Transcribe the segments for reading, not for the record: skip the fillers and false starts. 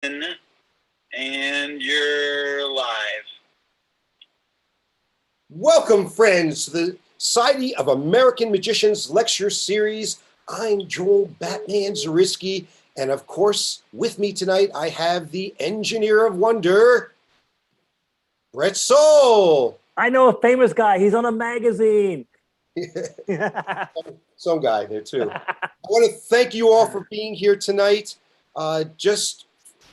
And you're live. Welcome, friends, to the Society of American Magicians lecture series. I'm Joel Batman Zariski, and of course, with me tonight, I have the engineer of wonder, Brett Soul. I know a famous guy. He's on a magazine. Some guy there, too. I want to thank you all for being here tonight. Just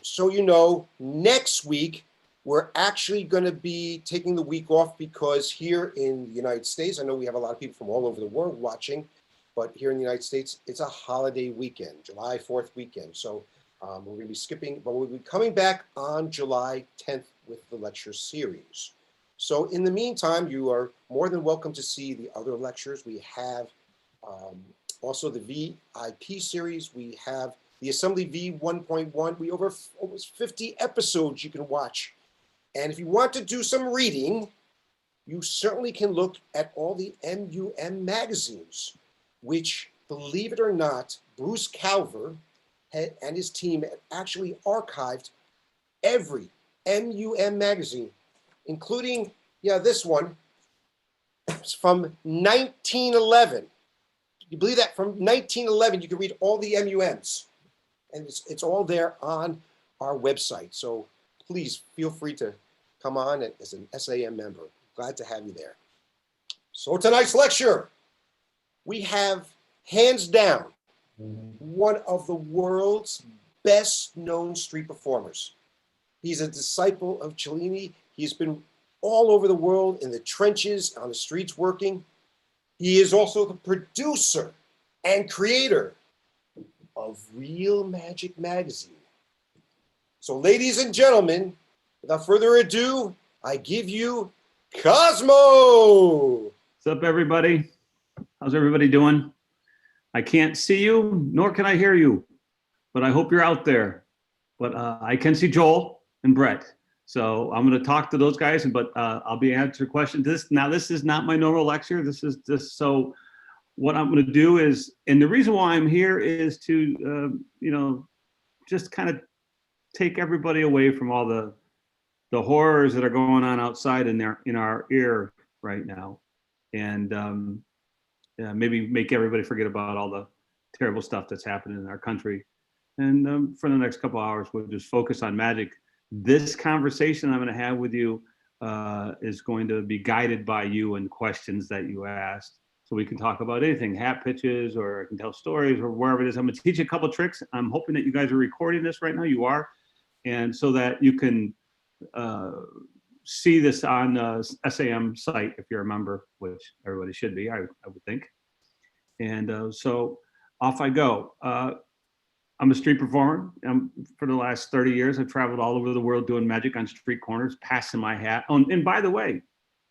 so you know, next week, we're actually going to be taking the week off because here in the United States, I know we have a lot of people from all over the world watching, but here in the United States, it's a holiday weekend, July 4th weekend. So we're going to be skipping, but we'll be coming back on July 10th with the lecture series. So in the meantime, you are more than welcome to see the other lectures. We have also the VIP series. We have the Assembly V 1.1. We over almost 50 episodes you can watch. And if you want to do some reading, you certainly can look at all the MUM magazines, which, believe it or not, Bruce Calver and his team actually archived every MUM magazine, including, this one. It's from 1911. You believe that? From 1911, you can read all the MUMs. And it's all there on our website. So please feel free to come on as an SAM member. Glad to have you there. So tonight's lecture, we have, hands down, one of the world's best known street performers. He's a disciple of Cellini. He's been all over the world in the trenches, on the streets working. He is also the producer and creator of Real Magic Magazine. So ladies and gentlemen, without further ado, I give you Kozmo. What's up, everybody? How's everybody doing? I can't see you, nor can I hear you, but I hope you're out there. But I can see Joel and Brett. So I'm going to talk to those guys, but I'll be answering questions. This is not my normal lecture. This is just so what I'm going to do is, and the reason why I'm here is to, just kind of take everybody away from all the horrors that are going on outside in our ear right now, and maybe make everybody forget about all the terrible stuff that's happening in our country. And for the next couple hours, we'll just focus on magic. This conversation I'm going to have with you is going to be guided by you and questions that you asked. So we can talk about anything, hat pitches, or I can tell stories, or wherever it is. I'm going to teach you a couple tricks. I'm hoping that you guys are recording this right now. You are. And so that you can see this on the SAM site if you're a member, which everybody should be, I would think. And so off I go. I'm a street performer. For the last 30 years, I've traveled all over the world doing magic on street corners, passing my hat. Oh, and by the way,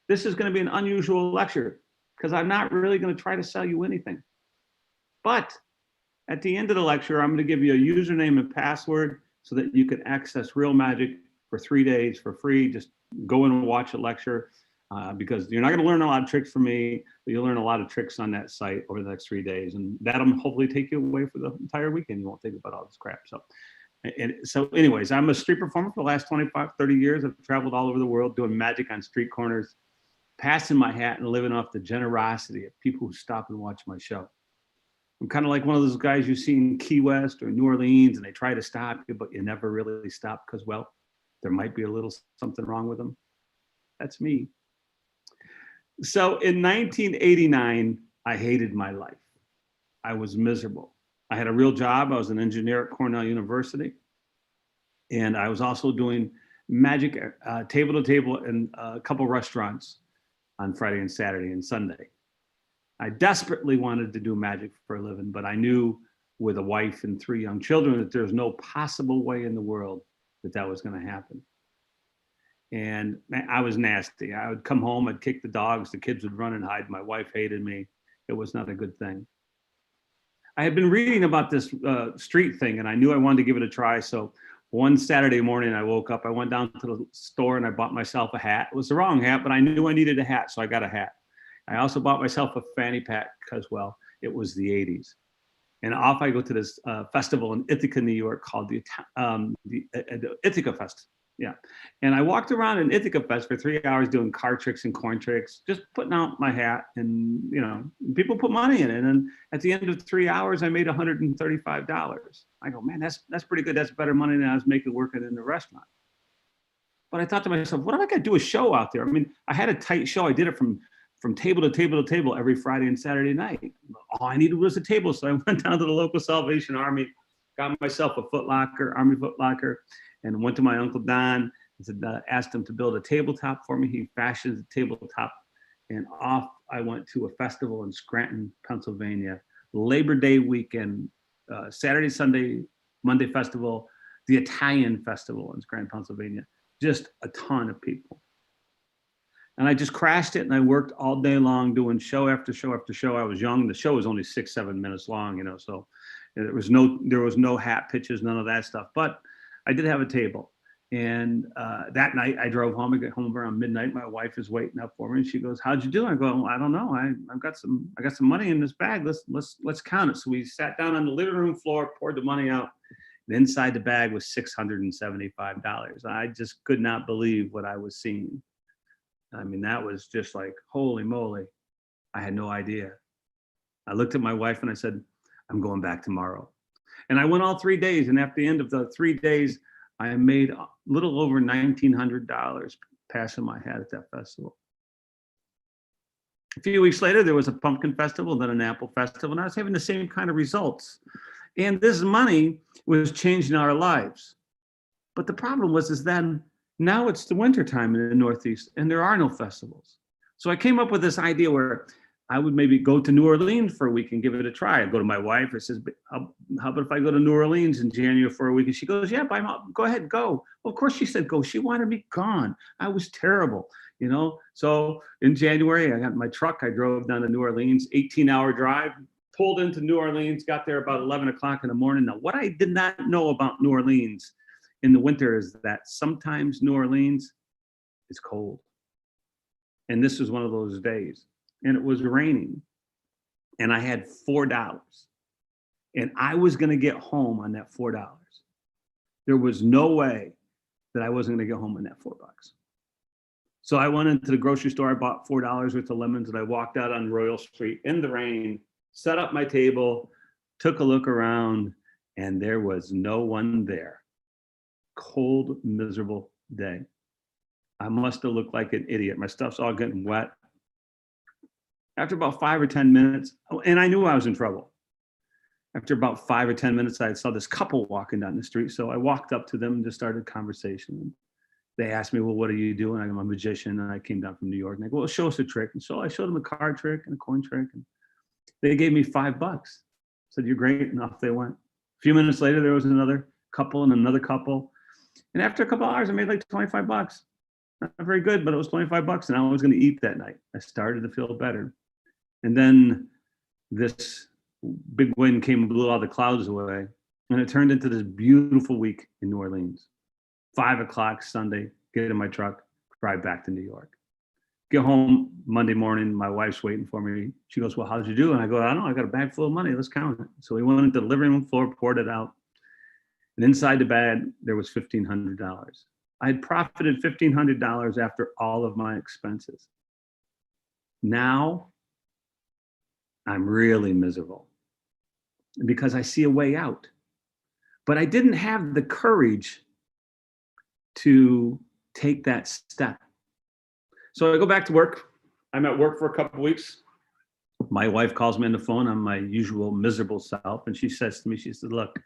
this is going to be an unusual lecture because I'm not really going to try to sell you anything. But at the end of the lecture, I'm going to give you a username and password so that you can access Real Magic for 3 days for free. Just go in and watch a lecture because you're not going to learn a lot of tricks from me, but you'll learn a lot of tricks on that site over the next 3 days. And that'll hopefully take you away for the entire weekend. You won't think about all this crap. So anyways, I'm a street performer for the last 25, 30 years. I've traveled all over the world doing magic on street corners, passing my hat and living off the generosity of people who stop and watch my show. I'm kind of like one of those guys you see in Key West or New Orleans, and they try to stop you, but you never really stop because, well, there might be a little something wrong with them. That's me. So in 1989, I hated my life. I was miserable. I had a real job. I was an engineer at Cornell University. And I was also doing magic table to table in a couple restaurants on Friday and Saturday and Sunday. I desperately wanted to do magic for a living, but I knew with a wife and 3 young children that there's no possible way in the world that was going to happen. And I was nasty. I would come home, I'd kick the dogs, the kids would run and hide. My wife hated me. It was not a good thing. I had been reading about this street thing, and I knew I wanted to give it a try. So one Saturday morning, I woke up, I went down to the store and I bought myself a hat. It was the wrong hat, but I knew I needed a hat, so I got a hat. I also bought myself a fanny pack because, well, it was the 80s. And off I go to this festival in Ithaca, New York, called the Ithaca Fest. Yeah. And I walked around in Ithaca Fest for 3 hours doing card tricks and coin tricks, just putting out my hat, and people put money in it. And at the end of 3 hours, I made $135. I go, man, that's pretty good. That's better money than I was making working in the restaurant. But I thought to myself, what am I gonna do a show out there? I mean, I had a tight show. I did it from table to table to table every Friday and Saturday night. All I needed was a table. So I went down to the local Salvation Army, got myself a Foot Locker, Army Foot Locker, and went to my Uncle Don and said, asked him to build a tabletop for me. He fashioned the tabletop, and off I went to a festival in Scranton, Pennsylvania, Labor Day weekend, Saturday, Sunday, Monday festival, the Italian festival in Scranton, Pennsylvania. Just a ton of people. And I just crashed it, and I worked all day long doing show after show after show. I was young. The show was only 6-7 minutes long, so there was no hat pitches, none of that stuff. But I did have a table. And that night I drove home. I got home around midnight. My wife is waiting up for me, and she goes, "How'd you do?" I go, "I don't know. I got some money in this bag. Let's count it." So we sat down on the living room floor, poured the money out. And inside the bag was $675. I just could not believe what I was seeing. I mean, that was just like, holy moly. I had no idea. I looked at my wife and I said, "I'm going back tomorrow." And I went all 3 days. And at the end of the 3 days, I made a little over $1,900 passing my hat at that festival. A few weeks later, there was a pumpkin festival, then an apple festival, and I was having the same kind of results. And this money was changing our lives. But the problem was then now it's the winter time in the Northeast and there are no festivals. So I came up with this idea where I would maybe go to New Orleans for a week and give it a try. I'd go to my wife. I says, how about if I go to New Orleans in January for a week? And she goes, "Yeah, go ahead, go." Well, of course she said go. She wanted me gone. I was terrible, So in January, I got in my truck. I drove down to New Orleans, 18-hour drive, pulled into New Orleans, got there about 11 o'clock in the morning. Now, what I did not know about New Orleans in the winter is that sometimes New Orleans is cold. And this was one of those days. And it was raining. And I had $4. And I was going to get home on that $4. There was no way that I wasn't going to get home on that $4. So I went into the grocery store. I bought $4 worth of lemons, and I walked out on Royal Street in the rain, set up my table, took a look around, and there was no one there. Cold, miserable day. I must have looked like an idiot. My stuff's all getting wet. After about 5 or 10 minutes, and I knew I was in trouble. After about 5 or 10 minutes, I saw this couple walking down the street. So I walked up to them and just started a conversation. They asked me, "Well, what are you doing?" I'm a magician, and I came down from New York. And they go, "Well, show us a trick." And so I showed them a card trick and a coin trick. And they gave me $5. Said, "You're great," and off they went. A few minutes later, there was another couple and another couple. And after a couple hours, I made like $25. Not very good, but it was $25, and I was going to eat that night. I started to feel better. And then this big wind came and blew all the clouds away, and it turned into this beautiful week in New Orleans. 5 o'clock Sunday, get in my truck, drive back to New York. Get home Monday morning, my wife's waiting for me. She goes, "Well, how'd you do?" And I go, "I don't know, I got a bag full of money, let's count it." So we went into the living room floor, poured it out. And inside the bag, there was $1,500. I had profited $1,500 after all of my expenses. Now, I'm really miserable because I see a way out. But I didn't have the courage to take that step. So I go back to work. I'm at work for a couple of weeks. My wife calls me on the phone. I'm my usual miserable self. And she says to me, she said, "Look,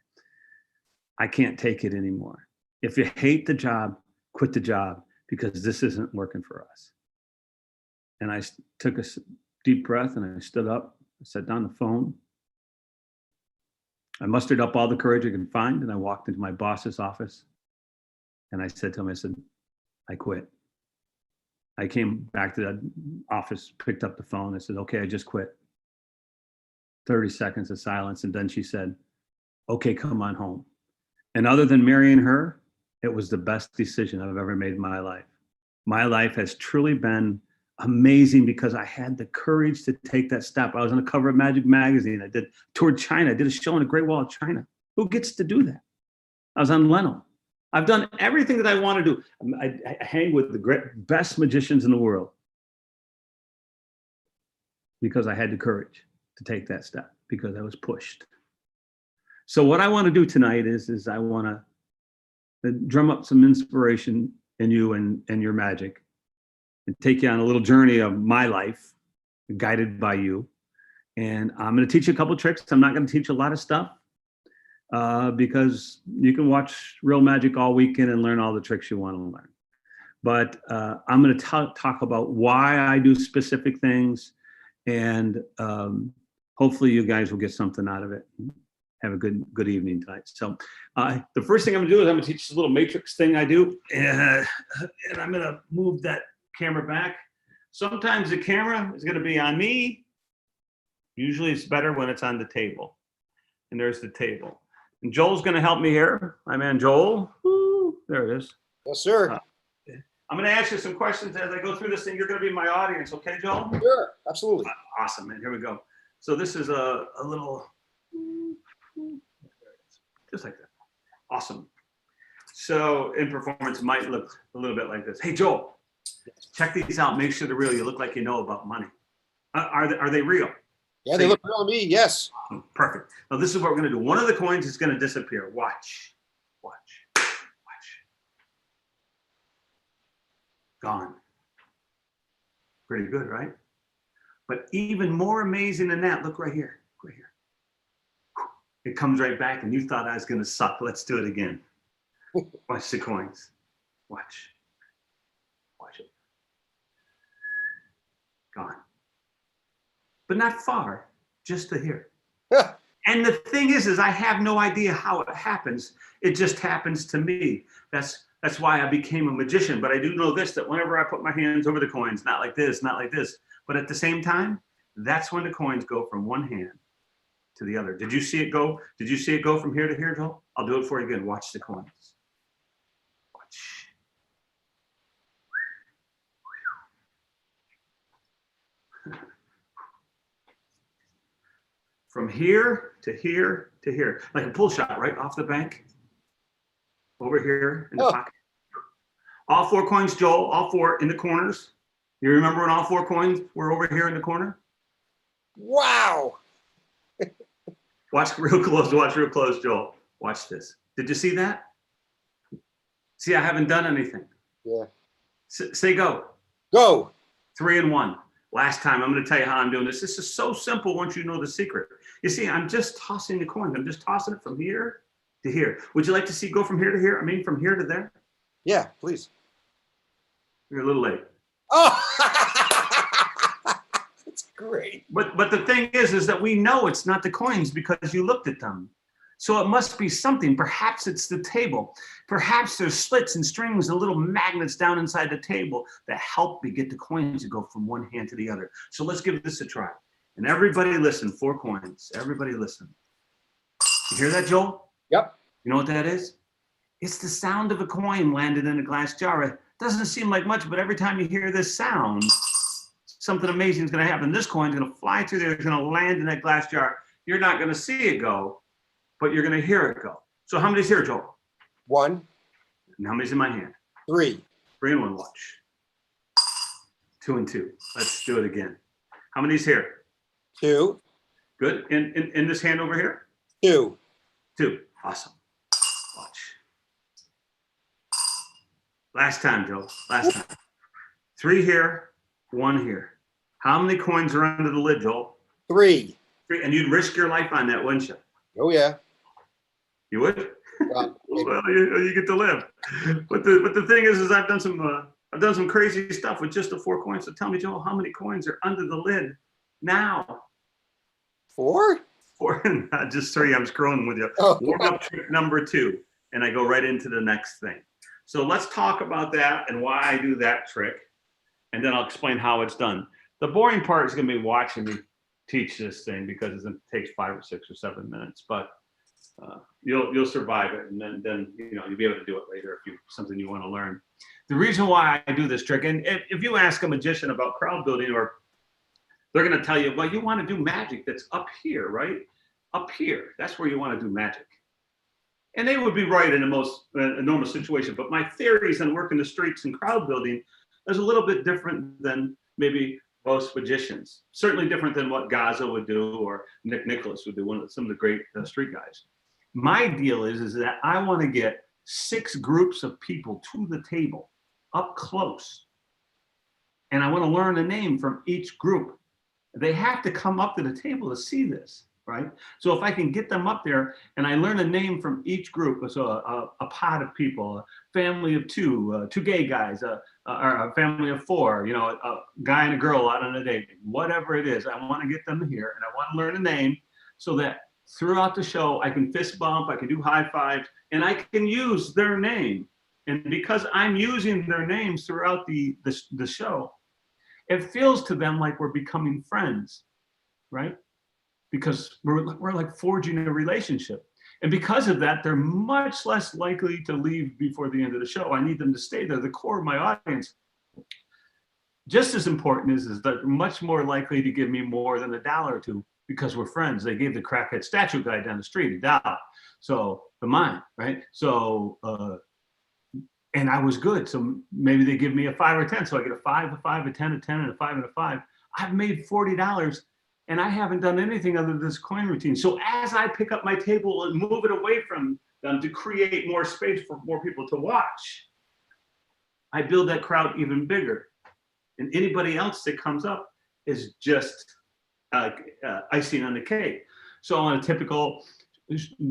I can't take it anymore. If you hate the job, quit the job, because this isn't working for us." And I took a deep breath and I stood up, I set down the phone. I mustered up all the courage I could find, and I walked into my boss's office. And I said to him, I said, "I quit." I came back to the office, picked up the phone. I said, "Okay, I just quit." 30 seconds of silence. And then she said, "Okay, come on home." And other than marrying her, it was the best decision I've ever made in my life. My life has truly been amazing because I had the courage to take that step. I was on the cover of Magic Magazine. I toured China. I did a show on the Great Wall of China. Who gets to do that? I was on Leno. I've done everything that I want to do. I hang with the best magicians in the world because I had the courage to take that step because I was pushed. So what I want to do tonight is I want to drum up some inspiration in you and your magic and take you on a little journey of my life guided by you. And I'm going to teach you a couple of tricks. I'm not going to teach a lot of stuff because you can watch Real Magic all weekend and learn all the tricks you want to learn. But I'm going to talk about why I do specific things, and hopefully you guys will get something out of it. Have a good evening tonight. So the first thing I'm gonna do is I'm gonna teach this little matrix thing I do, and I'm gonna move that camera back. Sometimes the camera is gonna be on me. Usually it's better when it's on the table. And there's the table. And Joel's gonna help me here. My man Joel. Woo, there it is. Yes, sir. I'm gonna ask you some questions as I go through this thing. You're gonna be my audience, okay, Joel? Sure, absolutely. Awesome, man. Here we go. So this is a little. Just like that. Awesome. So in performance, it might look a little bit like this. Hey, Joel, check these out. Make sure they're real. You look like you know about money. Are they real? Yeah, they look real to me. Yes. Perfect. Now this is what we're going to do. One of the coins is going to disappear. Watch. Gone. Pretty good, right? But even more amazing than that, look right here. Right here. It comes right back, and you thought I was going to suck. Let's do it again. Watch the coins. Watch it. Gone. But not far, just to here. And the thing is I have no idea how it happens. It just happens to me. That's why I became a magician. But I do know this, that whenever I put my hands over the coins, not like this, but at the same time, that's when the coins go from one hand to the other. Did you see it go? Did you see it go from here to here, Joel? I'll do it for you again. Watch the coins. Watch. From here to here to here, like a pull shot, right off the bank. Over here in the pocket. All four coins, Joel, all four in the corners. You remember when all four coins were over here in the corner? Wow. Watch real close, Joel. Watch this. Did you see that? See, I haven't done anything. Yeah. Say go. Go. 3 and 1. Last time, I'm going to tell you how I'm doing this. This is so simple once you know the secret. You see, I'm just tossing the coins. I'm just tossing it from here to here. Would you like to see go from here to here? I mean, from here to there? Yeah, please. You're a little late. Oh, that's great. But the thing is that we know it's not the coins because you looked at them. So it must be something. Perhaps it's the table. Perhaps there's slits and strings and little magnets down inside the table that help me get the coins to go from one hand to the other. So let's give this a try. And everybody listen, 4 coins. Everybody listen. You hear that, Joel? Yep. You know what that is? It's the sound of a coin landed in a glass jar. It doesn't seem like much, but every time you hear this sound, something amazing is going to happen. This coin's going to fly through there. It's going to land in that glass jar. You're not going to see it go, but you're going to hear it go. So how many's here, Joel? 1. And how many's in my hand? 3. 3 and 1, watch. 2 and 2. Let's do it again. How many's here? 2. Good. In this hand over here? 2. 2. Awesome. Watch. Last time, Joe. Last time. 3 here, 1 here. How many coins are under the lid, Joel? 3. 3. And you'd risk your life on that, wouldn't you? Oh yeah. You would? Well, Well, you get to live. But the thing is I've done some crazy stuff with just the 4 coins. So tell me, Joel, how many coins are under the lid now? 4? 4, not just 3. I'm scrolling with you. Oh. Warm up trick number 2, and I go right into the next thing. So let's talk about that and why I do that trick, and then I'll explain how it's done. The boring part is going to be watching me teach this thing because it takes 5 or 6 or 7 minutes. But you'll survive it, and then you'll be able to do it later if you something you want to learn. The reason why I do this trick, and if you ask a magician about crowd building, or they're going to tell you, well, you want to do magic that's up here, right? Up here, that's where you want to do magic. And they would be right in the most normal situation. But my theories on working the streets and crowd building is a little bit different than maybe most magicians. Certainly different than what Kozmo would do or Nick Nicholas would do, some of the great street guys. My deal is that I want to get 6 groups of people to the table up close. And I want to learn a name from each group. They have to come up to the table to see this, right? So if I can get them up there and I learn a name from each group, so a pot of people, a family of 2, 2 gay guys, or a family of 4, a guy and a girl out on a date, whatever it is, I want to get them here and I want to learn a name so that throughout the show, I can fist bump, I can do high fives, and I can use their name. And because I'm using their names throughout the show, it feels to them like we're becoming friends, right? Because we're like forging a relationship. And because of that, they're much less likely to leave before the end of the show. I need them to stay there, the core of my audience. Just as important is that they're much more likely to give me more than $1 or 2 because we're friends. They gave the crackhead statue guy down the street $1. So the mine, right? So, and I was good. So maybe they give me a 5 or 10. So I get a 5, a 5, a 10, a 10, and a 5 and a 5. I've made $40 and I haven't done anything other than this coin routine. So as I pick up my table and move it away from them to create more space for more people to watch, I build that crowd even bigger. And anybody else that comes up is just icing on the cake. So on a typical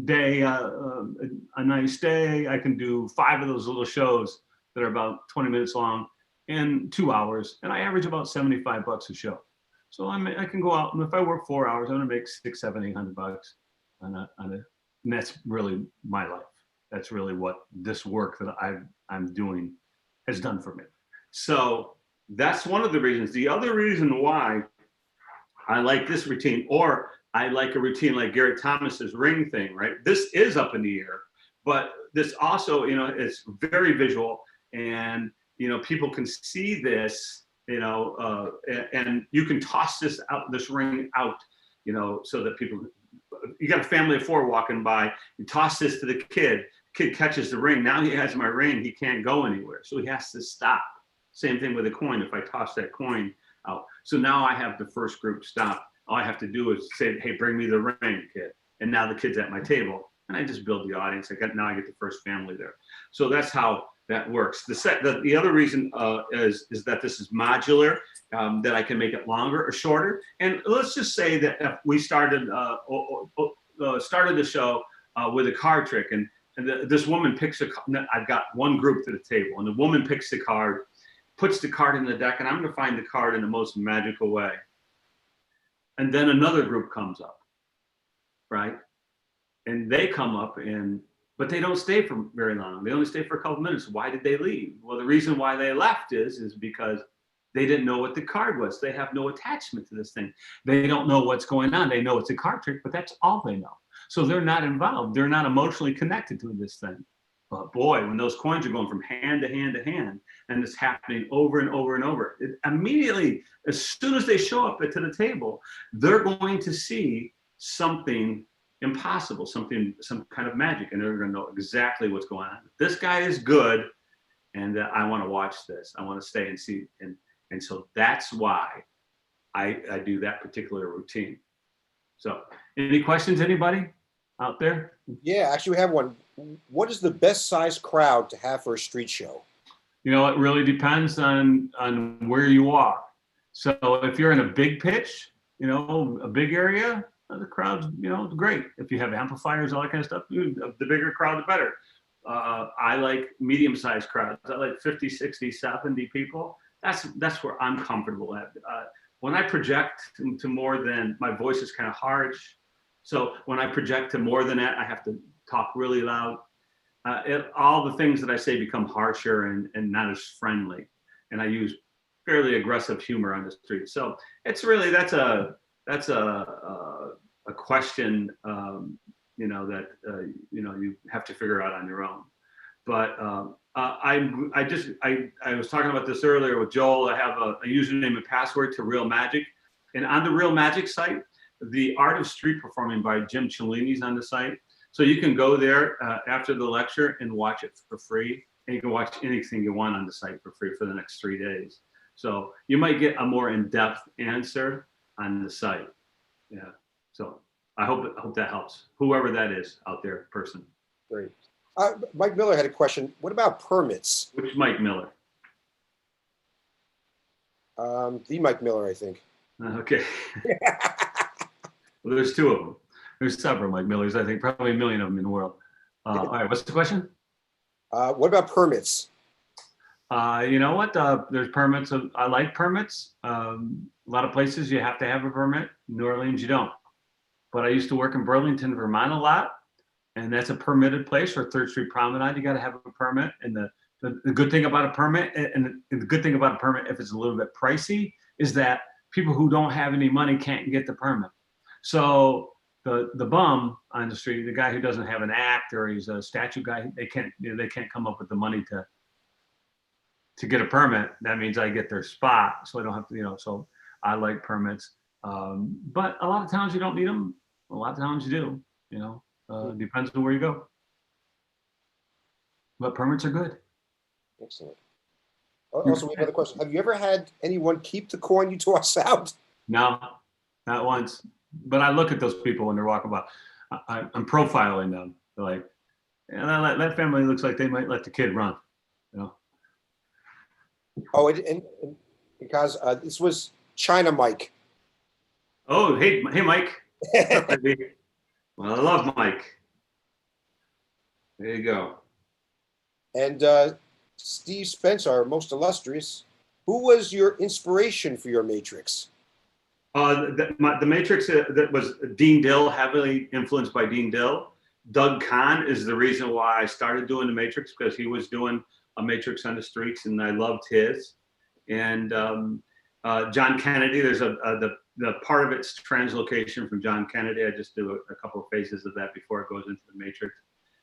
day, a nice day, I can do 5 of those little shows that are about 20 minutes long in 2 hours, and I average about $75 a show. So I can go out, and if I work 4 hours, I'm gonna make $600, $700, $800 and that's really my life. That's really what this work that I'm doing has done for me. So that's one of the reasons. The other reason why I like this routine, or I like a routine like Garrett Thomas's ring thing, right? This is up in the air, but this also, it's very visual, and people can see this, and you can toss this ring out, so that people. You got a family of 4 walking by. You toss this to the kid. Kid catches the ring. Now he has my ring. He can't go anywhere, so he has to stop. Same thing with a coin. If I toss that coin out, so now I have the first group stop. All I have to do is say, "Hey, bring me the ring, kid." And now the kid's at my table, and I just build the audience. Now I get the first family there. So that's how that works. The other reason is that this is modular, that I can make it longer or shorter. And let's just say that if we started the show with a card trick, and this woman picks I've got one group to the table, and the woman picks the card, puts the card in the deck, and I'm going to find the card in the most magical way. And then another group comes up, right? And they come up, but they don't stay for very long. They only stay for a couple minutes. Why did they leave? Well, the reason why they left is because they didn't know what the card was. They have no attachment to this thing. They don't know what's going on. They know it's a card trick, but that's all they know. So they're not involved. They're not emotionally connected to this thing. But boy, when those coins are going from hand to hand to hand, and it's happening over and over and over, immediately, as soon as they show up to the table, they're going to see something impossible, some kind of magic, and they're going to know exactly what's going on. This guy is good, and I want to watch this. I want to stay and see, and so that's why I do that particular routine. So, any questions, anybody out there? Yeah, actually, we have one. What is the best size crowd to have for a street show? It really depends on where you are. So if you're in a big pitch, a big area, the crowd's, great. If you have amplifiers, all that kind of stuff, the bigger crowd, the better. I like medium-sized crowds. I like 50, 60, 70 people. That's where I'm comfortable at. When I project to more than, my voice is kind of harsh. So when I project to more than that, I have to talk really loud. All the things that I say become harsher and not as friendly. And I use fairly aggressive humor on the street. So it's really, that's a question, that you have to figure out on your own. But I was talking about this earlier with Joel. I have a username and password to Real Magic, and on the Real Magic site, the Art of Street Performing by Jim Cellini's on the site. So you can go there after the lecture and watch it for free, and you can watch anything you want on the site for free for the next 3 days. So you might get a more in-depth answer on the site. Yeah. So I hope that helps. Whoever that is out there, person. Great. Mike Miller had a question. What about permits? Which Mike Miller? The Mike Miller, I think. Okay. Well, there's 2 of them. There's several Mike Millers. I think probably a million of them in the world. All right. What's the question? What about permits? You know what? There's permits. I like permits. A lot of places you have to have a permit. New Orleans, you don't. But I used to work in Burlington, Vermont a lot, and that's a permitted place for 3rd Street Promenade. You got to have a permit. And the good thing about a permit, and the good thing about a permit, if it's a little bit pricey, is that people who don't have any money can't get the permit. So the bum on the street, the guy who doesn't have an act or he's a statue guy, they can't come up with the money to get a permit. That means I get their spot, so I don't have to, so I like permits. But a lot of towns you don't need them. A lot of towns you do, depends on where you go. But permits are good. Excellent. Also, we have another question. Have you ever had anyone keep the coin you toss out? No, not once. But I look at those people when they're walking by. I'm profiling them. They're like, that family looks like they might let the kid run. Oh, and because this was China Mike. Oh, hey, Mike. Well, I love Mike. There you go. And Steve Spence, our most illustrious. Who was your inspiration for your Matrix? The Matrix that was Dean Dill, heavily influenced by Dean Dill. Doug Kahn is the reason why I started doing the Matrix, because he was doing a Matrix on the streets, and I loved his. And John Kennedy, there's the part of it's translocation from John Kennedy. I just do a couple of phases of that before it goes into the Matrix.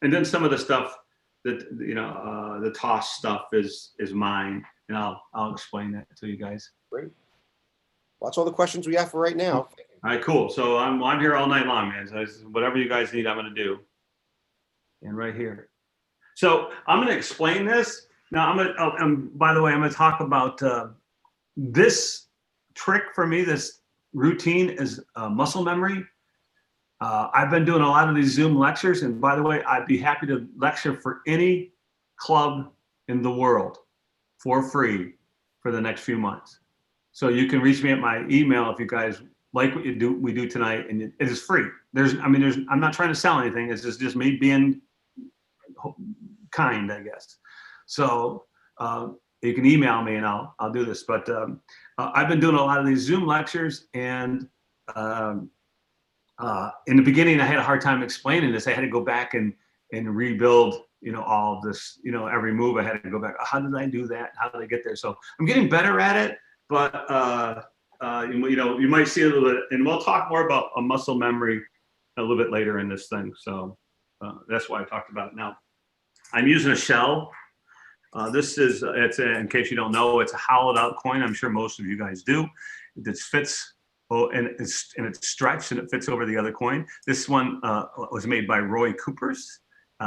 And then some of the stuff that, the toss stuff is mine, and I'll explain that to you guys. Great. Well, that's all the questions we have for right now. All right, cool. So I'm here all night long, man. So whatever you guys need, I'm going to do. And right here. So I'm going to explain this. Now, by the way, I'm going to talk about this trick for me. This routine is muscle memory. I've been doing a lot of these Zoom lectures. And by the way, I'd be happy to lecture for any club in the world for free for the next few months. So you can reach me at my email if you guys like what we do tonight, and it is free. I'm not trying to sell anything. It's just me being kind, I guess. So you can email me and I'll do this. But I've been doing a lot of these Zoom lectures, and in the beginning, I had a hard time explaining this. I had to go back and rebuild, all of this, every move. I had to go back. How did I do that? How did I get there? So I'm getting better at it. But you might see a little bit, and we'll talk more about a muscle memory a little bit later in this thing. So that's why I talked about it now. I'm using a shell. This is in case you don't know, it's a hollowed out coin. I'm sure most of you guys do. It fits. Oh, and it's stretched and it fits over the other coin. This one was made by Roy Coopers.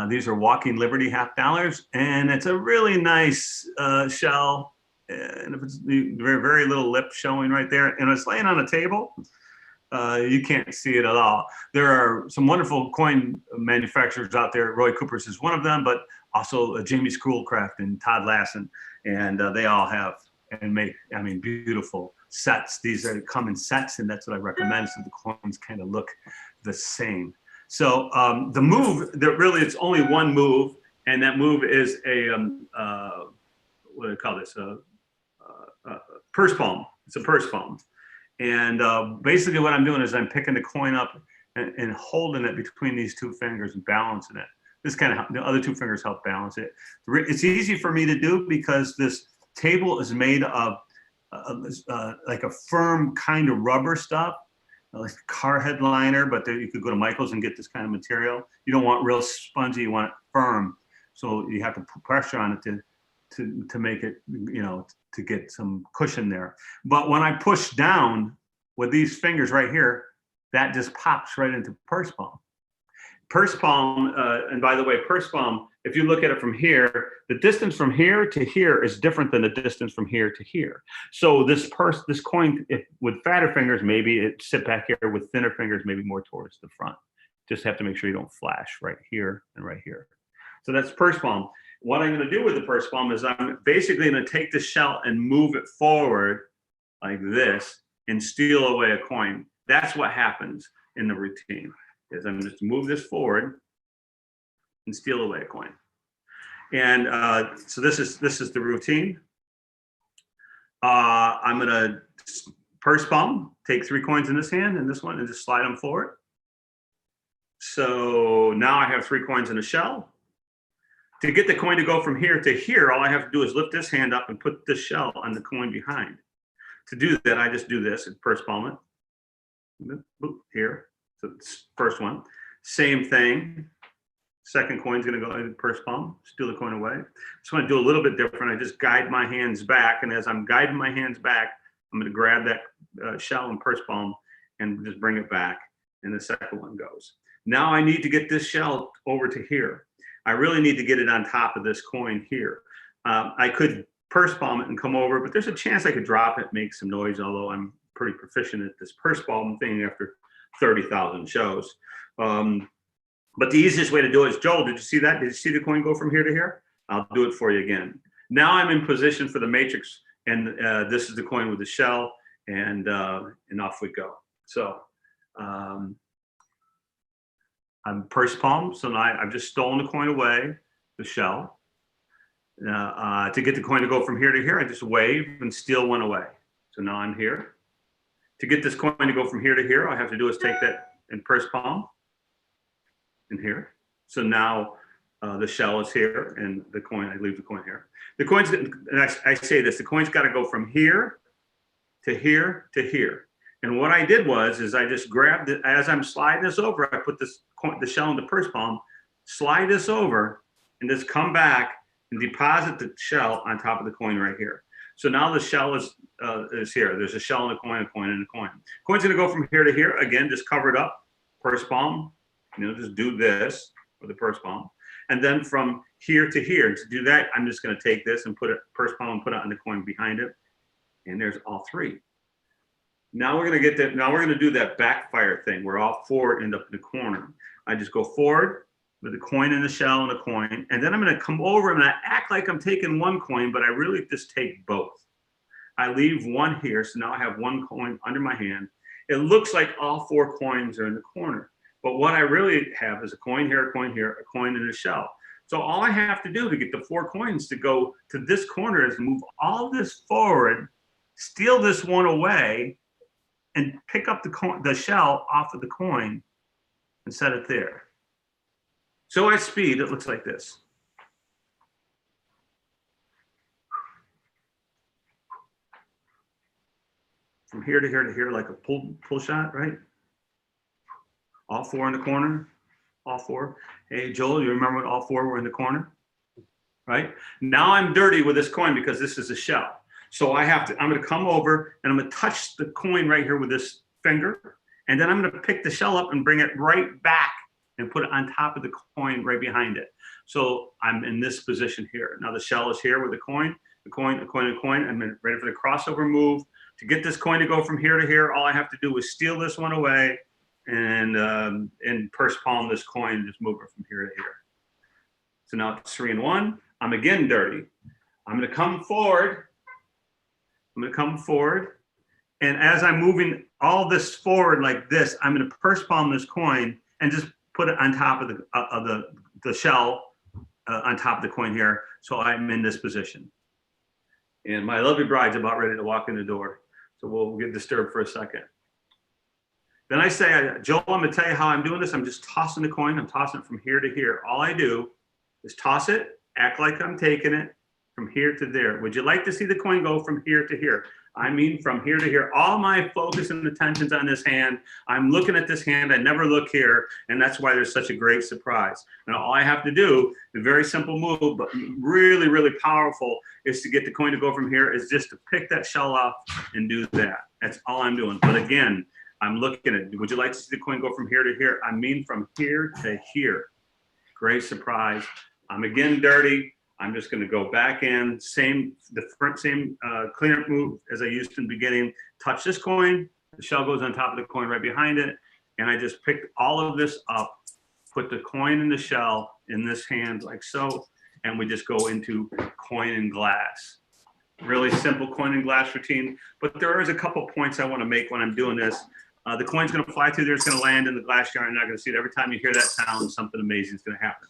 These are Walking Liberty $50, and it's a really nice shell. And if it's very, very little lip showing right there, and it's laying on a table, you can't see it at all. There are some wonderful coin manufacturers out there. Roy Coopers is one of them, but also Jamie Schoolcraft and Todd Lassen, and they all have and make, beautiful sets. These come in sets, and that's what I recommend, so the coins kind of look the same. So the move, it's only one move, and that move is a what do they call this? Purse palm. It's a purse palm. And basically what I'm doing is I'm picking the coin up and holding it between these 2 fingers and balancing it. This kind of, the other 2 fingers help balance it. It's easy for me to do because this table is made of like a firm kind of rubber stuff. like car headliner, but there, you could go to Michael's and get this kind of material. You don't want real spongy, you want it firm. So you have to put pressure on it to make it, you know, to get some cushion there. But when I push down with these fingers right here, that just pops right into purse palm. Purse palm, and by the way, purse palm, if you look at it from here, the distance from here to here is different than the distance from here to here. So this coin, if with fatter fingers, maybe it sit back here. With thinner fingers, maybe more towards the front. Just have to make sure you don't flash right here and right here. So that's purse palm. What I'm going to do with the purse palm is I'm basically going to take the shell and move it forward like this and steal away a coin. That's what happens in the routine. Is I'm just move this forward and steal away a coin. And so this is the routine. I'm gonna purse palm, take 3 coins in this hand and this one, and just slide them forward. So now I have 3 coins in a shell. To get the coin to go from here to here, all I have to do is lift this hand up and put this shell on the coin behind. To do that, I just do this and purse palm it. Boop, here. So first one, same thing. Second coin's gonna go in purse palm, steal the coin away. Just wanna do a little bit different. I just guide my hands back, and as I'm guiding my hands back, I'm gonna grab that shell and purse palm and just bring it back, and the second one goes. Now I need to get this shell over to here. I really need to get it on top of this coin here. I could purse palm it and come over, but there's a chance I could drop it, make some noise, although I'm pretty proficient at this purse palm thing after 30,000 shows. But the easiest way to do it is, Joel, did you see that? Did you see the coin go from here to here? I'll do it for you again. Now I'm in position for the matrix, and this is the coin with the shell, and off we go. So I'm purse palm, so now I've just stolen the coin away, the shell. To get the coin to go from here to here, I just wave and steal one away. So now I'm here. To get this coin to go from here to here, all I have to do is take that and purse palm in here. So now the shell is here and the coin, I leave the coin here. The coin's, and I say this, the coin's got to go from here to here to here. And what I did is I just grabbed it, as I'm sliding this over, I put this coin, the shell in the purse palm, slide this over, and just come back and deposit the shell on top of the coin right here. So now the shell is here. There's a shell and a coin and a coin. Coin's gonna go from here to here. Again, just cover it up, purse palm, you know, just do this with the purse palm. And then from here to here, to do that, I'm just gonna take this and put it, purse palm and put it on the coin behind it. And there's all 3. Now we're gonna get that, now we're gonna do that backfire thing where all 4 end up in the corner. I just go forward with a coin and a shell and a coin, and then I'm gonna come over and I act like I'm taking 1 coin, but I really just take both. I leave 1 here, so now I have 1 coin under my hand. It looks like all 4 coins are in the corner, but what I really have is a coin here, a coin here, a coin and a shell. So all I have to do to get the 4 coins to go to this corner is move all this forward, steal this one away, and pick up the shell off of the coin and set it there. So at speed, it looks like this. From here to here to here, like a pull shot, right? All 4 in the corner, all 4. Hey, Joel, you remember when all 4 were in the corner? Right? Now I'm dirty with this coin because this is a shell. So I'm gonna come over and I'm gonna touch the coin right here with this finger. And then I'm gonna pick the shell up and bring it right back and put it on top of the coin right behind it. So I'm in this position here. Now the shell is here with the coin, the coin, the coin, the coin. I'm ready for the crossover move. To get this coin to go from here to here, all I have to do is steal this one away and purse palm this coin and just move it from here to here. So now it's 3 and 1. I'm again dirty. I'm gonna come forward. And as I'm moving all this forward like this, I'm gonna purse palm this coin and just put it on top of the shell on top of the coin here. So I'm in this position. And my lovely bride's about ready to walk in the door. So we'll get disturbed for a second. Then I say, Joel, I'm gonna tell you how I'm doing this. I'm just tossing the coin. I'm tossing it from here to here. All I do is toss it, act like I'm taking it from here to there. Would you like to see the coin go from here to here? I mean, from here to here, all my focus and attention's on this hand. I'm looking at this hand. I never look here. And that's why there's such a great surprise. And all I have to do, a very simple move, but really, really powerful, is to get the coin to go from here, is just to pick that shell off and do that. That's all I'm doing. But again, I'm looking at, would you like to see the coin go from here to here? I mean, from here to here. Great surprise. I'm again dirty. I'm just going to go back in, same cleanup move as I used in the beginning. Touch this coin, the shell goes on top of the coin right behind it, and I just picked all of this up, put the coin in the shell in this hand like so, and we just go into coin and glass. Really simple coin and glass routine, but there is a couple points I want to make when I'm doing this. The coin's going to fly through there, it's going to land in the glass jar, and you're not going to see it. Every time you hear that sound, something amazing is going to happen.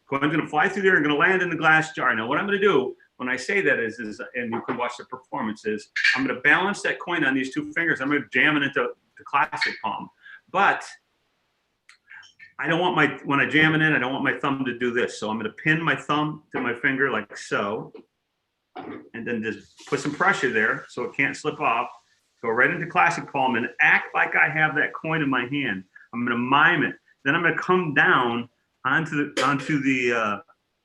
Coin's going to fly through there and going to land in the glass jar. Now, what I'm going to do when I say that is, and you can watch the performances, I'm going to balance that coin on these two fingers. I'm going to jam it into the classic palm. But I don't want when I jam it in, I don't want my thumb to do this. So I'm going to pin my thumb to my finger like so, and then just put some pressure there so it can't slip off. Go right into classic palm and act like I have that coin in my hand. I'm going to mime it. Then I'm going to come down onto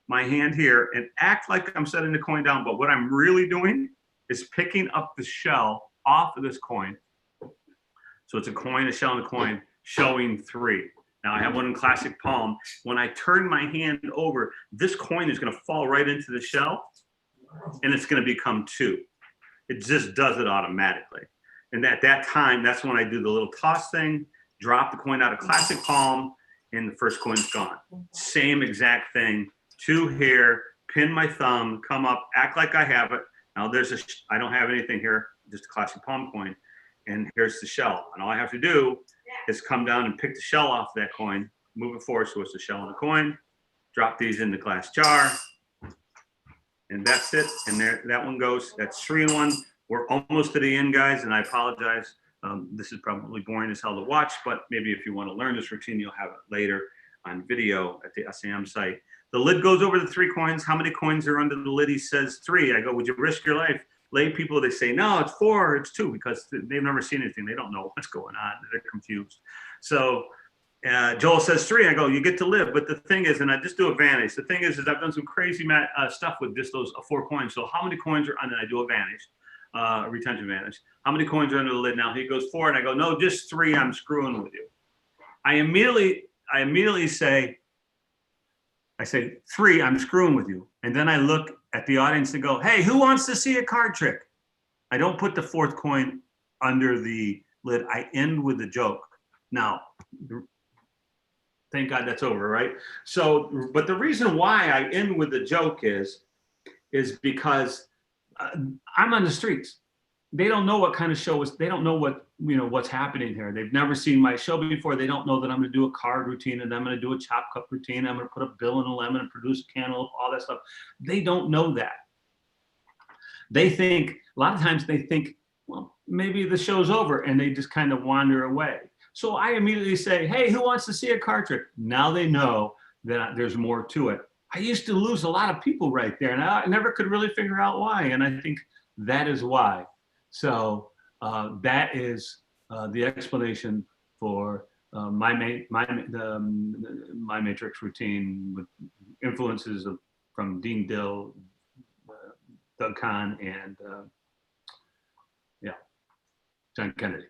my hand here and act like I'm setting the coin down. But what I'm really doing is picking up the shell off of this coin. So it's a coin, a shell, and a coin, showing 3. Now I have one in classic palm. When I turn my hand over, this coin is going to fall right into the shell, and it's going to become 2. It just does it automatically. And at that time, that's when I do the little toss thing, drop the coin out of classic palm, and the first coin's gone. Same exact thing. 2 here, pin my thumb, come up, act like I have it. Now I don't have anything here, just a classic palm coin. And here's the shell. And all I have to do is come down and pick the shell off that coin, move it forward so it's the shell and the coin, drop these in the glass jar, and that's it. And there, that one goes. That's 3 and 1. We're almost to the end, guys, and I apologize. This is probably boring as hell to watch, but maybe if you want to learn this routine, you'll have it later on video at the SAM site. The lid goes over the 3 coins. How many coins are under the lid? He says 3. I go, would you risk your life? Lay people, they say, no, it's 4, it's 2, because they've never seen anything. They don't know what's going on. They're confused. So Joel says 3. I go, you get to live. But the thing is, and I just do a vanish. The thing is I've done some crazy stuff with just those 4 coins. So how many coins are under? I do a vanish. Retention vanish. How many coins are under the lid now? He goes 4, and I go, no, just 3. I'm screwing with you. I immediately say, 3. I'm screwing with you. And then I look at the audience and go, hey, who wants to see a card trick? I don't put the 4th coin under the lid. I end with the joke. Now, thank God that's over, right? So, but the reason why I end with the joke is because I'm on the streets. They don't know what kind of show is. They don't know what's happening here. They've never seen my show before. They don't know that I'm going to do a card routine and I'm going to do a chop cup routine. I'm going to put a bill in a lemon and produce a cantaloupe, all that stuff. They don't know that. They think, a lot of times they think, well, maybe the show's over, and they just kind of wander away. So I immediately say, hey, who wants to see a card trick? Now they know that there's more to it. I used to lose a lot of people right there, and I never could really figure out why. And I think that is why. So that is the explanation for my matrix routine with influences from Dean Dill, Doug Kahn, and John Kennedy.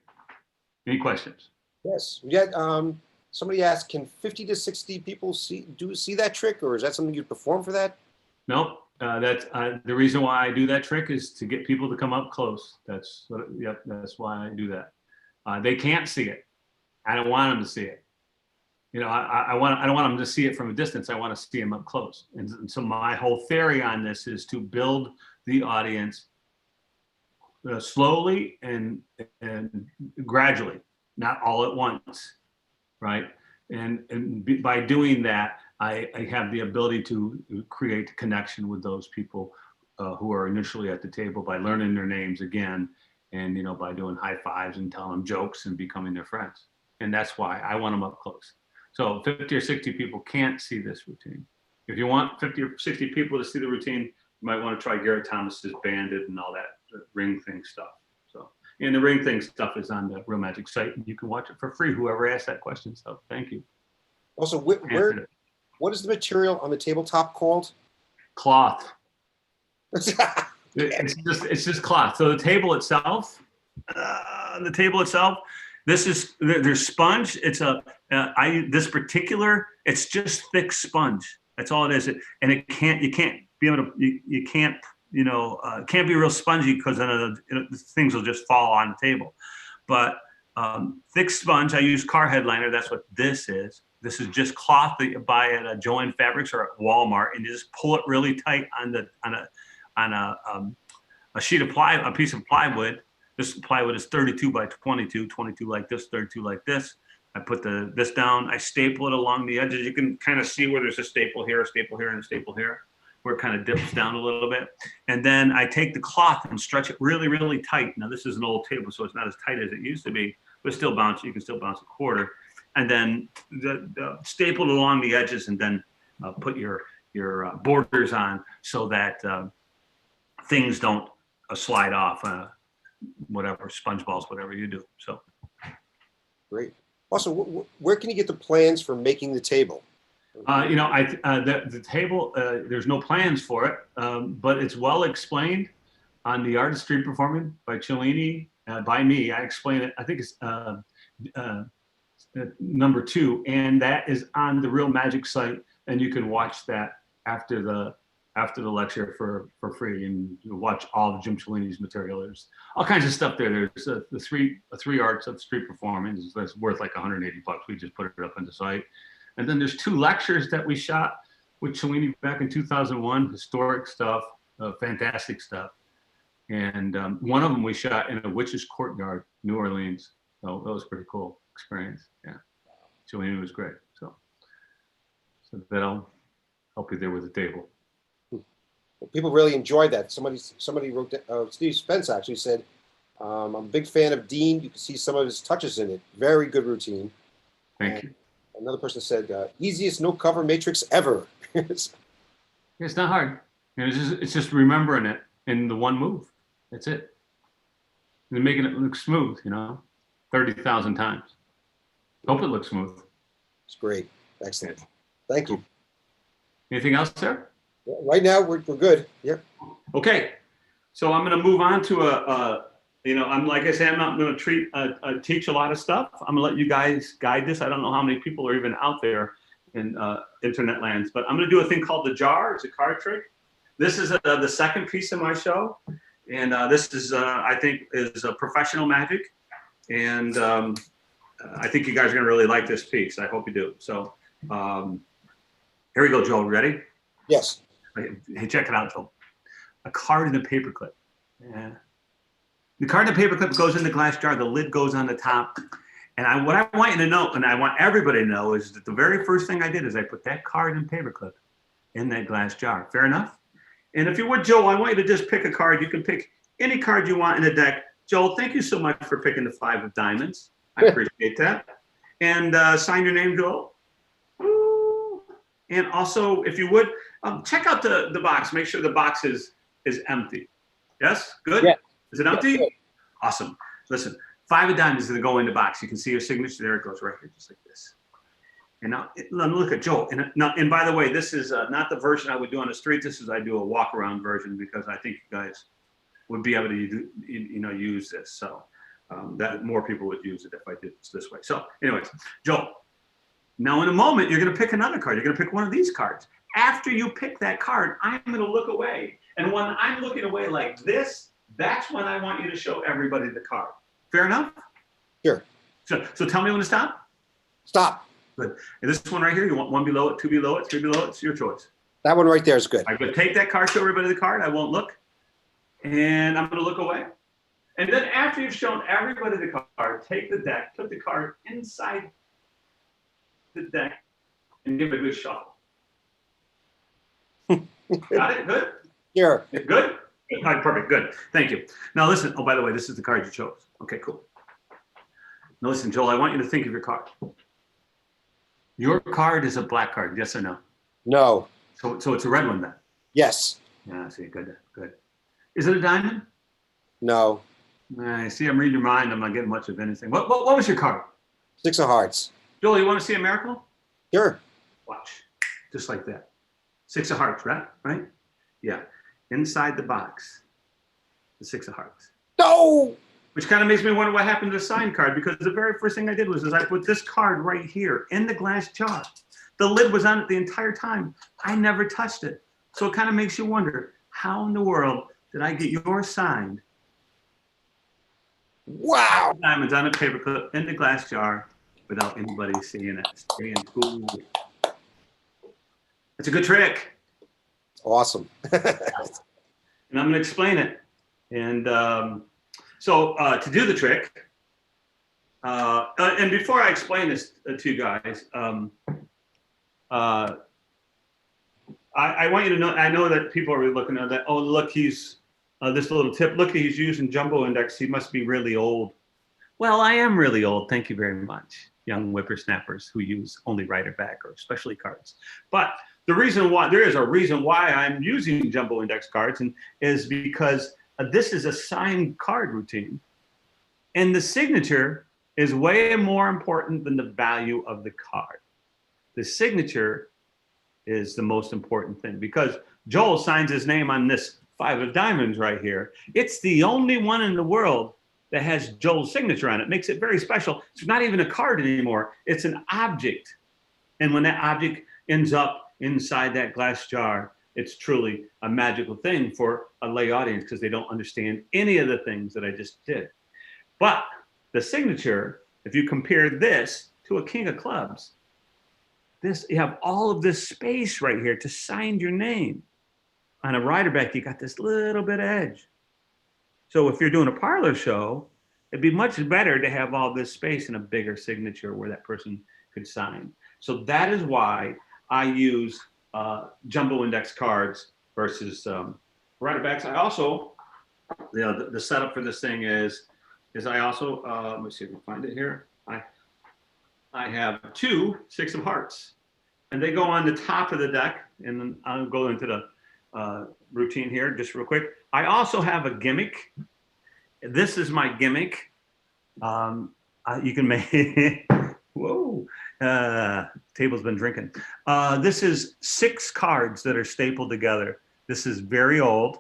Any questions? Yes. We got somebody asked, can 50 to 60 people see that trick, or is that something you perform for that? Nope. That's the reason why I do that trick is to get people to come up close. That's why I do that. They can't see it. I don't want them to see it. I don't want them to see it from a distance. I want to see them up close. And so my whole theory on this is to build the audience slowly and gradually, not all at once, right? And by doing that, I have the ability to create connection with those people who are initially at the table by learning their names again, and by doing high fives and telling them jokes and becoming their friends. And that's why I want them up close. So 50 or 60 people can't see this routine. If you want 50 or 60 people to see the routine, you might want to try Garrett Thomas's Bandit and all that ring thing stuff. And the ring thing stuff is on the Real Magic site, and you can watch it for free. Whoever asked that question, so thank you. Also, what is the material on the tabletop called? Cloth. It's just cloth. So the table itself, there's sponge. It's this particular, it's just thick sponge. That's all it is. And it can't be real spongy because then things will just fall on the table. But thick sponge, I use car headliner. That's what this is. This is just cloth that you buy at Joann Fabrics or at Walmart, and you just pull it really tight on a sheet of plywood, a piece of plywood. This plywood is 32 by 22 like this, 32 like this. I put this down. I staple it along the edges. You can kind of see where there's a staple here, and a staple here, where it kind of dips down a little bit. And then I take the cloth and stretch it really, really tight. Now this is an old table, so it's not as tight as it used to be, but still bounce. You can still bounce a quarter. And then staple it along the edges, and then put your borders on so that things don't slide off. Whatever, sponge balls, whatever you do. So great. Also, where can you get the plans for making the table? The table, there's no plans for it, but it's well explained on the Art of Street Performing by Cellini, by me. I explain it. I think it's number 2, and that is on the Real Magic site, and you can watch that after the lecture for free, and you watch all of Jim Cellini's material. There's all kinds of stuff there. There's the three arts of street performance that's worth like $180. We just put it up on the site. And then there's 2 lectures that we shot with Cellini back in 2001, historic stuff, fantastic stuff. And one of them we shot in a witch's courtyard, New Orleans. So that was a pretty cool experience. Yeah, Cellini was great. So that'll help you there with the table. People really enjoyed that. Somebody wrote that, Steve Spence actually said, I'm a big fan of Dean. You can see some of his touches in it. Very good routine. Thank you. Another person said, easiest no cover matrix ever. It's not hard. It's just remembering it in the one move. That's it. And making it look smooth, 30,000 times. Hope it looks smooth. It's great. Excellent. Thank you. Anything else, sir? Right now, we're good. Yep. Okay. So I'm going to move on to I'm like I said, I'm not going to teach a lot of stuff. I'm going to let you guys guide this. I don't know how many people are even out there in internet lands, but I'm going to do a thing called the jar. It's a card trick. This is the second piece of my show, and this is I think is a professional magic, and I think you guys are going to really like this piece. I hope you do. So here we go, Joel. Ready? Yes. Hey, check it out, Joel. A card in a paperclip. Yeah. The card in the paperclip goes in the glass jar. The lid goes on the top. And what I want you to know, and I want everybody to know, is that the very first thing I did is I put that card and paperclip in that glass jar. Fair enough? And if you would, Joel, I want you to just pick a card. You can pick any card you want in the deck. Joel, thank you so much for picking the 5 of diamonds. I appreciate that. And sign your name, Joel. Ooh. And also, if you would, check out the box. Make sure the box is empty. Yes? Good? Yeah. Is it empty? Yeah. Awesome. Listen, 5 of diamonds is going to go in the box. You can see your signature there. It goes right here, just like this. And now look at Joel. And by the way, this is not the version I would do on the street. This is I do a walk around version because I think you guys would be able to use this. So that more people would use it if I did this way. So anyways, Joel, now in a moment, you're going to pick another card. You're going to pick one of these cards. After you pick that card, I'm going to look away. And when I'm looking away like this, that's when I want you to show everybody the card. Fair enough? Sure. So tell me when to stop. Stop. Good. And this one right here, you want 1 below it, 2 below it, 3 below it. It's your choice. That one right there is good. I'm going to take that card, show everybody the card. I won't look. And I'm going to look away. And then after you've shown everybody the card, take the deck, put the card inside the deck, and give it a good shuffle. Got it? Good? Sure. Good? All right, perfect. Good. Thank you. Now listen. Oh, by the way, this is the card you chose. Okay, cool. Now listen, Joel, I want you to think of your card. Your card is a black card, yes or no? No. So it's a red one then? Yes. Yeah, see, good. Is it a diamond? No. I see. I'm reading your mind. I'm not getting much of anything. What was your card? 6 of hearts. Joel, you want to see a miracle? Sure. Watch. Just like that. 6 of hearts, right? Right? Yeah. Inside the box, the 6 of hearts. No! Which kind of makes me wonder what happened to the sign card, because the very first thing I did was I put this card right here in the glass jar. The lid was on it the entire time. I never touched it. So it kind of makes you wonder, how in the world did I get yours signed? Wow. Diamonds on a paperclip in the glass jar without anybody seeing it. Stay in school. It's a good trick. Awesome. And I'm going to explain it. And so to do the trick, and before I explain this to you guys, I want you to know, I know that people are really looking at that, oh, look, he's, this little tip, look, he's using jumbo index, he must be really old. Well, I am really old, thank you very much, young whippersnappers who use only Rider back or specialty cards. But the reason why, there is a reason why I'm using jumbo index cards, and is because this is a signed card routine. And the signature is way more important than the value of the card. The signature is the most important thing, because Joel signs his name on this 5 of diamonds right here. It's the only one in the world that has Joel's signature on it. Makes it very special. It's not even a card anymore. It's an object. And when that object ends up inside that glass jar, it's truly a magical thing for a lay audience, because they don't understand any of the things that I just did. But the signature, if you compare this to a king of clubs, this, you have all of this space right here to sign your name. On a rider back, you got this little bit of edge. So if you're doing a parlor show, it'd be much better to have all this space and a bigger signature where that person could sign. So that is why I use jumbo index cards versus rider backs. I also, the setup for this thing is I also, let me see if I can find it here. I have 2 6 of hearts, and they go on the top of the deck, and then I'll go into the routine here just real quick. I also have a gimmick. This is my gimmick. You can make, whoa, table's been drinking. This is 6 cards that are stapled together. This is very old,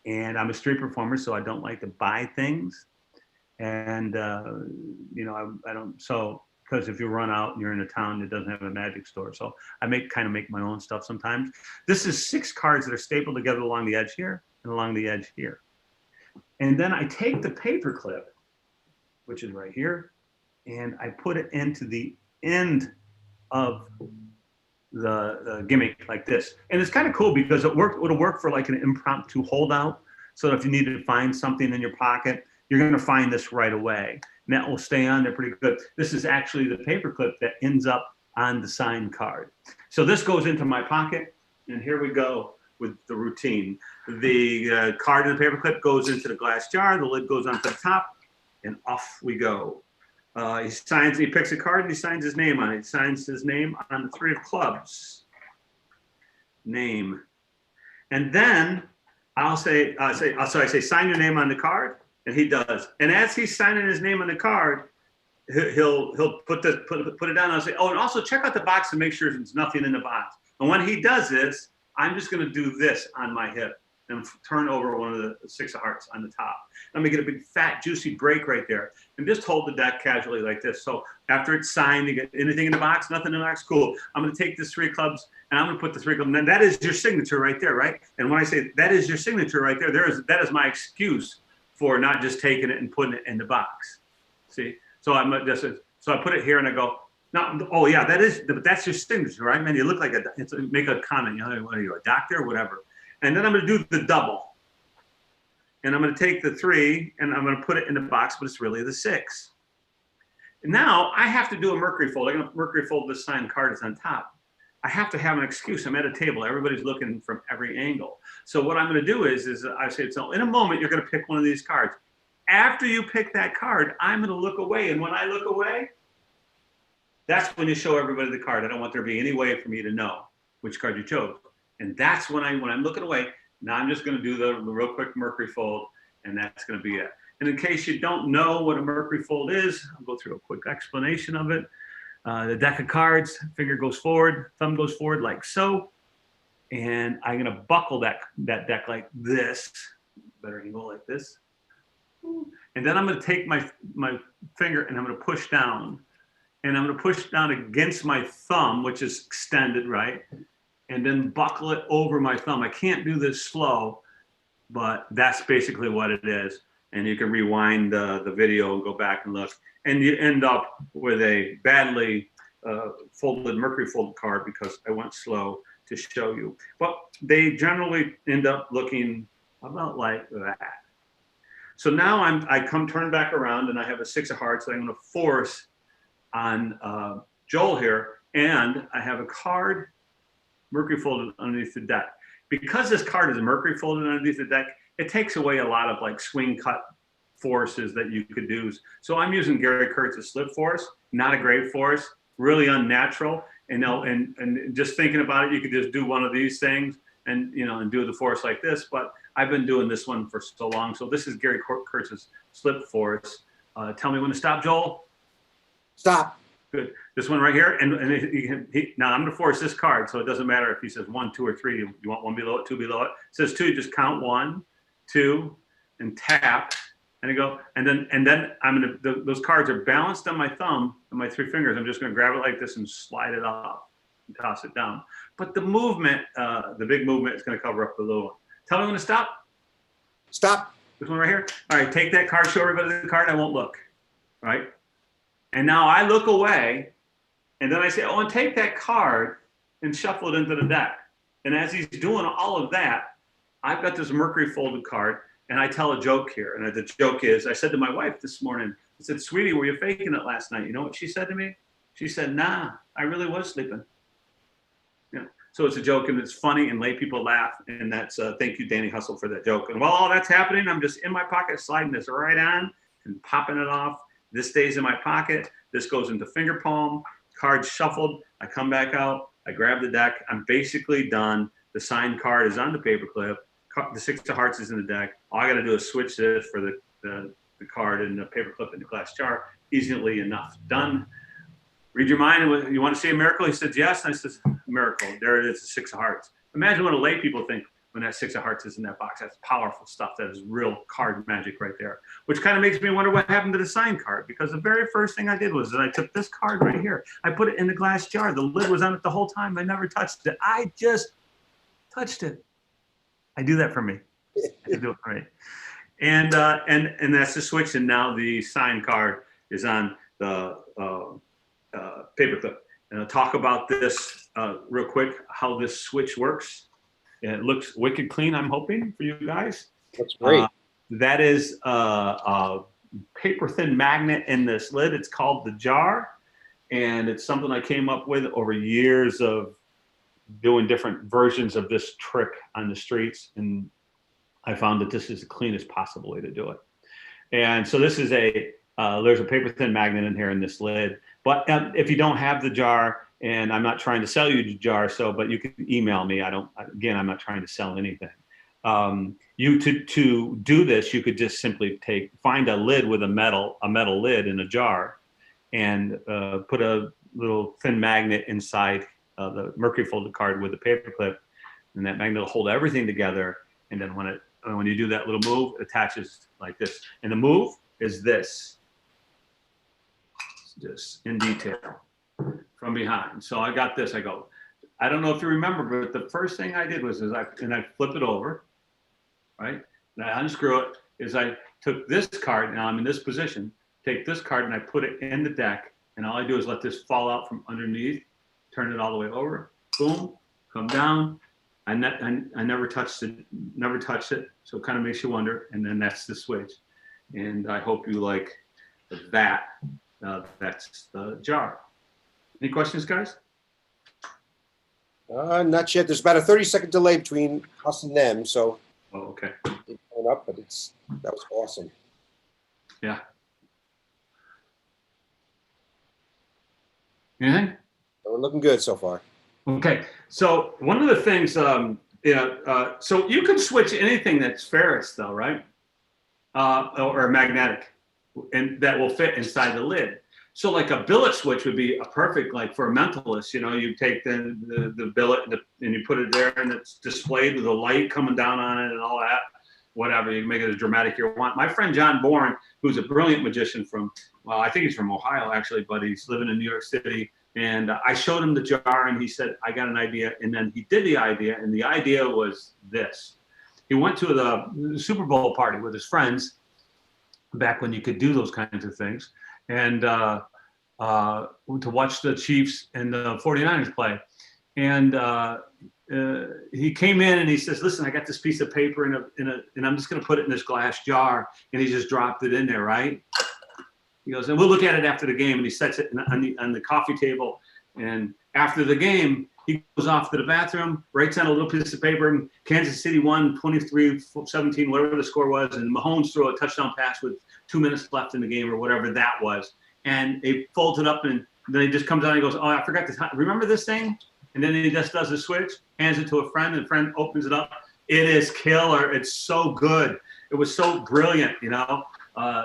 and I'm a street performer, so I don't like to buy things. And, you know, I don't, so, because if you run out and you're in a town that doesn't have a magic store. So I kind of make my own stuff sometimes. This is 6 cards that are stapled together along the edge here and along the edge here. And then I take the paper clip, which is right here, and I put it into the end of the gimmick like this. And it's kind of cool because it'll work for like an impromptu holdout. So if you need to find something in your pocket, you're going to find this right away. And that will stay on there pretty good. This is actually the paper clip that ends up on the signed card. So this goes into my pocket, and here we go with the routine. The card in the paper clip goes into the glass jar, the lid goes onto the top, and off we go. He picks a card and he signs his name on it. He signs his name on the 3 of clubs. Name. And then I say, sign your name on the card. And he does. And as he's signing his name on the card, he'll put it down. I'll say, oh, and also check out the box to make sure there's nothing in the box. And when he does this, I'm just going to do this on my hip and turn over one of the 6 of hearts on the top. I'm going to get a big, fat, juicy break right there. And just hold the deck casually like this. So after it's signed, you get anything in the box, nothing in the box, cool. I'm going to take this 3 of clubs, and I'm going to put the 3 of clubs. And that is your signature right there, right? And when I say that is your signature right there, that is my excuse for not just taking it and putting it in the box. See? So so I put it here and I go, no, oh yeah, that's your signature, right? Man, you look like make a comment, you know, what are you, a doctor or whatever? And then I'm gonna do the double. And I'm gonna take the 3 and I'm gonna put it in the box, but it's really the 6. And now I have to do a mercury fold. I'm gonna mercury fold this signed card is on top. I have to have an excuse. I'm at a table. Everybody's looking from every angle. So what I'm going to do is I say, so in a moment, you're going to pick one of these cards. After you pick that card, I'm going to look away. And when I look away, that's when you show everybody the card. I don't want there to be any way for me to know which card you chose. And that's when I'm looking away. Now I'm just going to do the real quick mercury fold, and that's going to be it. And in case you don't know what a mercury fold is, I'll go through a quick explanation of it. The deck of cards, finger goes forward, thumb goes forward like so. And I'm gonna buckle that deck like this. Better angle like this. And then I'm gonna take my finger and I'm gonna push down. And I'm gonna push down against my thumb, which is extended, right? And then buckle it over my thumb. I can't do this slow, but that's basically what it is. And you can rewind the video and go back and look. And you end up with a badly folded mercury folded card because I went slow to show you. But they generally end up looking about like that. So now I turn back around and I have a 6 of hearts that I'm going to force on Joel here. And I have a card mercury folded underneath the deck. Because this card is mercury folded underneath the deck, it takes away a lot of like swing cut forces that you could use. So I'm using Gary Kurtz's slip force, not a great force, really unnatural. And just thinking about it, you could just do one of these things and and do the force like this. But I've been doing this one for so long. So this is Gary Kurtz's slip force. Tell me when to stop, Joel. Stop. Good. This one right here, and now I'm going to force this card, so it doesn't matter if he says 1, 2, or 3. You want 1 below it, 2 below it. It says 2, just count 1, 2, and tap, and I go, and then I'm going to. Those cards are balanced on my thumb and my 3 fingers. I'm just going to grab it like this and slide it off and toss it down. But the movement, the big movement, is going to cover up the little one. Tell me when to stop. Stop. This one right here. All right, take that card, show everybody the card. I won't look. All right. And now I look away, and then I say, oh, and take that card and shuffle it into the deck. And as he's doing all of that, I've got this mercury folded card, and I tell a joke here. And the joke is, I said to my wife this morning, I said, sweetie, were you faking it last night? You know what she said to me? She said, nah, I really was sleeping. So it's a joke, and it's funny, and lay people laugh. And that's, thank you, Danny Hustle, for that joke. And while all that's happening, I'm just in my pocket, sliding this right on and popping it off. This stays in my pocket. This goes into finger palm. Cards shuffled. I come back out. I grab the deck. I'm basically done. The signed card is on the paper clip. The 6 of hearts is in the deck. All I got to do is switch this for the card and the paper clip in the glass jar. Easily enough. Done. Read your mind. You want to see a miracle? He said yes. And I said, miracle. There it is, the 6 of hearts. Imagine what a lay people think when that 6 of hearts is in that box. That's powerful stuff. That is real card magic right there. Which kind of makes me wonder what happened to the signed card, because the very first thing I did was that I took this card right here. I put it in the glass jar. The lid was on it the whole time. I never touched it. I just touched it. I do that for me. I do it for me. And that's the switch. And now the signed card is on the paper clip. And I'll talk about this real quick, how this switch works. It looks wicked clean, I'm hoping, for you guys. That's great. That is a paper thin magnet in this lid. It's called the jar. And it's something I came up with over years of doing different versions of this trick on the streets. And I found that this is the cleanest possible way to do it. And so this is there's a paper thin magnet in here in this lid. But if you don't have the jar, and I'm not trying to sell you the jar, but you can email me. I'm not trying to sell anything. To do this, you could just simply find a lid with a metal lid in a jar, and put a little thin magnet inside the mercury folded card with the paper clip, and that magnet will hold everything together. And then when you do that little move, it attaches like this. And the move is this, just in detail from behind. So I got this. I don't know if you remember, but the first thing I did was I flip it over, right? And I unscrew it. I took this card. Now I'm in this position. Take this card and I put it in the deck. And all I do is let this fall out from underneath. Turn it all the way over. Boom. Come down. I never touched it. Never touched it. So it kind of makes you wonder. And then that's the switch. And I hope you like that. That's the jar. Any questions, guys? Not yet. There's about a 30-second delay between us and them, so. Oh, okay. It's going up, but that was awesome. Yeah. Anything? We're looking good so far. Okay. So one of the things, so you can switch anything that's ferrous, though, right? or magnetic, and that will fit inside the lid. So like a billet switch would be a perfect, like for a mentalist, you know, you take the billet and you put it there and it's displayed with a light coming down on it and all that, whatever, you can make it as dramatic you want. My friend John Bourne, who's a brilliant magician from, well, I think he's from Ohio actually, but he's living in New York City. And I showed him the jar and he said, I got an idea. And then he did the idea, and the idea was this. He went to the Super Bowl party with his friends back when you could do those kinds of things, and to watch the Chiefs and the 49ers play. And he came in and he says, listen, I got this piece of paper and I'm just going to put it in this glass jar. And he just dropped it in there, right? He goes, and we'll look at it after the game. And he sets it on the coffee table. And after the game, he goes off to the bathroom, writes on a little piece of paper, and Kansas City won 23-17, whatever the score was. And Mahomes threw a touchdown pass with 2 minutes left in the game or whatever that was. And he folds it up, and then he just comes out and he goes, oh, I forgot to remember this thing? And then he just does a switch, hands it to a friend, and the friend opens it up. It is killer. It's so good. It was so brilliant, you know.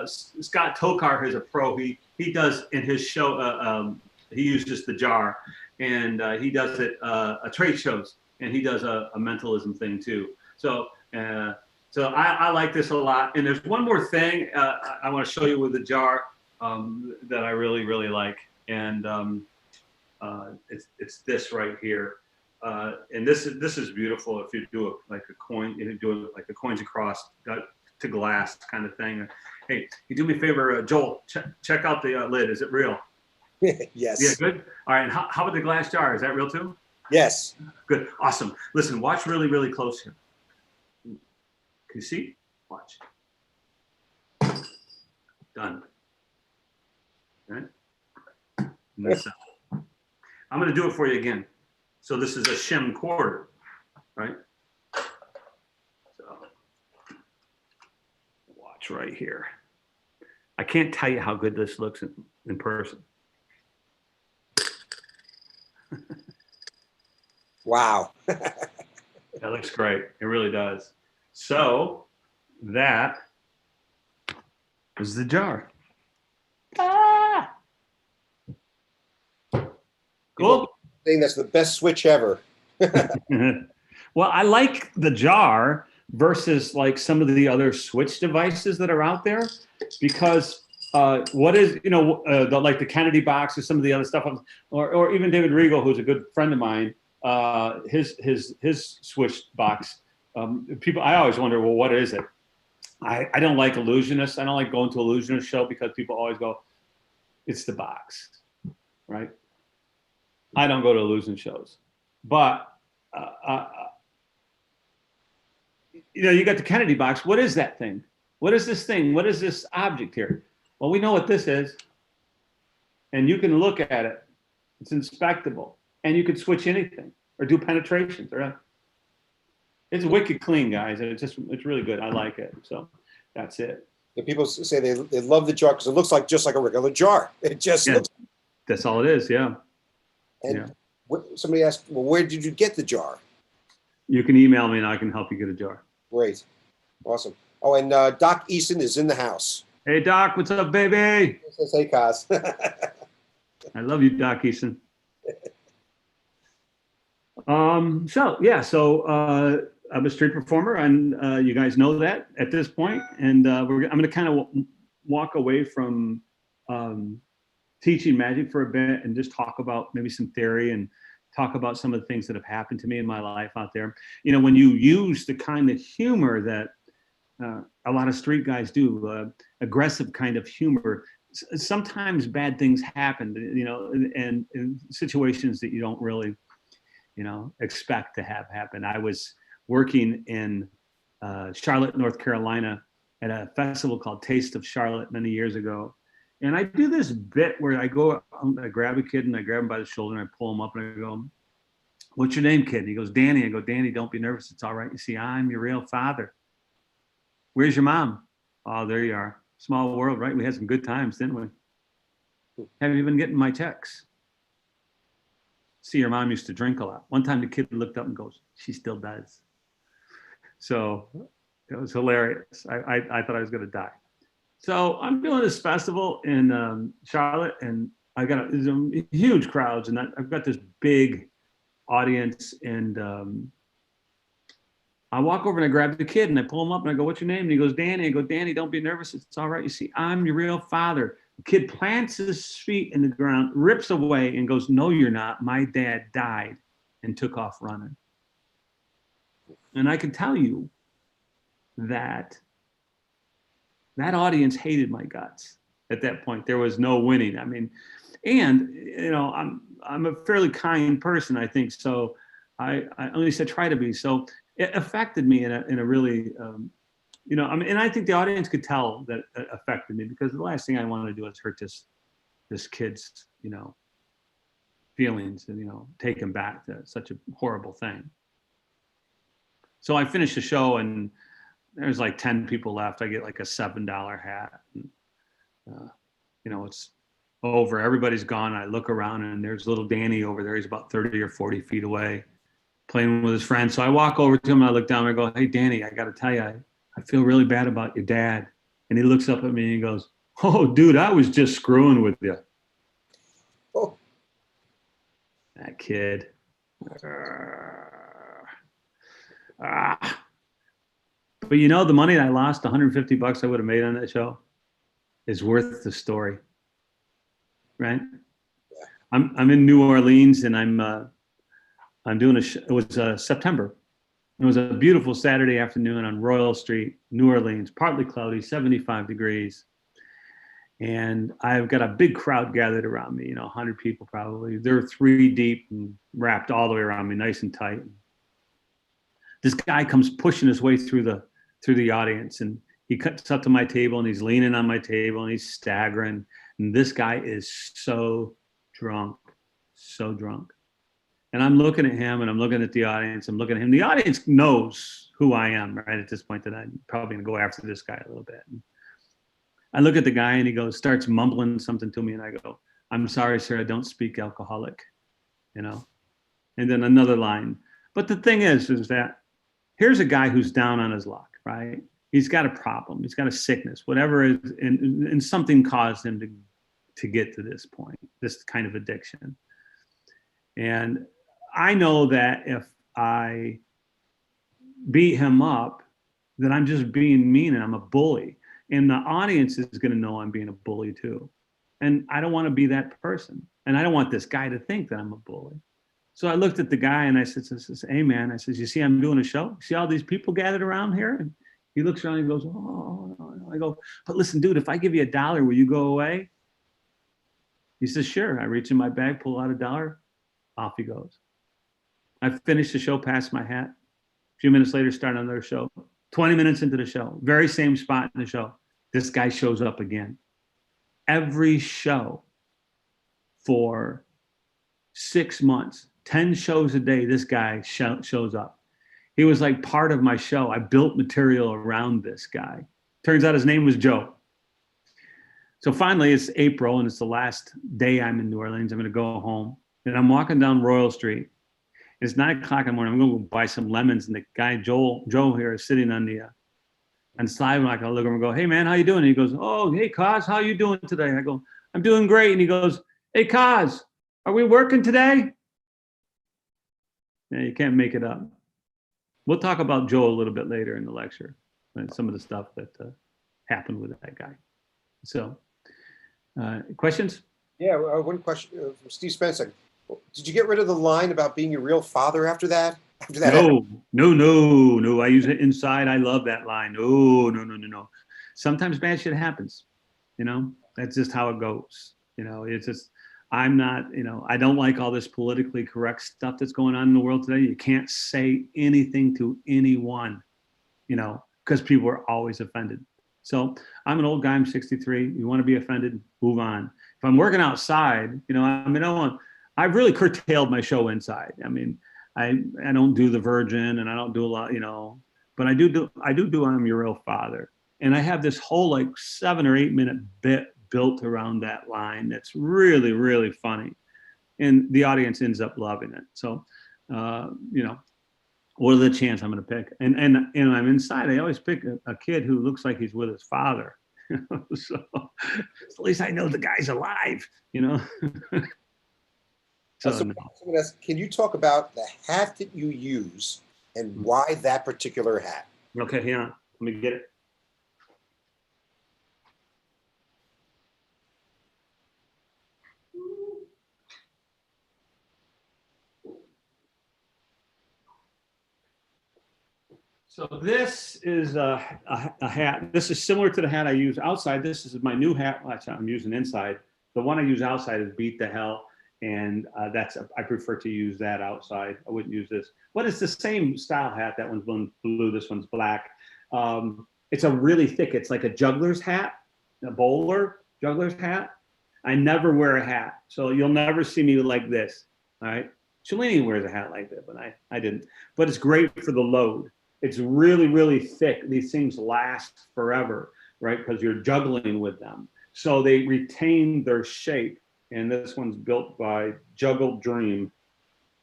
Scott Tokar is a pro. He does in his show, he uses the jar, and he does it at trade shows, and he does a mentalism thing too. So I like this a lot. And there's one more thing I want to show you with the jar that I really, really like. And it's this right here. And this is beautiful if you do it like a coin, you do it like the coins across to glass kind of thing. Hey, you do me a favor, Joel, check out the lid. Is it real? Yes. Yeah, good. All right. And how about the glass jar? Is that real too? Yes. Good. Awesome. Listen, watch really, really close here. Can you see? Watch. Done. Right? And this, I'm going to do it for you again. So this is a shim quarter, right? So watch right here. I can't tell you how good this looks in person. Wow. That looks great. It really does. So that is the jar. Ah! Cool. I think that's the best switch ever. Well, I like the jar versus like some of the other switch devices that are out there, because what is, you know, like the Kennedy box or some of the other stuff, or even David Regal, who's a good friend of mine, his switch box. People, I always wonder, well, what is it? I don't like illusionists. I don't like going to illusionist show because people always go, it's the box, right? I don't go to illusion shows, but you know, you got the Kennedy box. What is that thing? What is this thing? What is this object here? Well, we know what this is, and you can look at it. It's inspectable, and you can switch anything or do penetrations. Or it's wicked clean, guys. It's really good. I like it. So that's it. The people say they love the jar because it looks just like a regular jar. It just looks. That's all it is. Yeah. And somebody asked, well, where did you get the jar? You can email me and I can help you get a jar. Great. Awesome. Oh, and Doc Eason is in the house. Hey, Doc, what's up, baby? He says, hey, Kaz. I love you, Doc Eason. So I'm a street performer, and you guys know that at this point. And I'm going to kind of walk away from teaching magic for a bit and just talk about maybe some theory and talk about some of the things that have happened to me in my life out there. You know, when you use the kind of humor that a lot of street guys do, aggressive kind of humor, sometimes bad things happen, you know, and in situations that you don't really, you know, expect to have happen. I was working in Charlotte, North Carolina at a festival called Taste of Charlotte many years ago. And I do this bit where I go, I grab a kid and I grab him by the shoulder and I pull him up and I go, what's your name, kid? And he goes, Danny. I go, Danny, don't be nervous. It's all right. You see, I'm your real father. Where's your mom? Oh, there you are. Small world, right? We had some good times, didn't we? Have you been getting my checks? See, your mom used to drink a lot. One time the kid looked up and goes, she still does. So It was hilarious. I thought I was going to die. So I'm doing this festival in Charlotte, and I got huge crowds, and I've got this big audience, and I walk over and I grab the kid and I pull him up and I go, "What's your name?" And he goes, "Danny." I go, "Danny, don't be nervous. It's all right. You see, I'm your real father." The kid plants his feet in the ground, rips away, and goes, "No, you're not. My dad died," and took off running. And I can tell you that that audience hated my guts at that point. There was no winning. I mean, and I'm a fairly kind person, I think. So I at least I try to be. So it affected me in a really, I mean, and I think the audience could tell that it affected me, because the last thing I want to do is hurt this kid's, feelings, and, take him back to such a horrible thing. So I finished the show, and there's like 10 people left. I get like a $7 hat. And, it's over. Everybody's gone. I look around, and there's little Danny over there. He's about 30 or 40 feet away, playing with his friends. So I walk over to him, and I look down, and I go, "Hey, Danny, I got to tell you, I feel really bad about your dad." And he looks up at me and he goes, "Oh, dude, I was just screwing with you." Oh. That kid. But the money I lost, $150 I would have made on that show, is worth the story, right? Yeah. I'm in New Orleans, and I'm doing it was September. It was a beautiful Saturday afternoon on Royal Street, New Orleans, partly cloudy, 75 degrees. And I've got a big crowd gathered around me, 100 people probably. They're 3 deep and wrapped all the way around me, nice and tight. This guy comes pushing his way through the audience, and he cuts up to my table, and he's leaning on my table, and he's staggering. And this guy is so drunk. And I'm looking at him, and I'm looking at the audience. I'm looking at him. The audience knows who I am, right, at this point, that I'm probably going to go after this guy a little bit. And I look at the guy, and he starts mumbling something to me, and I go, "I'm sorry, sir, I don't speak alcoholic," And then another line. But the thing is that here's a guy who's down on his luck, right? He's got a problem. He's got a sickness, whatever it is, and something caused him to get to this point, this kind of addiction. And I know that if I beat him up, then I'm just being mean, and I'm a bully. And the audience is going to know I'm being a bully too. And I don't want to be that person. And I don't want this guy to think that I'm a bully. So I looked at the guy, and I said, "Hey, man," I said, "You see, I'm doing a show. See all these people gathered around here?" And he looks around and goes, "Oh." I go, "But listen, dude, if I give you $1, will you go away?" He says, "Sure." I reach in my bag, pull out $1. Off he goes. I finished the show, passed my hat. A few minutes later, start another show. 20 minutes into the show, very same spot in the show, this guy shows up again. Every show for 6 months, 10 shows a day, this guy shows up. He was like part of my show. I built material around this guy. Turns out his name was Joe. So finally, it's April, and it's the last day I'm in New Orleans. I'm going to go home, and I'm walking down Royal Street. It's 9 o'clock in the morning. I'm going to go buy some lemons, and the guy Joe here is sitting on the sidewalk. I look at him and go, "Hey, man, how you doing?" And he goes, "Oh, hey, Koz, how you doing today?" I go, "I'm doing great." And he goes, "Hey, Koz, are we working today?" Yeah, you can't make it up. We'll talk about Joe a little bit later in the lecture, and some of the stuff that happened with that guy. So, questions? Yeah, one question from Steve Spencer. Did you get rid of the line about being your real father after that? No. I use it inside. I love that line. No. Sometimes bad shit happens. That's just how it goes. It's just, I'm not, I don't like all this politically correct stuff that's going on in the world today. You can't say anything to anyone, because people are always offended. So I'm an old guy. I'm 63. You want to be offended, move on. If I'm working outside, I've really curtailed my show inside. I mean, I don't do the Virgin, and I don't do a lot, but I do I'm Your Real Father. And I have this whole like 7 or 8 minute bit built around that line that's really, really funny. And the audience ends up loving it. So, what are the chances I'm going to pick? And I'm inside. I always pick a kid who looks like he's with his father. So at least I know the guy's alive, you know. So no. Can you talk about the hat that you use and why that particular hat? Okay, hang on. Let me get it. So this is a hat. This is similar to the hat I use outside. This is my new hat. I'm using inside. The one I use outside is Beat the Hell, and I prefer to use that outside. I wouldn't use this, but it's the same style hat. That one's blue. This one's black. It's a really thick. It's like a juggler's hat, a bowler juggler's hat. I never wear a hat, so you'll never see me like this. All right. Shalini wears a hat like that, but I didn't. But it's great for the load. It's really, really thick. These things last forever, right? Because you're juggling with them. So they retain their shape. And this one's built by Juggled Dream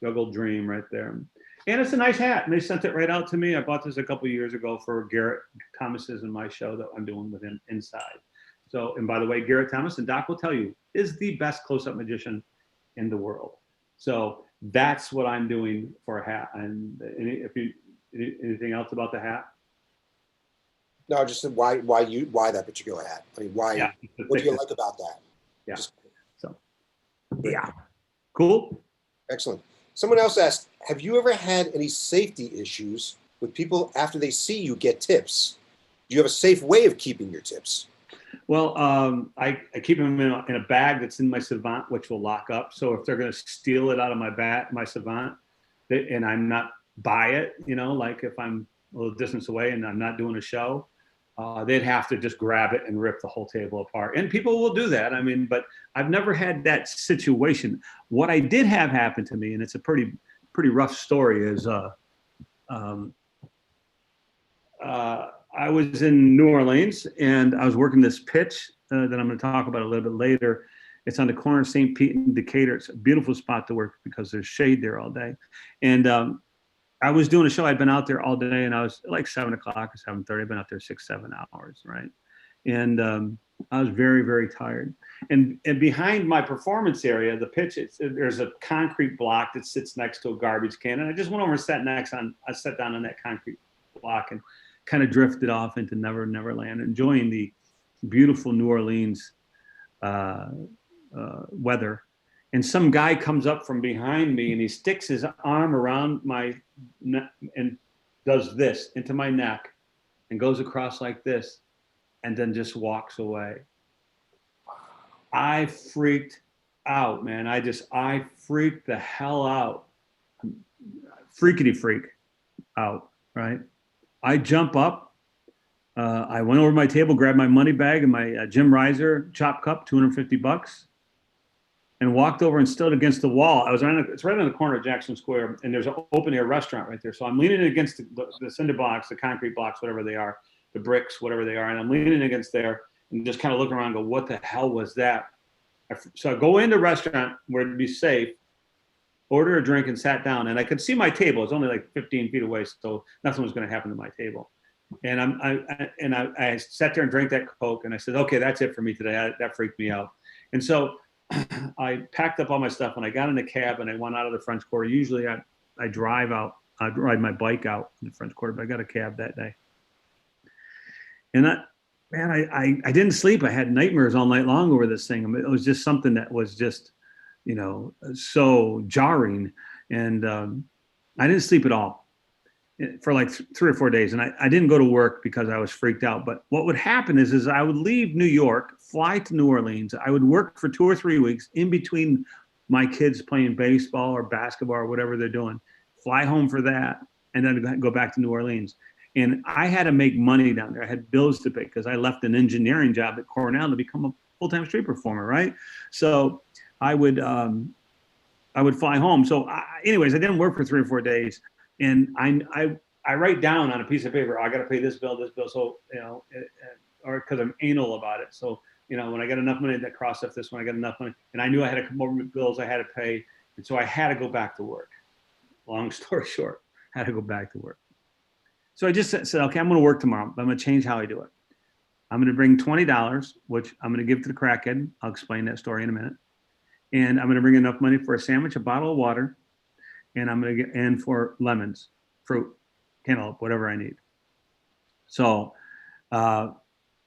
right there. And it's a nice hat. And they sent it right out to me. I bought this a couple of years ago for Garrett Thomas's in my show that I'm doing with him inside. So, and by the way, Garrett Thomas, and Doc will tell you, is the best close-up magician in the world. So that's what I'm doing for a hat. And if you, anything else about the hat? No, just why that particular hat? I mean, why? Yeah, what do you like about that? Yeah. So, great. yeah. Cool. Excellent. Someone else asked, have you ever had any safety issues with people after they see you get tips? Do you have a safe way of keeping your tips? Well, I keep them in a bag that's in my Savant, which will lock up. So if they're going to steal it out of my Savant, and I'm not by it, you know, like if I'm a little distance away and I'm not doing a show, they'd have to just grab it and rip the whole table apart. And people will do that. I mean, but I've never had that situation. What I did have happen to me, and it's a pretty rough story, is I was in New Orleans and I was working this pitch that I'm going to talk about a little bit later. It's on the corner of St. Pete and Decatur. It's a beautiful spot to work because there's shade there all day. And I was doing a show. I'd been out there all day, and I was like 7 o'clock or 7:30. I've been out there 6-7 hours, right? And I was very, very tired. And behind my performance area, the pitch, there's a concrete block that sits next to a garbage can. And I just went over and sat down on that concrete block and kind of drifted off into Never Never Land, enjoying the beautiful New Orleans weather. And some guy comes up from behind me and he sticks his arm around my neck and does this into my neck and goes across like this and then just walks away. I freaked out, man. I freaked the hell out. Freakity freak out, right? I jump up. I went over to my table, grabbed my money bag and my Jim Reiser chop cup, $250, and walked over and stood against the wall. It's right on the corner of Jackson Square, and there's an open air restaurant right there. So I'm leaning against the cinder blocks, the concrete blocks, whatever they are, the bricks, whatever they are, and I'm leaning against there and just kind of looking around and go, what the hell was that? So I go into the restaurant where it'd be safe, order a drink and sat down, and I could see my table. It's only like 15 feet away, so nothing was going to happen to my table. And I sat there and drank that Coke, and I said, okay, that's it for me today. That freaked me out. And so I packed up all my stuff and I got in a cab and I went out of the French Quarter. Usually I drive out, I ride my bike out in the French Quarter, but I got a cab that day. And I didn't sleep. I had nightmares all night long over this thing. I mean, it was just something that was just, you know, so jarring. And I didn't sleep at all for like 3 or 4 days. And I didn't go to work because I was freaked out. But what would happen is I would leave New York, fly to New Orleans. I would work for 2 or 3 weeks in between my kids playing baseball or basketball or whatever they're doing, fly home for that, and then go back to New Orleans. And I had to make money down there. I had bills to pay because I left an engineering job at Cornell to become a full-time street performer, right? So I would fly home. So anyways, I didn't work for 3 or 4 days. And I write down on a piece of paper, I got to pay this bill. So, you know, or because I'm anal about it. So, you know, when I got enough money to cross off this one, I got enough money. And I knew I had a couple more bills I had to pay. And so I had to go back to work. Long story short. had to go back to work. So I just said, okay, I'm going to work tomorrow, but I'm going to change how I do it. I'm going to bring $20, which I'm going to give to the crackhead. I'll explain that story in a minute. And I'm going to bring enough money for a sandwich, a bottle of water, and I'm going to get in for lemons, fruit, cantaloupe, whatever I need. So,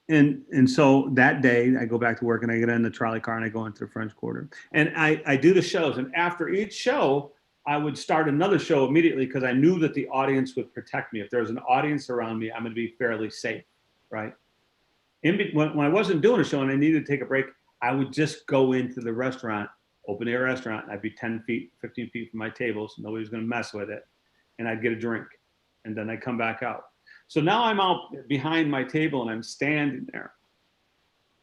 and so that day I go back to work and I get in the trolley car and I go into the French Quarter. And I do the shows. And after each show, I would start another show immediately because I knew that the audience would protect me. If there was an audience around me, I'm going to be fairly safe, right? When I wasn't doing a show and I needed to take a break, I would just go into the restaurant, open air restaurant. I'd be 10 feet, 15 feet from my table, so nobody's going to mess with it. And I'd get a drink and then I'd come back out. So now I'm out behind my table and I'm standing there.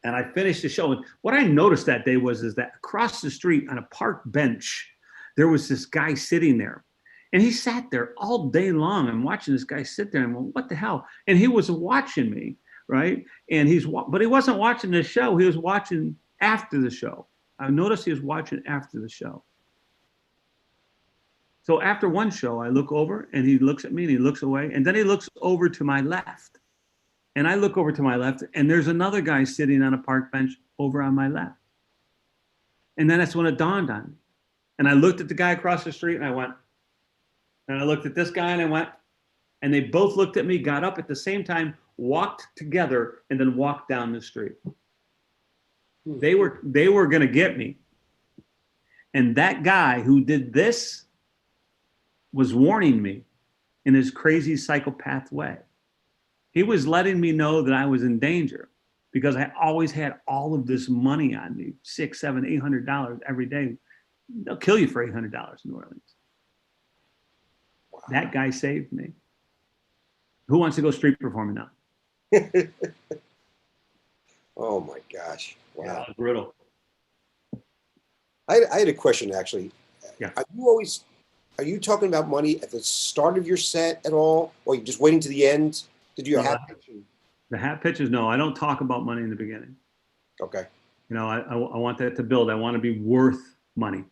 And I finished the show. And what I noticed that day is that across the street on a park bench, there was this guy sitting there. And he sat there all day long. I'm watching this guy sit there and I'm like, what the hell? And he was watching me, right? And but he wasn't watching the show. He was watching after the show. I noticed he was watching after the show. So after one show, I look over and he looks at me and he looks away. And then he looks over to my left. And I look over to my left and there's another guy sitting on a park bench over on my left. And then that's when it dawned on me. And I looked at the guy across the street and I went, and I looked at this guy and I went, and they both looked at me, got up at the same time, walked together, and then walked down the street. They were going to get me. And that guy who did this was warning me in his crazy psychopath way. He was letting me know that I was in danger because I always had all of this money on me, $600, $700, $800 every day. They'll kill you for $800 in New Orleans. Wow. That guy saved me. Who wants to go street performing now? Oh my gosh. Wow. Yeah, that was brutal. I had a question actually. Yeah. Are you talking about money at the start of your set at all? Or are you just waiting to the end? Did you have the hat pitches? No, I don't talk about money in the beginning. Okay. You know, I want that to build. I want to be worth money.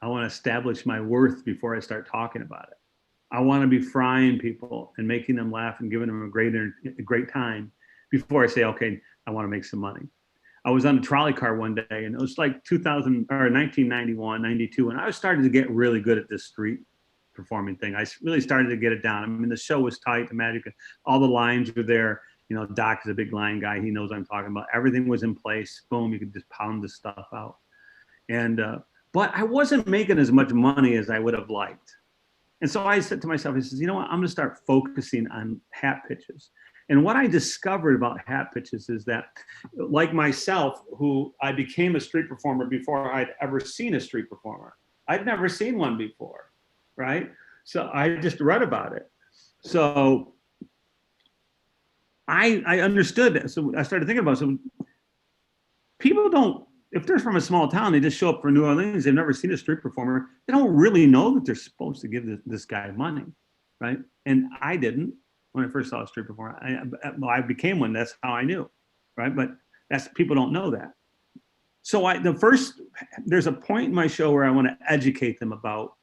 I want to establish my worth before I start talking about it. I want to be frying people and making them laugh and giving them a great time before I say, okay, I want to make some money. I was on a trolley car one day and it was like 1991, 92. And I was starting to get really good at this street performing thing. I really started to get it down. I mean, the show was tight, the magic, all the lines were there. You know, Doc is a big line guy. He knows what I'm talking about. Everything was in place. Boom, you could just pound this stuff out. And, but I wasn't making as much money as I would have liked. And so I said to myself, I said, you know what, I'm going to start focusing on hat pitches. And what I discovered about hat pitches is that, like myself, who I became a street performer before I'd ever seen a street performer. I'd never seen one before, right? So I just read about it. So I understood that. So I started thinking about it. So people don't, if they're from a small town, they just show up for New Orleans, they've never seen a street performer, they don't really know that they're supposed to give this guy money, right? And I didn't when I first saw a street performer. I became one, that's how I knew, right? But people don't know that. So there's a point in my show where I want to educate them about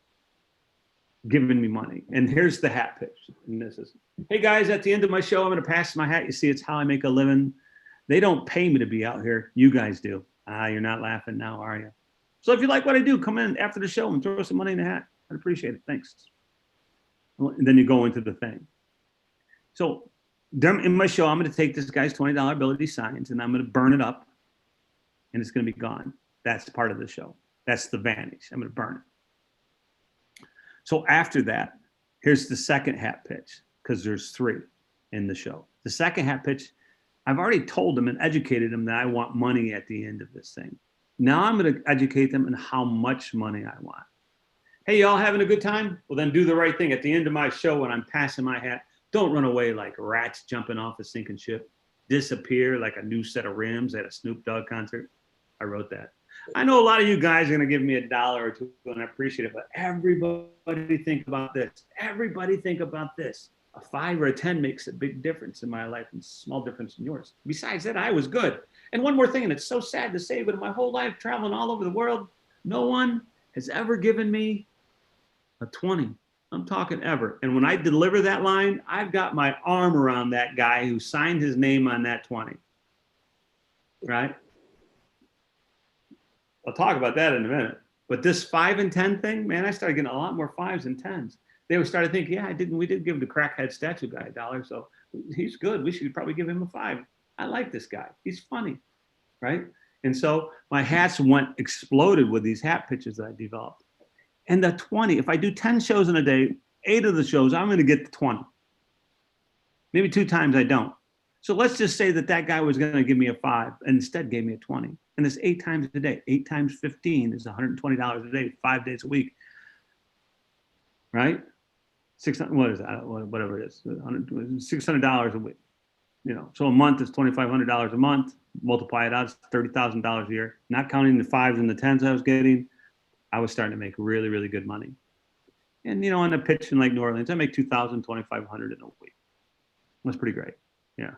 giving me money. And here's the hat pitch. And this is, hey guys, at the end of my show, I'm going to pass my hat. You see, it's how I make a living. They don't pay me to be out here. You guys do. You're not laughing now, are you? So if you like what I do, come in after the show and throw some money in the hat. I'd appreciate it. Thanks. And then you go into the thing. So in my show, I'm going to take this guy's $20 bill that he signs and I'm going to burn it up and it's going to be gone. That's part of the show. That's the vanish. I'm going to burn it. So after that, here's the second hat pitch because there's 3 in the show. The second hat pitch, I've already told them and educated them that I want money at the end of this thing. Now I'm going to educate them on how much money I want. Hey, y'all having a good time? Well, then do the right thing. At the end of my show, when I'm passing my hat, don't run away like rats jumping off a sinking ship. Disappear like a new set of rims at a Snoop Dogg concert. I wrote that. I know a lot of you guys are going to give me $1 or $2, and I appreciate it, but everybody think about this. Everybody think about this. A 5 or a 10 makes a big difference in my life and a small difference in yours. Besides that, I was good. And one more thing, and it's so sad to say, but in my whole life traveling all over the world, no one has ever given me a 20 I'm talking ever. And when I deliver that line, I've got my arm around that guy who signed his name on that 20. Right? I'll talk about that in a minute. But this 5 and 10 thing, man, I started getting a lot more 5s and 10s. They were started thinking, yeah, we did give the crackhead statue guy $1, so he's good. We should probably give him a 5. I like this guy. He's funny, right? And so my hats exploded with these hat pitches that I developed. And the 20, if I do 10 shows in a day, 8 of the shows, I'm going to get the 20. Maybe 2 times I don't. So let's just say that guy was going to give me a 5 and instead gave me a 20. And it's 8 times a day. 8 times 15 is $120 a day, 5 days a week. Right? 600, what is that? Whatever it is, $600 a week. You know, so a month is $2,500 a month. Multiply it out, it's $30,000 a year. Not counting the 5s and the 10s I was getting, I was starting to make really, really good money. And you know, on a pitch in Lake New Orleans, I make $2,000, $2,500 in a week. That's pretty great. Yeah,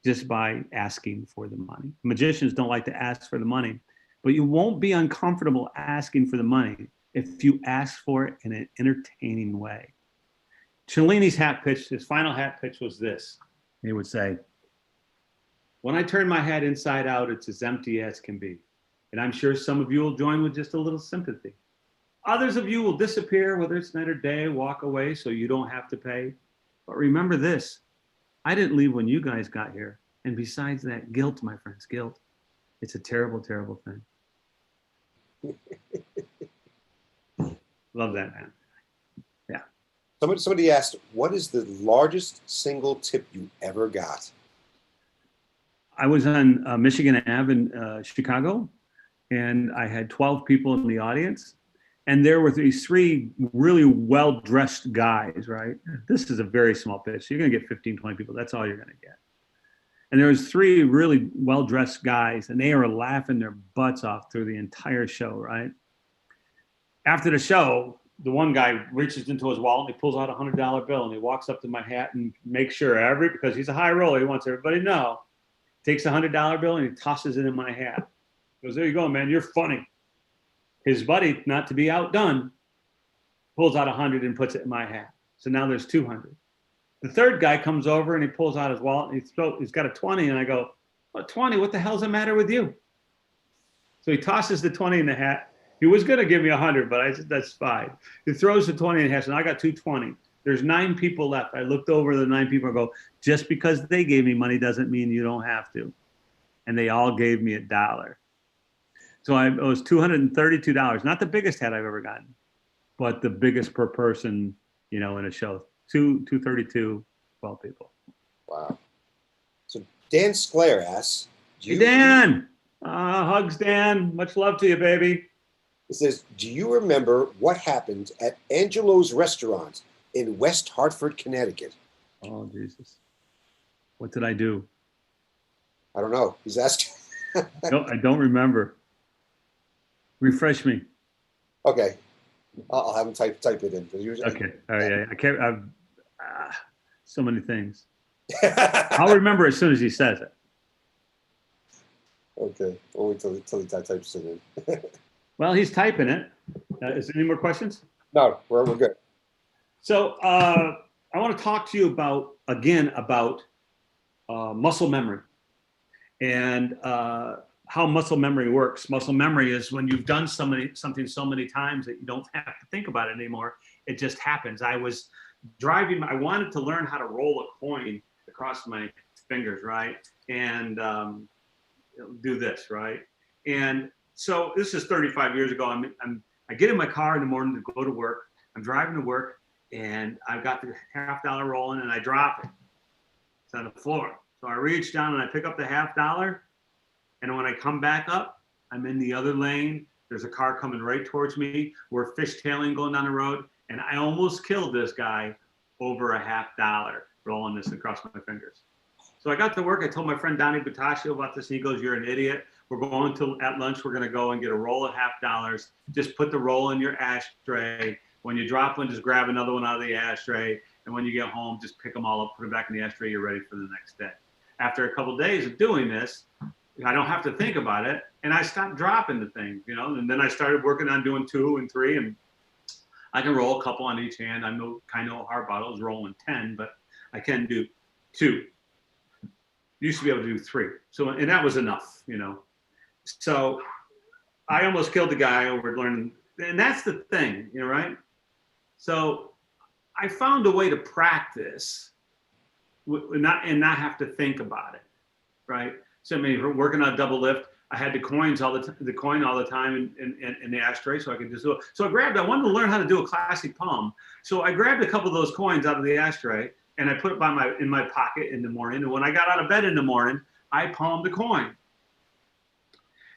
just by asking for the money. Magicians don't like to ask for the money, but you won't be uncomfortable asking for the money if you ask for it in an entertaining way. Cellini's hat pitch, his final hat pitch was this. He would say, when I turn my hat inside out, it's as empty as can be. And I'm sure some of you will join with just a little sympathy. Others of you will disappear, whether it's night or day, walk away so you don't have to pay. But remember this, I didn't leave when you guys got here. And besides that, guilt, my friends, guilt. It's a terrible, terrible thing. Love that, man. Yeah. Somebody asked, what is the largest single tip you ever got? I was on Michigan Ave in Chicago, and I had 12 people in the audience. And there were these 3 really well-dressed guys, right? This is a very small pitch. So you're going to get 15, 20 people. That's all you're going to get. And there was 3 really well-dressed guys, and they were laughing their butts off through the entire show, right? After the show, the one guy reaches into his wallet and he pulls out a $100 bill and he walks up to my hat and makes sure because he's a high roller, he wants everybody to know, takes a $100 bill and he tosses it in my hat. He goes, there you go, man, you're funny. His buddy, not to be outdone, pulls out 100 and puts it in my hat. So now there's 200. The third guy comes over and he pulls out his wallet and he's got a 20, and I go, what 20? What the hell's the matter with you? So he tosses the 20 in the hat. He was going to give me 100, but I said, that's fine. He throws the 20 in the hat, and I got 220. There's 9 people left. I looked over the 9 people and go, just because they gave me money doesn't mean you don't have to. And they all gave me $1. So it was $232. Not the biggest hat I've ever gotten, but the biggest per person, you know, in a show. 232, 12 people. Wow. So Dan Sclair asks, hey, Dan. Hugs, Dan. Much love to you, baby. It says, do you remember what happened at Angelo's restaurant in West Hartford, Connecticut? Oh, Jesus. What did I do? I don't know. He's asking. No, I don't remember. Refresh me. Okay. I'll have him type it in. Okay. All right. Yeah. I can't. I've so many things. I'll remember as soon as he says it. Okay. We'll wait till he types it in. Well, he's typing it. Is there any more questions? No, we're good. So I want to talk to you about muscle memory and how muscle memory works. Muscle memory is when you've done something so many times that you don't have to think about it anymore. It just happens. I was driving. I wanted to learn how to roll a coin across my fingers, right? And do this, right? And so this is 35 years ago. I get in my car in the morning to go to work. I'm driving to work, and I've got the $50 rolling, and I drop it. It's on the floor. So I reach down and I pick up the $50, and when I come back up, I'm in the other lane. There's a car coming right towards me. We're fishtailing going down the road, and I almost killed this guy over a $50 rolling this across my fingers. So I got to work. I told my friend Donnie Bataccio about this, and he goes, you're an idiot. We're going to, at lunch, we're going to go and get a roll of $50. Just put the roll in your ashtray. When you drop one, just grab another one out of the ashtray. And when you get home, just pick them all up, put them back in the ashtray. You're ready for the next day. After a couple of days of doing this, I don't have to think about it. And I stopped dropping the things, you know, and then I started working on doing 2 and 3. And I can roll a couple on each hand. I know kind of hard bottles rolling 10, but I can do 2. Used to be able to do 3. So, and that was enough, you know. So I almost killed the guy over learning, and that's the thing, you know, right? So I found a way to practice and not have to think about it, right? So I mean, working on a double lift, I had the coin all the time in the ashtray, so I could just do it. So I wanted to learn how to do a classic palm. So I grabbed a couple of those coins out of the ashtray and I put it in my pocket in the morning. And when I got out of bed in the morning, I palmed the coin.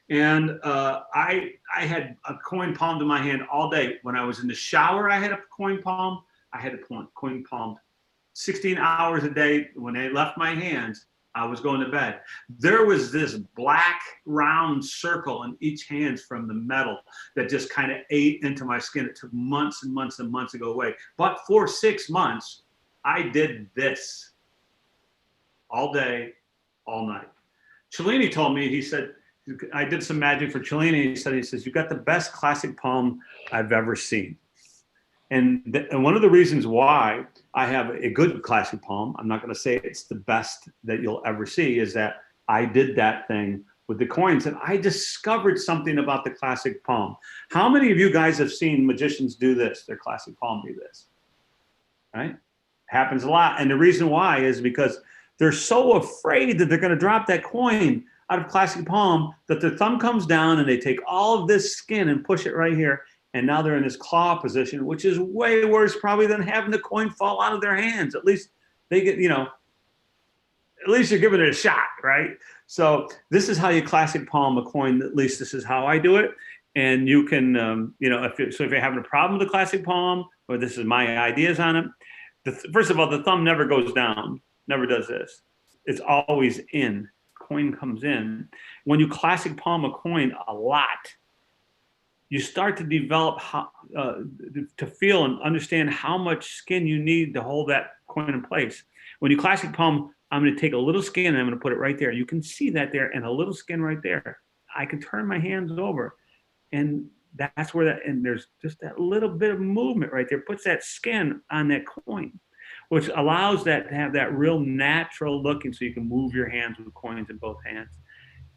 And I had a coin palmed in my hand all day. When I was in the shower, I had a coin palm. I had a coin palmed 16 hours a day. When they left my hands, I was going to bed. There was this black round circle in each hand from the metal that just kind of ate into my skin. It took months and months and months to go away. But for 6 months, I did this all day, all night. Cellini told me, he said, I did some magic for Cellini. He says, you've got the best classic palm I've ever seen. And one of the reasons why I have a good classic palm, I'm not going to say it's the best that you'll ever see, is that I did that thing with the coins and I discovered something about the classic palm. How many of you guys have seen magicians do this, their classic palm do this? Right? Happens a lot. And the reason why is because they're so afraid that they're going to drop that coin out of classic palm that their thumb comes down and they take all of this skin and push it right here. And now they're in this claw position, which is way worse probably than having the coin fall out of their hands. At least they get, you know, at least you're giving it a shot, right? So this is how you classic palm a coin. At least this is how I do it. And you can, you know, if you're having a problem with the classic palm, or this is my ideas on it. First of all, the thumb never goes down, never does this. It's always in. Coin comes in. When you classic palm a coin a lot, you start to develop how, to feel and understand how much skin you need to hold that coin in place. When you classic palm, I'm going to take a little skin and I'm going to put it right there. You can see that there and a little skin right there. I can turn my hands over and that's where that, and there's just that little bit of movement right there, puts that skin on that coin, which allows that to have that real natural looking so you can move your hands with coins in both hands.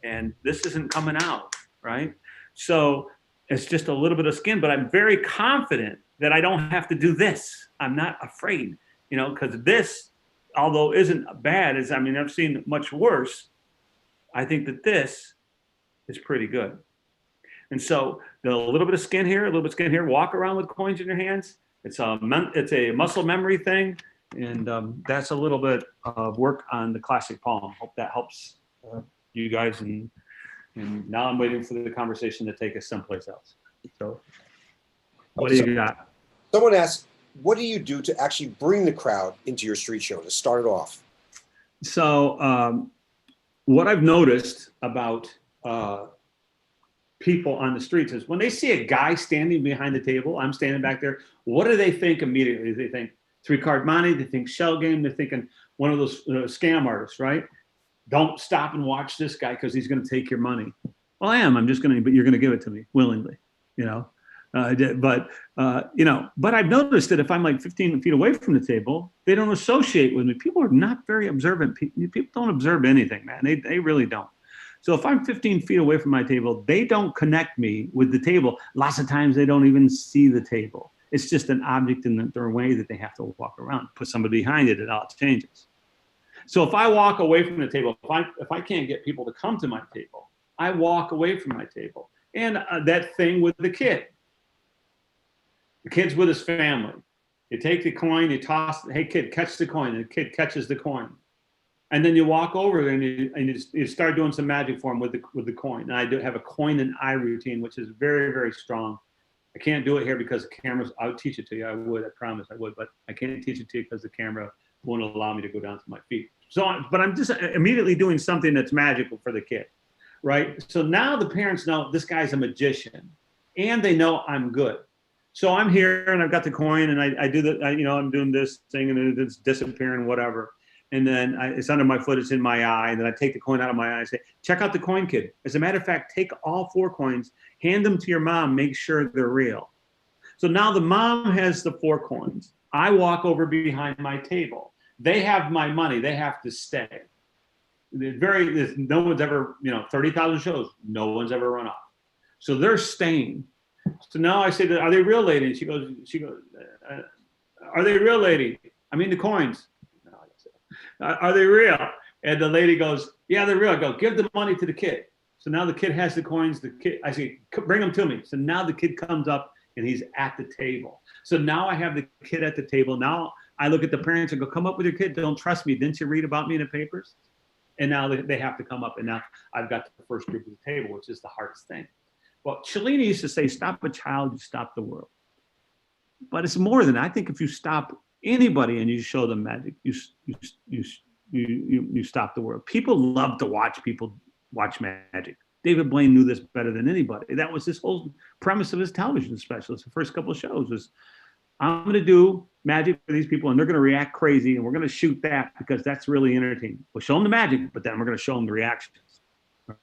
And this isn't coming out, right? So it's just a little bit of skin, but I'm very confident that I don't have to do this. I'm not afraid, you know, because this, although isn't bad, I mean, I've seen much worse. I think that this is pretty good. And so a little bit of skin here, a little bit of skin here, walk around with coins in your hands. It's a muscle memory thing. And that's a little bit of work on the classic palm. Hope that helps you guys. And now I'm waiting for the conversation to take us someplace else. So what do you got? Someone asked, what do you do to actually bring the crowd into your street show to start it off? So what I've noticed about people on the streets is when they see a guy standing behind the table, I'm standing back there, what do they think immediately? They think 3-card money, they think shell game, they're thinking one of those scam artists, right? Don't stop and watch this guy because he's going to take your money. Well, I'm just going to, but you're going to give it to me willingly, you know? But I've noticed that if I'm like 15 feet away from the table, they don't associate with me. People are not very observant. People don't observe anything, man. They really don't. So if I'm 15 feet away from my table, they don't connect me with the table. Lots of times they don't even see the table. It's just an object in their way that they have to walk around. Put somebody behind it, it all changes. So if I walk away from the table, if I can't get people to come to my table, I walk away from my table. And that thing with the kid. The kid's with his family. You take the coin, you toss, hey kid, catch the coin. And the kid catches the coin. And then you walk over and you start doing some magic for him with the coin. And I do have a coin and eye routine, which is very, very strong. I can't do it here because the cameras, I would teach it to you. I would, I promise I would, but I can't teach it to you because the camera won't allow me to go down to my feet. So, but I'm just immediately doing something that's magical for the kid, right? So now the parents know this guy's a magician and they know I'm good. So I'm here and I've got the coin and I do the, I'm doing this thing and it's disappearing, whatever. And then it's under my foot, it's in my eye. And then I take the coin out of my eye and say, check out the coin, kid. As a matter of fact, take all 4 coins, hand them to your mom, make sure they're real. So now the mom has the 4 coins. I walk over behind my table. They have my money. They have to stay. No one's ever, 30,000 shows. No one's ever run off. So they're staying. So now I say, are they real, lady? She goes, are they real, lady? I mean the coins. Are they real? And the lady goes, yeah, they're real. I go, give the money to the kid. So now the kid has the coins. The kid, I say, bring them to me. So now the kid comes up and he's at the table. So now I have the kid at the table. Now I look at the parents and go, come up with your kid. Don't trust me. Didn't you read about me in the papers? And now they have to come up. And now I've got the first group at the table, which is the hardest thing. Well, Cellini used to say, stop a child, you stop the world. But it's more than that. I think if you stop anybody and you show them magic, you stop the world. People love to watch people watch magic. David Blaine knew this better than anybody. That was his whole premise of his television specials. The first couple of shows was, I'm going to do magic for these people and they're going to react crazy and we're going to shoot that because that's really entertaining. We'll show them the magic, but then we're going to show them the reactions,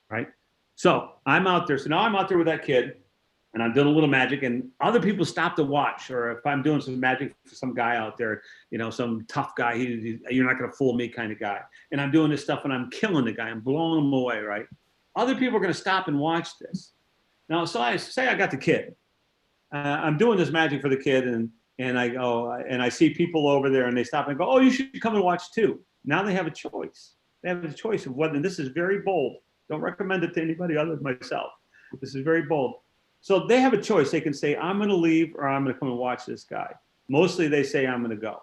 right? So I'm out there. So now I'm out there with that kid and I'm doing a little magic and other people stop to watch. Or if I'm doing some magic for some guy out there, some tough guy, you're not going to fool me kind of guy. And I'm doing this stuff and I'm killing the guy. I'm blowing him away, right? Other people are going to stop and watch this. Now, so I say I got the kid. I'm doing this magic for the kid and I go, and I see people over there and they stop and go, oh, you should come and watch too. Now they have a choice. They have a choice of whether, and this is very bold. Don't recommend it to anybody other than myself. This is very bold. So they have a choice. They can say, I'm going to leave or I'm going to come and watch this guy. Mostly they say, I'm going to go.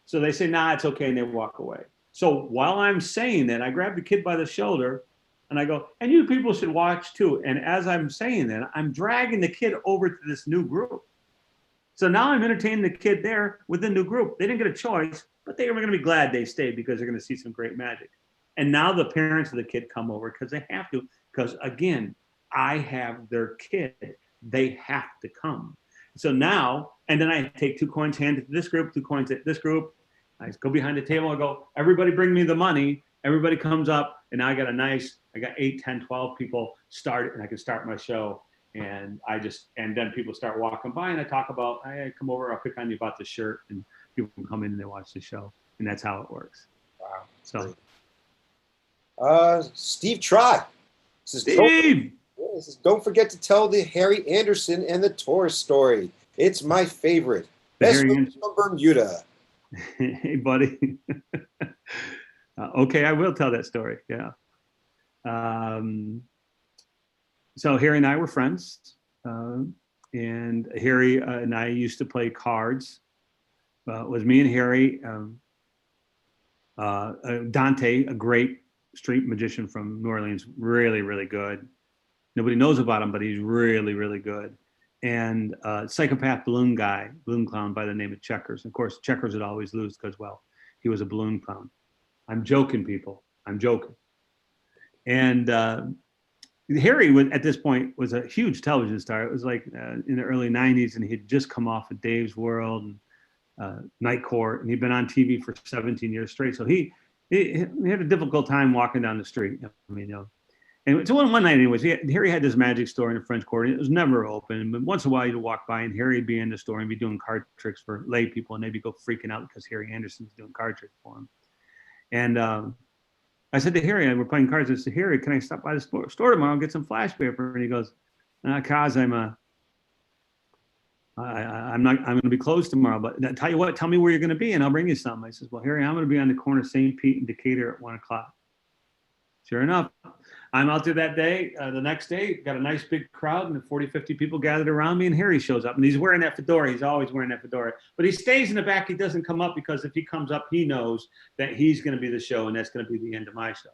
So they say, nah, it's okay. And they walk away. So while I'm saying that, I grab the kid by the shoulder and I go, and you people should watch too. And as I'm saying that, I'm dragging the kid over to this new group. So now I'm entertaining the kid there with the new group. They didn't get a choice, but they were going to be glad they stayed because they're going to see some great magic. And now the parents of the kid come over because they have to, because again, I have their kid. They have to come. So now, and then I take 2 coins handed to this group, 2 coins at this group. I go behind the table and go, everybody bring me the money. Everybody comes up and now I got 8, 10, 12 people start and I can start my show. And then people start walking by and I talk about, I come over, I'll pick on you about the shirt and people can come in and they watch the show. And that's how it works. Wow. So. Steve Trott. Steve! Don't forget to tell the Harry Anderson and the Taurus story. It's my favorite. The Best Harry movie from Bermuda. Hey, buddy. Okay, I will tell that story. Yeah. So Harry and I were friends, and Harry and I used to play cards. It was me and Harry. Dante, a great street magician from New Orleans, really, really good. Nobody knows about him, but he's really, really good. And psychopath balloon clown by the name of Checkers. Of course, Checkers would always lose because, well, he was a balloon clown. I'm joking, people. I'm joking. And Harry, at this point, was a huge television star. It was like in the early 90s, and he'd just come off of Dave's World and Night Court, and he'd been on TV for 17 years straight. So he had a difficult time walking down the street. And so one night, anyways, Harry had this magic store in the French Quarter. It was never open, but once in a while you'd walk by and Harry would be in the store and be doing card tricks for lay people, and they'd be freaking out because Harry Anderson's doing card tricks for him. And I said to Harry, we're playing cards. I said, Harry, can I stop by the store tomorrow and get some flash paper? And he goes, Kaz, I'm going to be closed tomorrow, but I tell you what, tell me where you're going to be and I'll bring you something. I says, well, Harry, I'm going to be on the corner of St. Pete and Decatur at 1:00. Sure enough, I'm out there that day. The next day, got a nice big crowd and 40, 50 people gathered around me, and Harry shows up and he's wearing that fedora. He's always wearing that fedora, but he stays in the back. He doesn't come up because if he comes up, he knows that he's going to be the show and that's going to be the end of my show.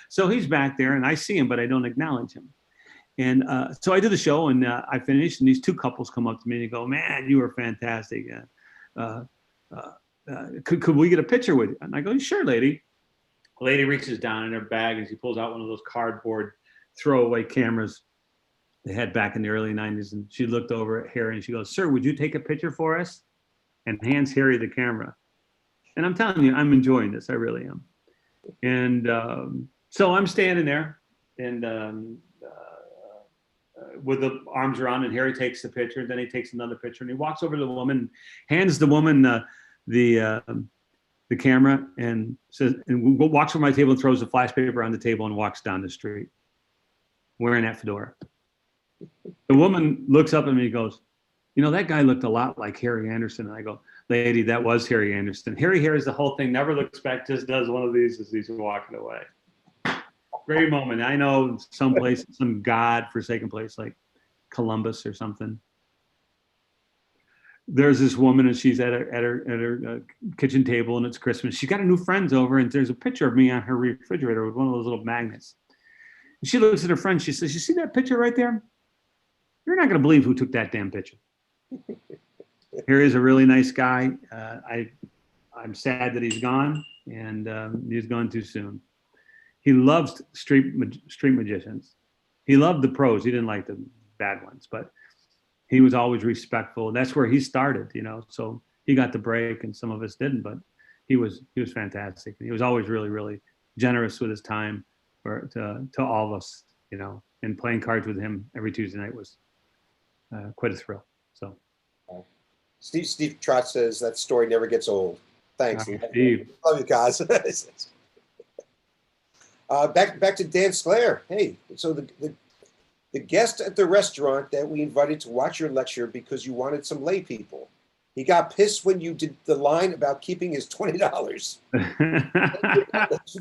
So he's back there and I see him, but I don't acknowledge him. And so I do the show and I finished, and these 2 couples come up to me and they go, man, you were fantastic. Could we get a picture with you? And I go, sure, lady. The lady reaches down in her bag and she pulls out one of those cardboard throwaway cameras they had back in the early 90s. And she looked over at Harry and she goes, sir, would you take a picture for us? And hands Harry the camera. And I'm telling you, I'm enjoying this. I really am. And so I'm standing there and with the arms around, and Harry takes the picture. Then he takes another picture, and he walks over to the woman, hands the woman the camera, and says, and walks over my table and throws the flash paper on the table and walks down the street, wearing that fedora. The woman looks up at me and goes, "You know, that guy looked a lot like Harry Anderson." And I go, "Lady, that was Harry Anderson. Harry hears the whole thing, never looks back, just does one of these as he's walking away." Great moment. I know some place, some God-forsaken place like Columbus or something. There's this woman, and she's at her kitchen table, and it's Christmas. She's got her new friends over, and there's a picture of me on her refrigerator with one of those little magnets. And she looks at her friend. She says, "You see that picture right there? You're not going to believe who took that damn picture." Harry's a really nice guy. I'm sad that he's gone, and he's gone too soon. He loves street magicians. He loved the pros. He didn't like the bad ones, but he was always respectful. That's where he started, you know. So he got the break, and some of us didn't. But he was fantastic. He was always really, really generous with his time to all of us, you know. And playing cards with him every Tuesday night was quite a thrill. So. Steve Trott says that story never gets old. Thanks, Steve. Love you guys. Back to Dan Sclair. Hey, so the guest at the restaurant that we invited to watch your lecture because you wanted some lay people, he got pissed when you did the line about keeping his $20.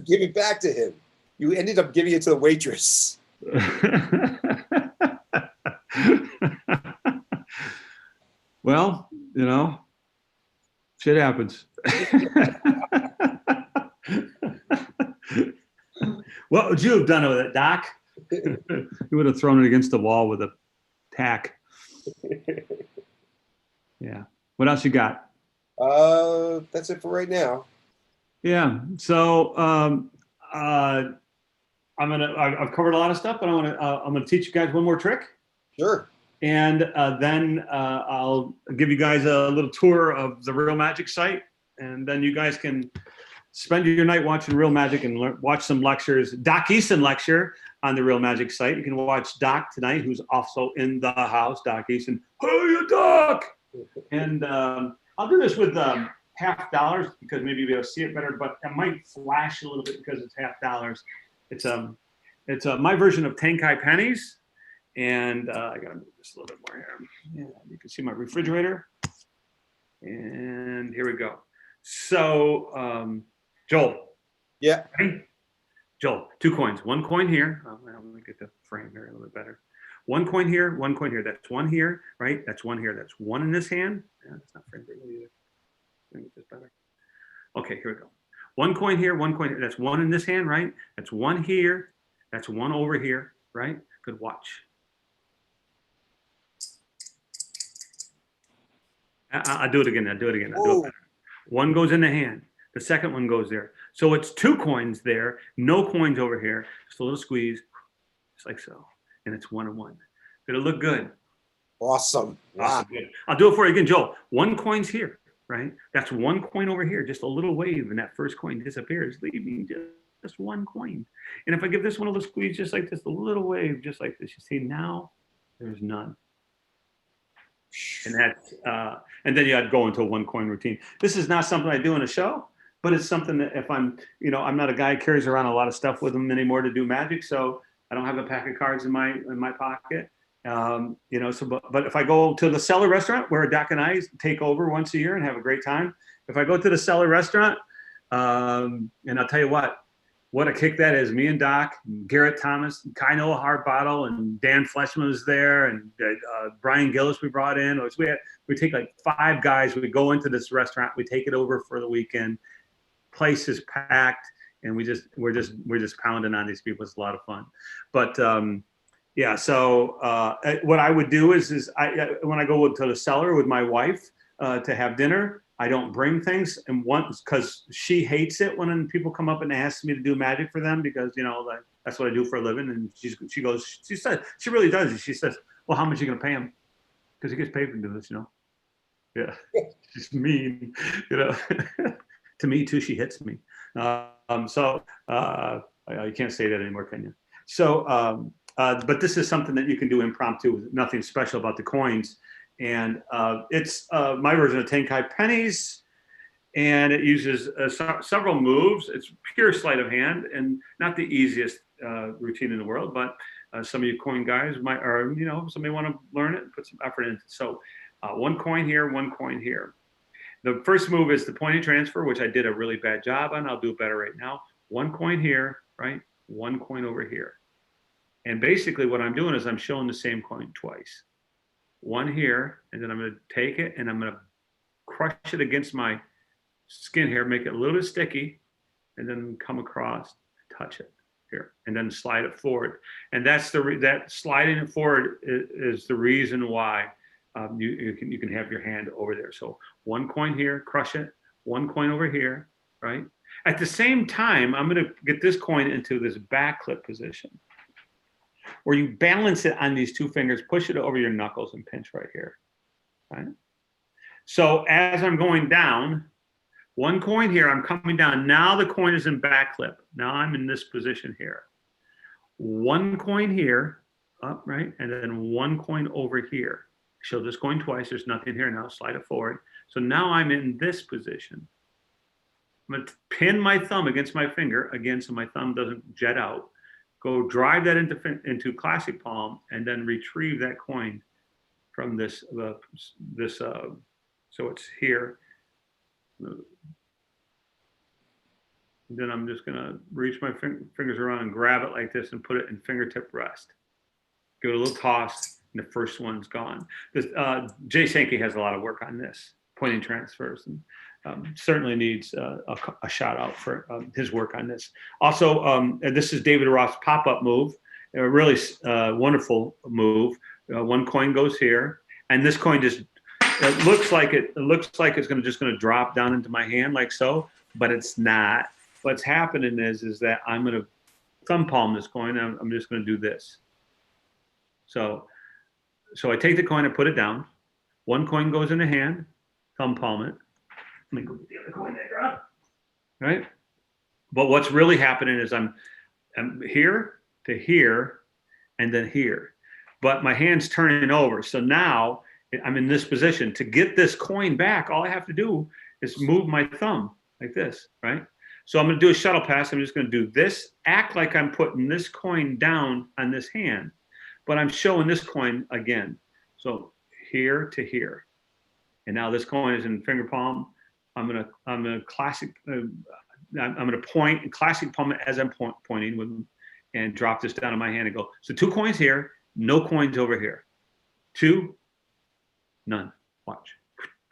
Give it back to him. You ended up giving it to the waitress. Well, you know, shit happens. What would you have done with it, Doc? You would have thrown it against the wall with a tack. Yeah. What else you got? That's it for right now. Yeah. So I've covered a lot of stuff, but I'm gonna teach you guys one more trick. Sure. And then I'll give you guys a little tour of the Real Magic site, and then you guys can spend your night watching Real Magic and watch some lectures. Doc Eason lecture on the Real Magic site. You can watch Doc tonight, who's also in the house. Doc Eason, hey, Doc! And I'll do this with $50 because maybe you'll be able to see it better, but it might flash a little bit because it's $50. It's my version of Tenkai pennies. And I gotta move this a little bit more here. Yeah, you can see my refrigerator. And here we go. So, Joel. Yeah. Ready? Joel, 2 coins. 1 coin here. Oh, well, let me get the frame here a little bit better. 1 coin here, 1 coin here. That's 1 here, right? That's 1 here. That's 1 in this hand. Yeah, that's not framed very well either. Let me get this better. Okay, here we go. 1 coin here, 1 coin here. That's 1 in this hand, right? That's 1 here. That's 1 over here, right? Good watch. I'll do it again. I'll do it better. 1 goes in the hand. The second one goes there. So it's 2 coins there. No coins over here. Just a little squeeze, just like so. And it's 1 and 1. Did it look good? Awesome. Wow. Awesome. Good. I'll do it for you again, Joel. 1 coin's here, right? That's 1 coin over here. Just a little wave, and that first coin disappears, leaving just 1 coin. And if I give this one a little squeeze, just like this, a little wave, just like this, you see now there's none. And that's and then you had to go into a 1 coin routine. This is not something I do in a show, but it's something that if I'm, you know, I'm not a guy who carries around a lot of stuff with him anymore to do magic, so I don't have a pack of cards in my pocket. You know, so but if I go to the Cellar restaurant where Doc and I take over once a year and have a great time, if I go to the Cellar restaurant, and I'll tell you what a kick that is. Me and Doc, Garrett Thomas, Kaino Harbottle, and Dan Fleshman was there, and Brian Gillis we brought in. We take like 5 guys. We go into this restaurant. We take it over for the weekend. Place is packed, and we're just pounding on these people. It's a lot of fun. But yeah, so what I would do is when I go to the Cellar with my wife to have dinner, I don't bring things, and once because she hates it when people come up and ask me to do magic for them because you know that's what I do for a living. And she says she really does. She says, "Well, how much are you gonna pay him? Because he gets paid for doing this, you know." Yeah, she's mean, you know. To me too, she hits me. So you can't say that anymore, can you? So But this is something that you can do impromptu, nothing special about the coins. And it's my version of Tenkai pennies. And it uses several moves. It's pure sleight of hand and not the easiest routine in the world, but some of you coin guys might, or somebody want to learn it and put some effort into it. So one coin here, one coin here. The first move is the pointing transfer, which I did a really bad job on. I'll do better right now. One coin here, right? One coin over here. And basically what I'm doing is I'm showing the same coin twice. One here, and then I'm going to take it and I'm going to crush it against my skin here, make it a little bit sticky, and then come across, touch it here, and then slide it forward. And that's that sliding it forward is the reason why you can have your hand over there. So one coin here, crush it. One coin over here, right? At the same time, I'm going to get this coin into this back clip position, where you balance it on these two fingers, push it over your knuckles, and pinch right here, right? So as I'm going down, one coin here, I'm coming down. Now the coin is in back clip. Now I'm in this position here. One coin here, up, right? And then one coin over here. Show this coin twice. There's nothing here now. Slide it forward. So now I'm in this position. I'm going to pin my thumb against my finger, again, so my thumb doesn't jet out. Go drive that into classic palm, and then retrieve that coin from this, so it's here. And then I'm just gonna reach my fingers around and grab it like this and put it in fingertip rest. Give it a little toss, and the first one's gone. This, Jay Sankey has a lot of work on this, pointing transfers, and certainly needs a shout out for his work on this. Also, this is David Roth's pop-up move, a really wonderful move. One coin goes here, and this coin just it looks like it's just going to drop down into my hand like so, but it's not. What's happening is that I'm going to thumb palm this coin. And I'm just going to do this. So I take the coin and put it down. One coin goes in the hand, thumb palm it. Let me go get the other coin there, right? But what's really happening is I'm here to here and then here. But my hand's turning over. So now I'm in this position. To get this coin back, all I have to do is move my thumb like this, right? So I'm going to do a shuttle pass. I'm just going to do this, act like I'm putting this coin down on this hand, but I'm showing this coin again. So here to here. And now this coin is in finger palm. I'm going to point and classic palm it as I'm pointing with them and drop this down in my hand and go. So two coins here, no coins over here. Two, none. Watch,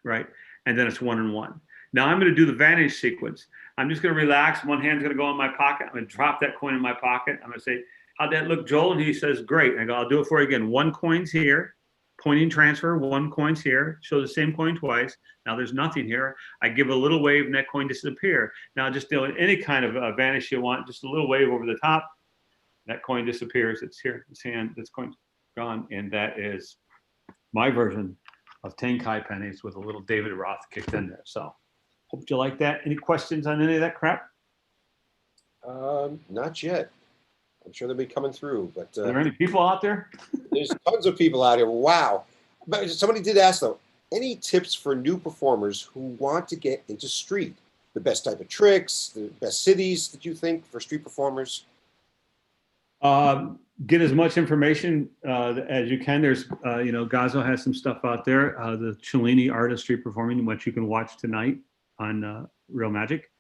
right? And then it's 1 and 1. Now I'm going to do the vanish sequence. I'm just going to relax. One hand's going to go in my pocket. I'm going to drop that coin in my pocket. I'm going to say, how'd that look, Joel? And he says, great. And I go, I'll do it for you again. One coin's here. Pointing transfer, one coin's here. Show the same coin twice. Now there's nothing here. I give a little wave and that coin disappears. Now just doing any kind of vanish you want, just a little wave over the top. That coin disappears. It's here. This hand, this coin's gone. And that is my version of Tenkai pennies with a little David Roth kicked in there. So hope you like that. Any questions on any of that crap? Not yet. I'm sure they'll be coming through, but Are there any people out there? there's tons of people out here. Wow. But somebody did ask though, any tips for new performers who want to get into street? The best type of tricks, the best cities that you think for street performers? Get as much information as you can. There's, Kozmo has some stuff out there. The Cellini Art of Street Performing, which you can watch tonight on Real Magic.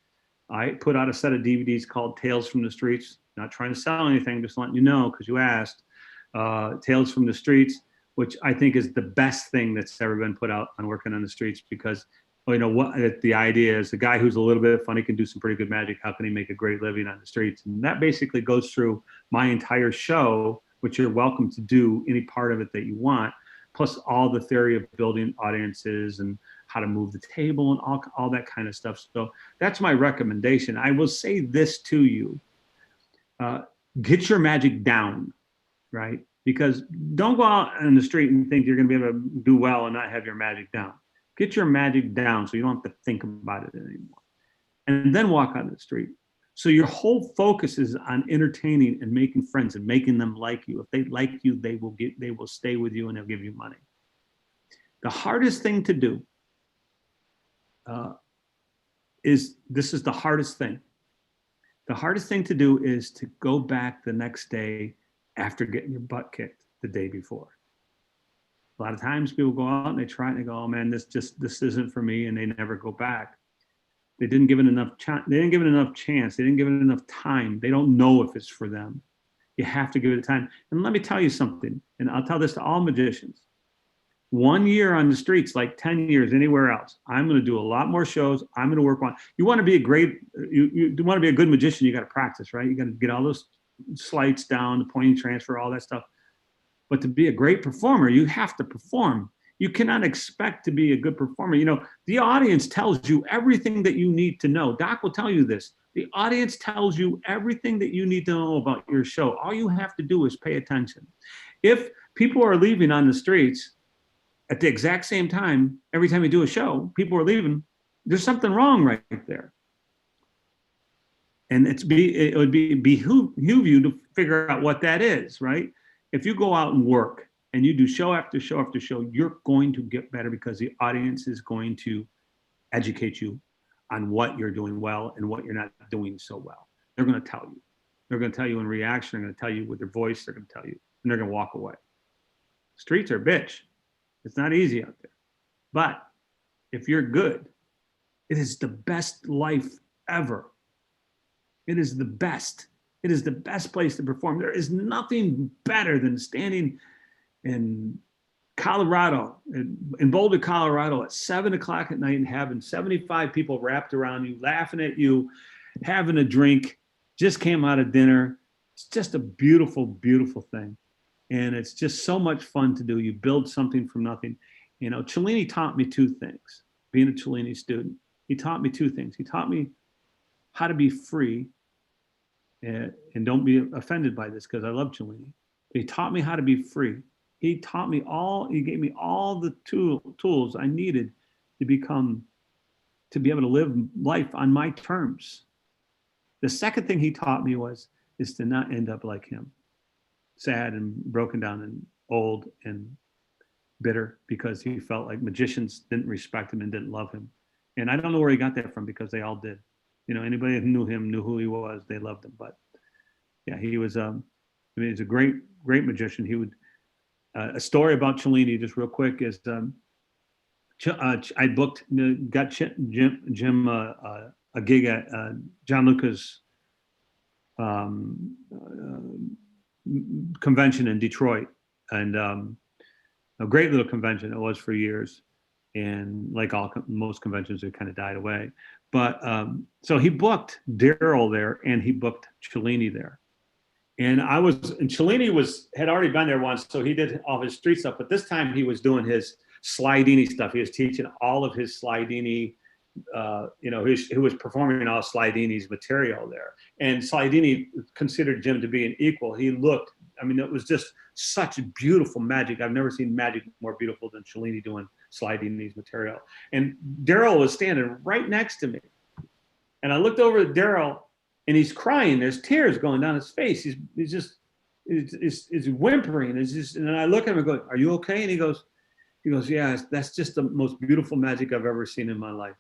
I put out a set of DVDs called Tales from the Streets. Not trying to sell anything, just letting you know because you asked. Tales from the Streets, which I think is the best thing that's ever been put out on working on the streets because, what the idea is, the guy who's a little bit funny can do some pretty good magic. How can he make a great living on the streets? And that basically goes through my entire show, which you're welcome to do any part of it that you want, plus all the theory of building audiences and how to move the table and all that kind of stuff. So that's my recommendation. I will say this to you. Get your magic down, right? Because don't go out in the street and think you're going to be able to do well and not have your magic down. Get your magic down so you don't have to think about it anymore. And then walk on the street. So your whole focus is on entertaining and making friends and making them like you. If they like you, they will stay with you and they'll give you money. The hardest thing to do this is the hardest thing. The hardest thing to do is to go back the next day after getting your butt kicked the day before. A lot of times people go out and they try and they go, oh man, this isn't for me, and they never go back. They didn't give it enough chance. They didn't give it enough chance. They didn't give it enough time. They don't know if it's for them. You have to give it time. And let me tell you something, and I'll tell this to all magicians. 1 year on the streets, like 10 years anywhere else. I'm going to do a lot more shows. I'm going to work on. You want to be a great. You want to be a good magician. You got to practice, right? You got to get all those sleights down, the pointing transfer, all that stuff. But to be a great performer, you have to perform. You cannot expect to be a good performer. You know, the audience tells you everything that you need to know. Doc will tell you this. The audience tells you everything that you need to know about your show. All you have to do is pay attention. If people are leaving on the streets at the exact same time, every time you do a show, people are leaving, there's something wrong right there. And it would behoove you to figure out what that is, right? If you go out and work and you do show after show after show, you're going to get better because the audience is going to educate you on what you're doing well and what you're not doing so well. They're going to tell you. They're going to tell you in reaction. They're going to tell you with their voice. They're going to tell you, and they're going to walk away. Streets are a bitch. It's not easy out there. But if you're good, it is the best life ever. It is the best. It is the best place to perform. There is nothing better than standing in Colorado, in Boulder, Colorado at 7 o'clock at night and having 75 people wrapped around you, laughing at you, having a drink, just came out of dinner. It's just a beautiful, beautiful thing. And it's just so much fun to do. You build something from nothing. You know, Cellini taught me two things, being a Cellini student. He taught me two things. He taught me how to be free, and don't be offended by this because I love Cellini. He taught me how to be free. He gave me all the tools I needed to be able to live life on my terms. The second thing he taught me is to not end up like him, sad and broken down and old and bitter because he felt like magicians didn't respect him and didn't love him. And I don't know where he got that from because they all did. You know, anybody who knew him knew who he was. They loved him. But yeah, he was. He's a great, great magician. He would. A story about Cellini, just real quick, is I got Jim a gig at John Lucas convention in Detroit, and a great little convention it was for years. And like most conventions, it kind of died away. But so he booked Daryl there, and he booked Cellini there. And Cellini had already been there once, so he did all his street stuff. But this time he was doing his Slidini stuff. He was teaching all of his Slidini. He was performing all Slidini's material there. And Slidini considered Jim to be an equal. It was just such beautiful magic. I've never seen magic more beautiful than Cellini doing Slidini's material. And Daryl was standing right next to me. And I looked over at Daryl, and he's crying. There's tears going down his face. He's whimpering. And I look at him and go, "Are you okay?" And he goes, "Yeah, that's just the most beautiful magic I've ever seen in my life."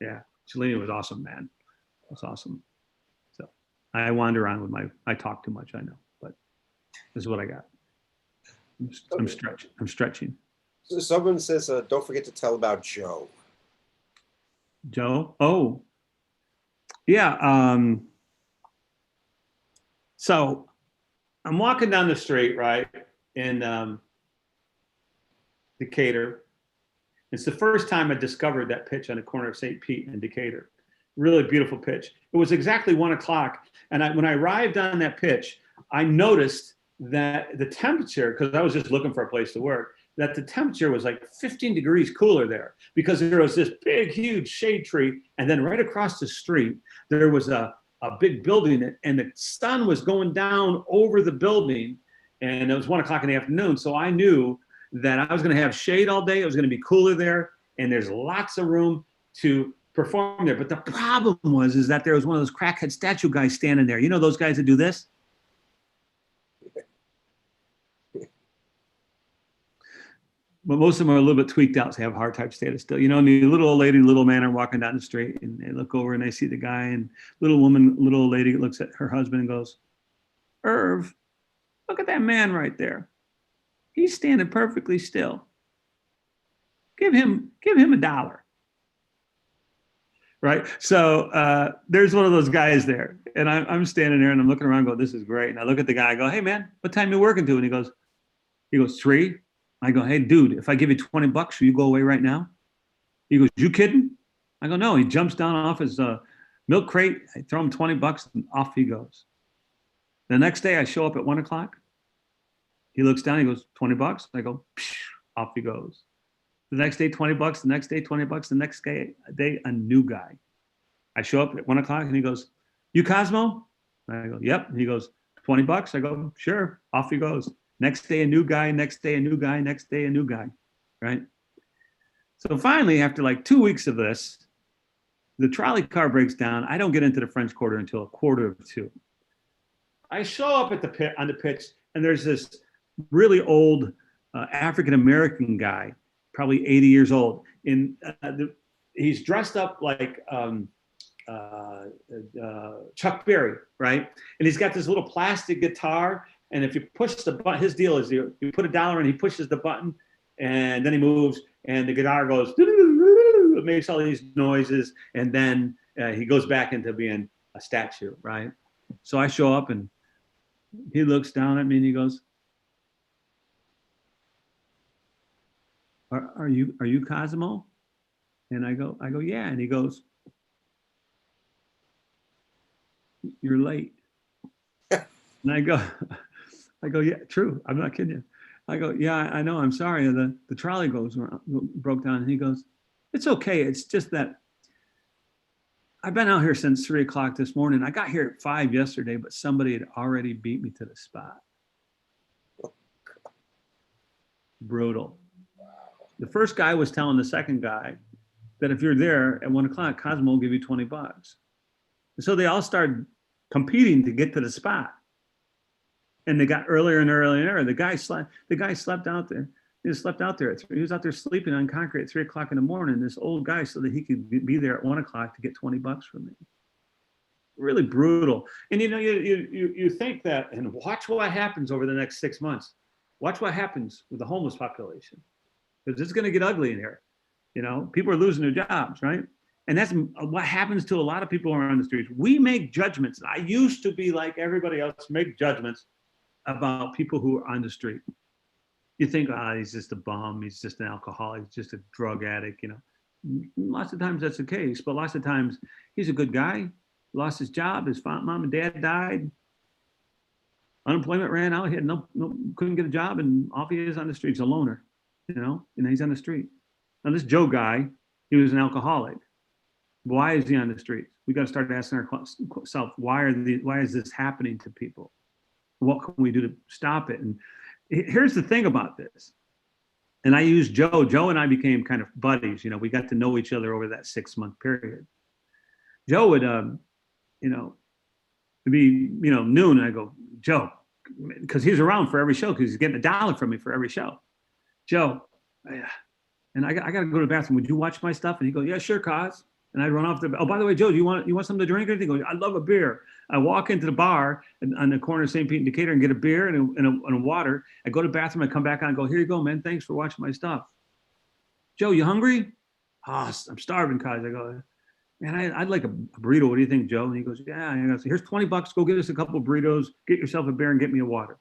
Yeah, Cellini was awesome, man. It was awesome. So I wander on with I talk too much, I know, but this is what I got. I'm stretching. So someone says, don't forget to tell about Joe. Joe? Oh, yeah. So I'm walking down the street, right, in Decatur. It's the first time I discovered that pitch on the corner of St. Pete and Decatur. Really beautiful pitch. It was exactly 1 o'clock. And when I arrived on that pitch, I noticed that the temperature, because I was just looking for a place to work, that the temperature was like 15 degrees cooler there because there was this big, huge shade tree. And then right across the street, there was a big building, and the sun was going down over the building. And it was 1 o'clock in the afternoon. So I knew that I was going to have shade all day. It was going to be cooler there. And there's lots of room to perform there. But the problem is that there was one of those crackhead statue guys standing there. You know those guys that do this? But most of them are a little bit tweaked out, so they have heart type status still. You know, and the little old lady, little man are walking down the street, and they look over and they see the guy, and little woman, little old lady looks at her husband and goes, "Irv, look at that man right there. He's standing perfectly still. Give him $1." Right? So there's one of those guys there, and I'm standing there and I'm looking around, going, "This is great." And I look at the guy, I go, "Hey man, what time you working to?" And he goes, 3. I go, "Hey dude, if I give you $20, will you go away right now?" He goes, "You kidding?" I go, "No." He jumps down off his milk crate. I throw him $20 and off he goes. The next day I show up at 1:00. He looks down, he goes, $20. I go, psh, off he goes. The next day, $20. The next day, $20. The next day, a new guy. I show up at 1:00 and he goes, "You Kozmo?" I go, "Yep." And he goes, $20. I go, "Sure." Off he goes. Next day, a new guy. Next day, a new guy. Next day, a new guy. Right? So finally, after like 2 weeks of this, the trolley car breaks down. I don't get into the French Quarter until 1:45. I show up at the pit on the pitch, and there's this really old African-American guy, probably 80 years old. He's dressed up like Chuck Berry, right? And he's got this little plastic guitar. And if you push the button, his deal is you put $1 and he pushes the button, and then he moves, and the guitar goes, it makes all these noises, and then he goes back into being a statue, right? So I show up, and he looks down at me and he goes, Are you Kozmo? And I go, "Yeah." And he goes, "You're late." And I go, "Yeah, true. I'm not kidding you." I go, "Yeah, I know. I'm sorry. The trolley broke down." And he goes, "It's okay. It's just that I've been out here since 3:00 this morning. I got here at 5 yesterday, but somebody had already beat me to the spot." Brutal. The first guy was telling the second guy that if you're there at 1:00, Kozmo will give you $20. And so they all started competing to get to the spot. And they got earlier and earlier and earlier. The guy slept out there. He slept out there. He was out there sleeping on concrete at 3:00 in the morning. This old guy, so that he could be there at 1:00 to get $20 from me. Really brutal. And you know, you think that, and watch what happens over the next 6 months. Watch what happens with the homeless population, because it's going to get ugly in here. You know, people are losing their jobs, right? And that's what happens to a lot of people around the streets. We make judgments. I used to be like everybody else, make judgments about people who are on the street. You think, he's just a bum, he's just an alcoholic, he's just a drug addict, you know. Lots of times that's the case, but lots of times he's a good guy, lost his job, his mom and dad died, unemployment ran out, he had couldn't get a job, and off he is on the streets, a loner, you know, and he's on the street. Now this Joe guy, he was an alcoholic. Why is he on the streets? We got to start asking ourselves, why is this happening to people? What can we do to stop it? And here's the thing about this. And I use Joe. Joe and I became kind of buddies. You know, we got to know each other over that 6-month period. Joe would, you know, it'd be, you know, noon, and I go, "Joe," because he's around for every show, because he's getting $1 from me for every show. "Joe, and I got to go to the bathroom. Would you watch my stuff?" And he goes, "Yeah, sure, Cos." And I'd run off the. "Oh, by the way, Joe, do you want something to drink?" And he goes, "I love a beer." I walk into the bar on the corner of St. Pete and Decatur and get a beer and a water. I go to the bathroom. I come back on and go, "Here you go, man. Thanks for watching my stuff." "Joe, you hungry?" "Oh, I'm starving, Cos." I go, "Man, I'd like a burrito. What do you think, Joe?" And he goes, "Yeah." And I go, "Here's $20. Go get us a couple of burritos. Get yourself a beer and get me a water."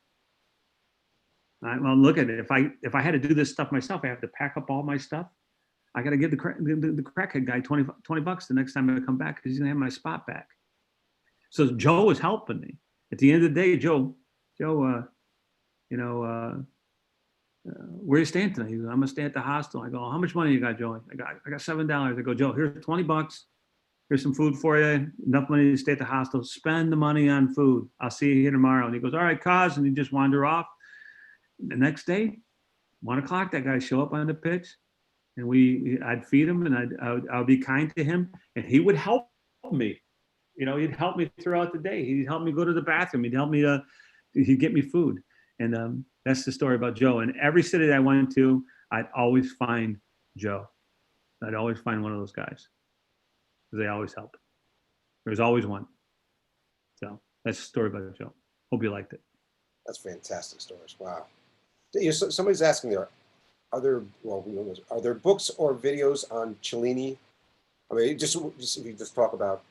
Well, look at it. If I had to do this stuff myself, I have to pack up all my stuff. I got to give the crackhead guy $20 the next time I come back, because he's gonna have my spot back. So Joe was helping me. At the end of the day, Joe, you know, where are you staying tonight? He goes, "I'm gonna stay at the hostel." I go, "How much money you got, Joe?" I got $7. I go, "Joe, here's $20. Here's some food for you. Enough money to stay at the hostel. Spend the money on food. I'll see you here tomorrow." And he goes, "All right, Cos," and he just wander off. The next day, 1:00, that guy show up on the pitch. and I'd feed him, and I would be kind to him, and he would help me. You know, he'd help me throughout the day. He'd help me go to the bathroom. He'd get me food. And that's the story about Joe. And every city that I went to, I'd always find Joe. I'd always find one of those guys, because they always help. There's always one. So that's the story about Joe. Hope you liked it. That's fantastic stories. Wow. Somebody's asking there, are there books or videos on Cellini? I mean, just if you just talk about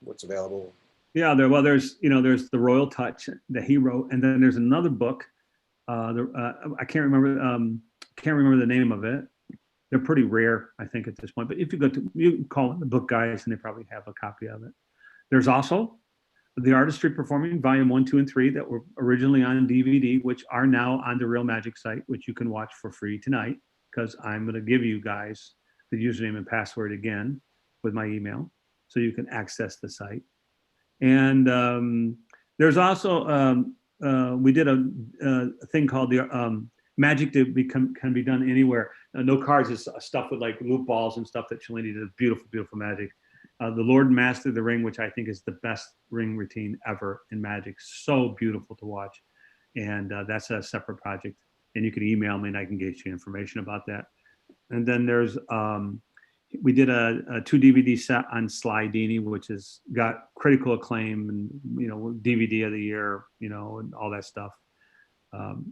what's available. Yeah, there's the Royal Touch that he wrote, and then there's another book. I can't remember the name of it. They're pretty rare, I think, at this point. But if you call it the Book Guys, and they probably have a copy of it. There's also the Artistry Performing Volume 1, 2, and 3 that were originally on DVD, which are now on the Real Magic site, which you can watch for free tonight, because I'm going to give you guys the username and password again with my email, so you can access the site. And there's also, we did a thing called the Magic can be done anywhere. No cards is stuff with like loop balls and stuff that Cellini did. Beautiful, beautiful magic. The Lord and Master of the Ring, which I think is the best ring routine ever in Magic. So beautiful to watch. And that's a separate project. And you can email me and I can get you information about that. And then there's, we did a 2 DVD set on Sly Dini, which has got critical acclaim and, DVD of the year, and all that stuff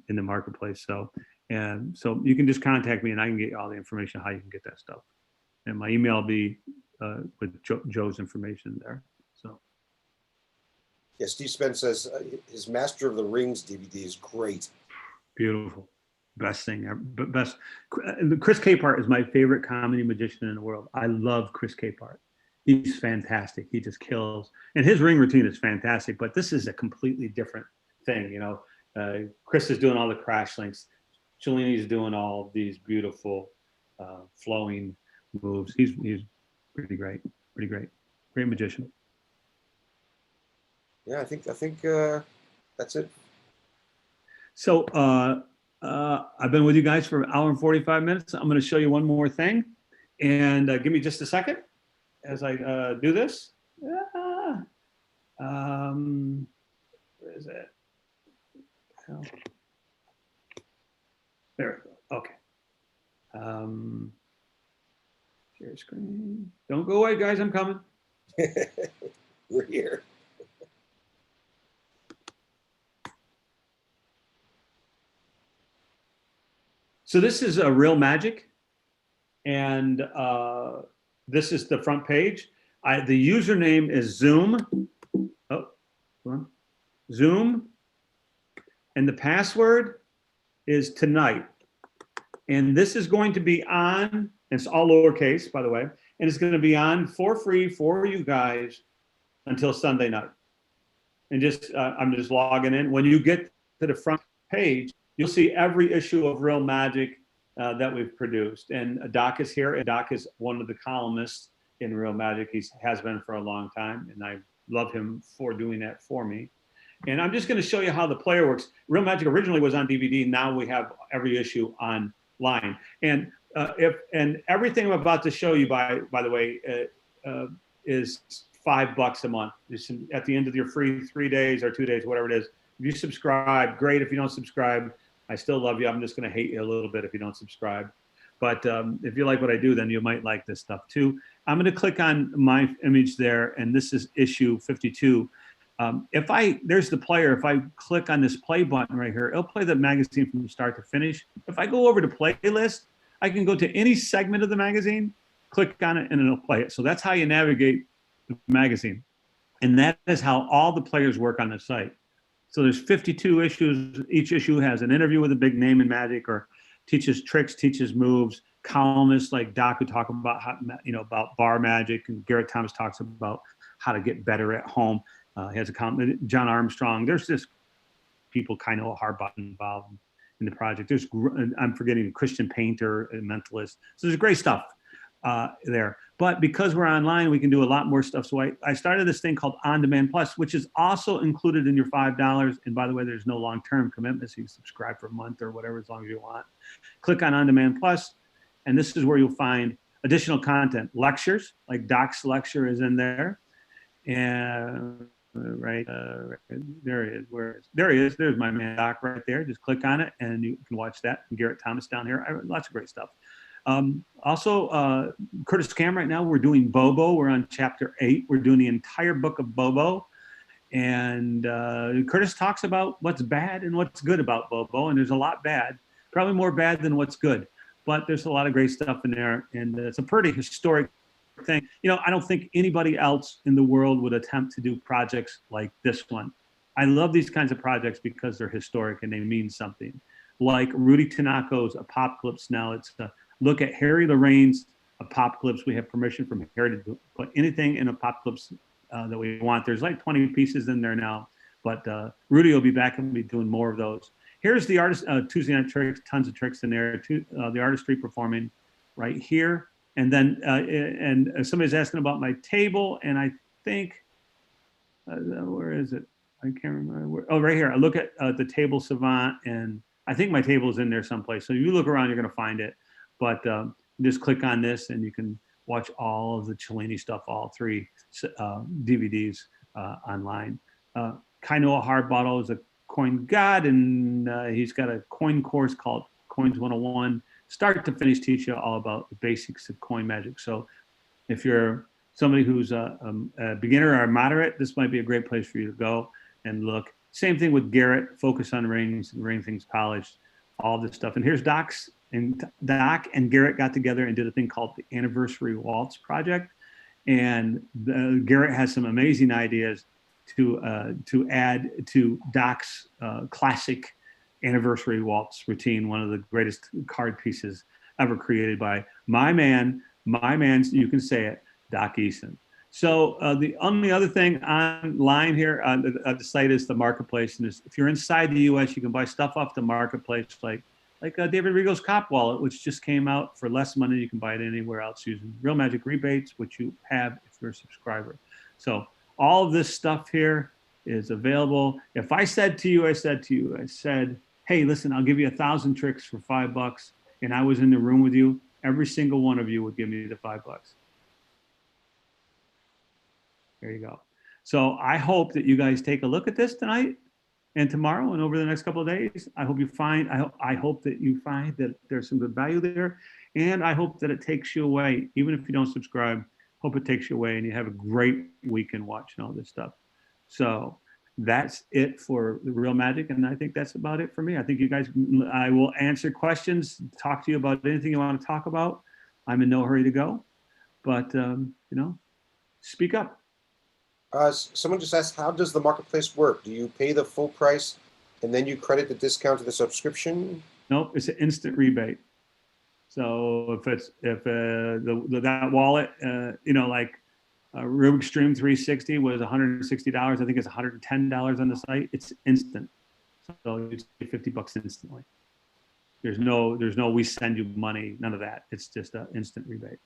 in the marketplace. So you can just contact me and I can get you all the information how you can get that stuff. And my email will be with Joe's information there. So. Yeah, Steve Spence says his Master of the Rings DVD is great. Beautiful. Best thing ever. Best. Chris Capehart is my favorite comedy magician in the world. I love Chris Capehart. He's fantastic. He just kills. And his ring routine is fantastic, but this is a completely different thing. Chris is doing all the crash links. Cellini's doing all these beautiful flowing moves. He's pretty great. Great magician. Yeah, I think that's it. So I've been with you guys for an hour and 45 minutes. I'm going to show you one more thing, and give me just a second as I do this. Where is it? There we go. Okay. Share screen. Don't go away, guys. I'm coming. We're here. So this is a Real Magic, and this is the front page. The username is Zoom. Oh, come on. Zoom. And the password is tonight. And this is going to be on, it's all lowercase, by the way, and it's going to be on for free for you guys until Sunday night. And I'm just logging in. When you get to the front page, you'll see every issue of Real Magic that we've produced. And Doc is here, and Doc is one of the columnists in Real Magic. He has been for a long time, and I love him for doing that for me. And I'm just going to show you how the player works. Real Magic originally was on DVD. Now we have every issue online. And everything I'm about to show you, by the way, is $5 a month. At the end of your free 3 days or 2 days, whatever it is. If you subscribe, great. If you don't subscribe, I still love you. I'm just going to hate you a little bit if you don't subscribe. But if you like what I do, then you might like this stuff too. I'm going to click on my image there, and this is issue 52. There's the player. If I click on this play button right here, it'll play the magazine from start to finish. If I go over to playlist, I can go to any segment of the magazine, click on it, and it'll play it. So that's how you navigate the magazine. And that is how all the players work on the site. So there's 52 issues. Each issue has an interview with a big name in Magic, or teaches tricks, teaches moves. Columnists like Doc who talk about about bar magic, and Garrett Thomas talks about how to get better at home. He has a comment. John Armstrong. There's just people kind of hardball involved in the project. I'm forgetting Christian Painter, a mentalist. So there's great stuff there. But because we're online, we can do a lot more stuff. So I started this thing called On Demand Plus, which is also included in your $5. And by the way, there's no long-term commitment, so you subscribe for a month or whatever, as long as you want. Click on Demand Plus, And this is where you'll find additional content, lectures, like Doc's lecture is in there. And right there he is. There he is. There's my man Doc right there. Just click on it and you can watch that. And Garrett Thomas down here. Lots of great stuff. Also, Curtis Cam right now, we're doing Bobo. We're on chapter 8. We're doing the entire book of Bobo. And Curtis talks about what's bad and what's good about Bobo. And there's a lot bad, probably more bad than what's good. But there's a lot of great stuff in there. And it's a pretty historic thing. You know, I don't think anybody else in the world would attempt to do projects like this one. I love these kinds of projects because they're historic and they mean something. Like Rudy Tanako's Apocalypse Now. It's a look at Harry Lorraine's Apocalypse. We have permission from Harry to put anything in Apocalypse that we want. There's like 20 pieces in there now, but Rudy will be back and be doing more of those. Here's the artist Tuesday Night Tricks, tons of tricks in there. The artistry performing right here. And then and somebody's asking about my table, and I think where is it? I can't remember. Where, oh, right here. I look at the table savant, and I think my table is in there someplace. So you look around, you're going to find it. But just click on this, and you can watch all of the Cellini stuff, all 3 DVDs online. Kainoa Hardbottle is a coin god, and he's got a coin course called Coins 101. Start to finish, teach you all about the basics of coin magic. So if you're somebody who's a beginner or a moderate, this might be a great place for you to go and look. Same thing with Garrett, focus on rings and ring things polished, all this stuff. And here's Doc and Garrett got together and did a thing called the Anniversary Waltz Project. And Garrett has some amazing ideas to add to Doc's classic Anniversary Waltz routine, one of the greatest card pieces ever created by my man, you can say it, Doc Eason. So the only other thing online here on the site is the marketplace. And if you're inside the U.S., you can buy stuff off the marketplace, like David Regal's Cop Wallet, which just came out for less money. You can buy it anywhere else using Real Magic rebates, which you have if you're a subscriber. So all of this stuff here is available. If I said to you, I said, hey, listen, I'll give you 1,000 tricks for $5, and I was in the room with you, every single one of you would give me the $5. There you go. So I hope that you guys take a look at this tonight and tomorrow and over the next couple of days. I hope that you find that there's some good value there, and I hope that it takes you away, even if you don't subscribe. Hope it takes you away and you have a great weekend watching all this stuff. So that's it for the Real Magic, and I think that's about it for me. I think you guys, I will answer questions, talk to you about anything you want to talk about. I'm in no hurry to go, but you know, speak up. Someone just asked, how does the marketplace work? Do you pay the full price and then you credit the discount to the subscription? Nope, it's an instant rebate. So if that wallet, you know, like Rubik's Dream 360 was $160. I think it's $110 on the site. It's instant. So you pay $50 instantly. There's no we send you money, none of that. It's just an instant rebate.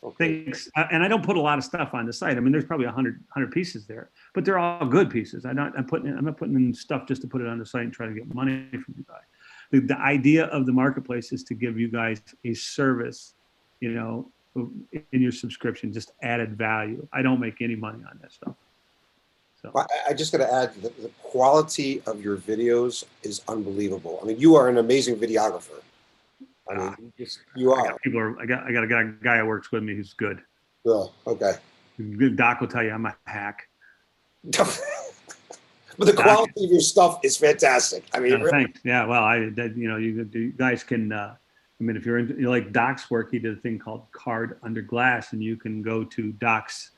Okay. Thanks. And I don't put a lot of stuff on the site. I mean, there's probably 100 pieces there, but they're all good pieces. I'm not putting in stuff just to put it on the site and try to get money from you guys. The idea of the marketplace is to give you guys a service, you know, in your subscription, just added value. I don't make any money on that stuff. So I just got to add, the quality of your videos is unbelievable. I mean, you are an amazing videographer. I mean, you are. I got a guy who works with me who's good. Oh, okay. Doc will tell you I'm a hack. But the quality of your stuff is fantastic. I mean, really. Thanks. Yeah, well, you guys can. I mean, if you're into like Doc's work, he did a thing called Card Under Glass, and you can go to Doc's.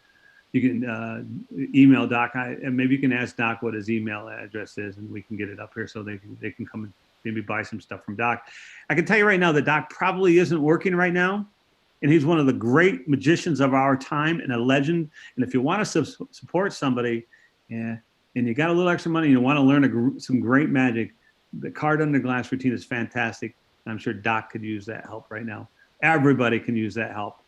You can email Doc, and maybe you can ask Doc what his email address is, and we can get it up here so they can come and maybe buy some stuff from Doc. I can tell you right now that Doc probably isn't working right now, and he's one of the great magicians of our time and a legend. And if you want to support somebody, yeah. And you got a little extra money, and you want to learn some great magic, the Card Under Glass routine is fantastic. I'm sure Doc could use that help right now. Everybody can use that help.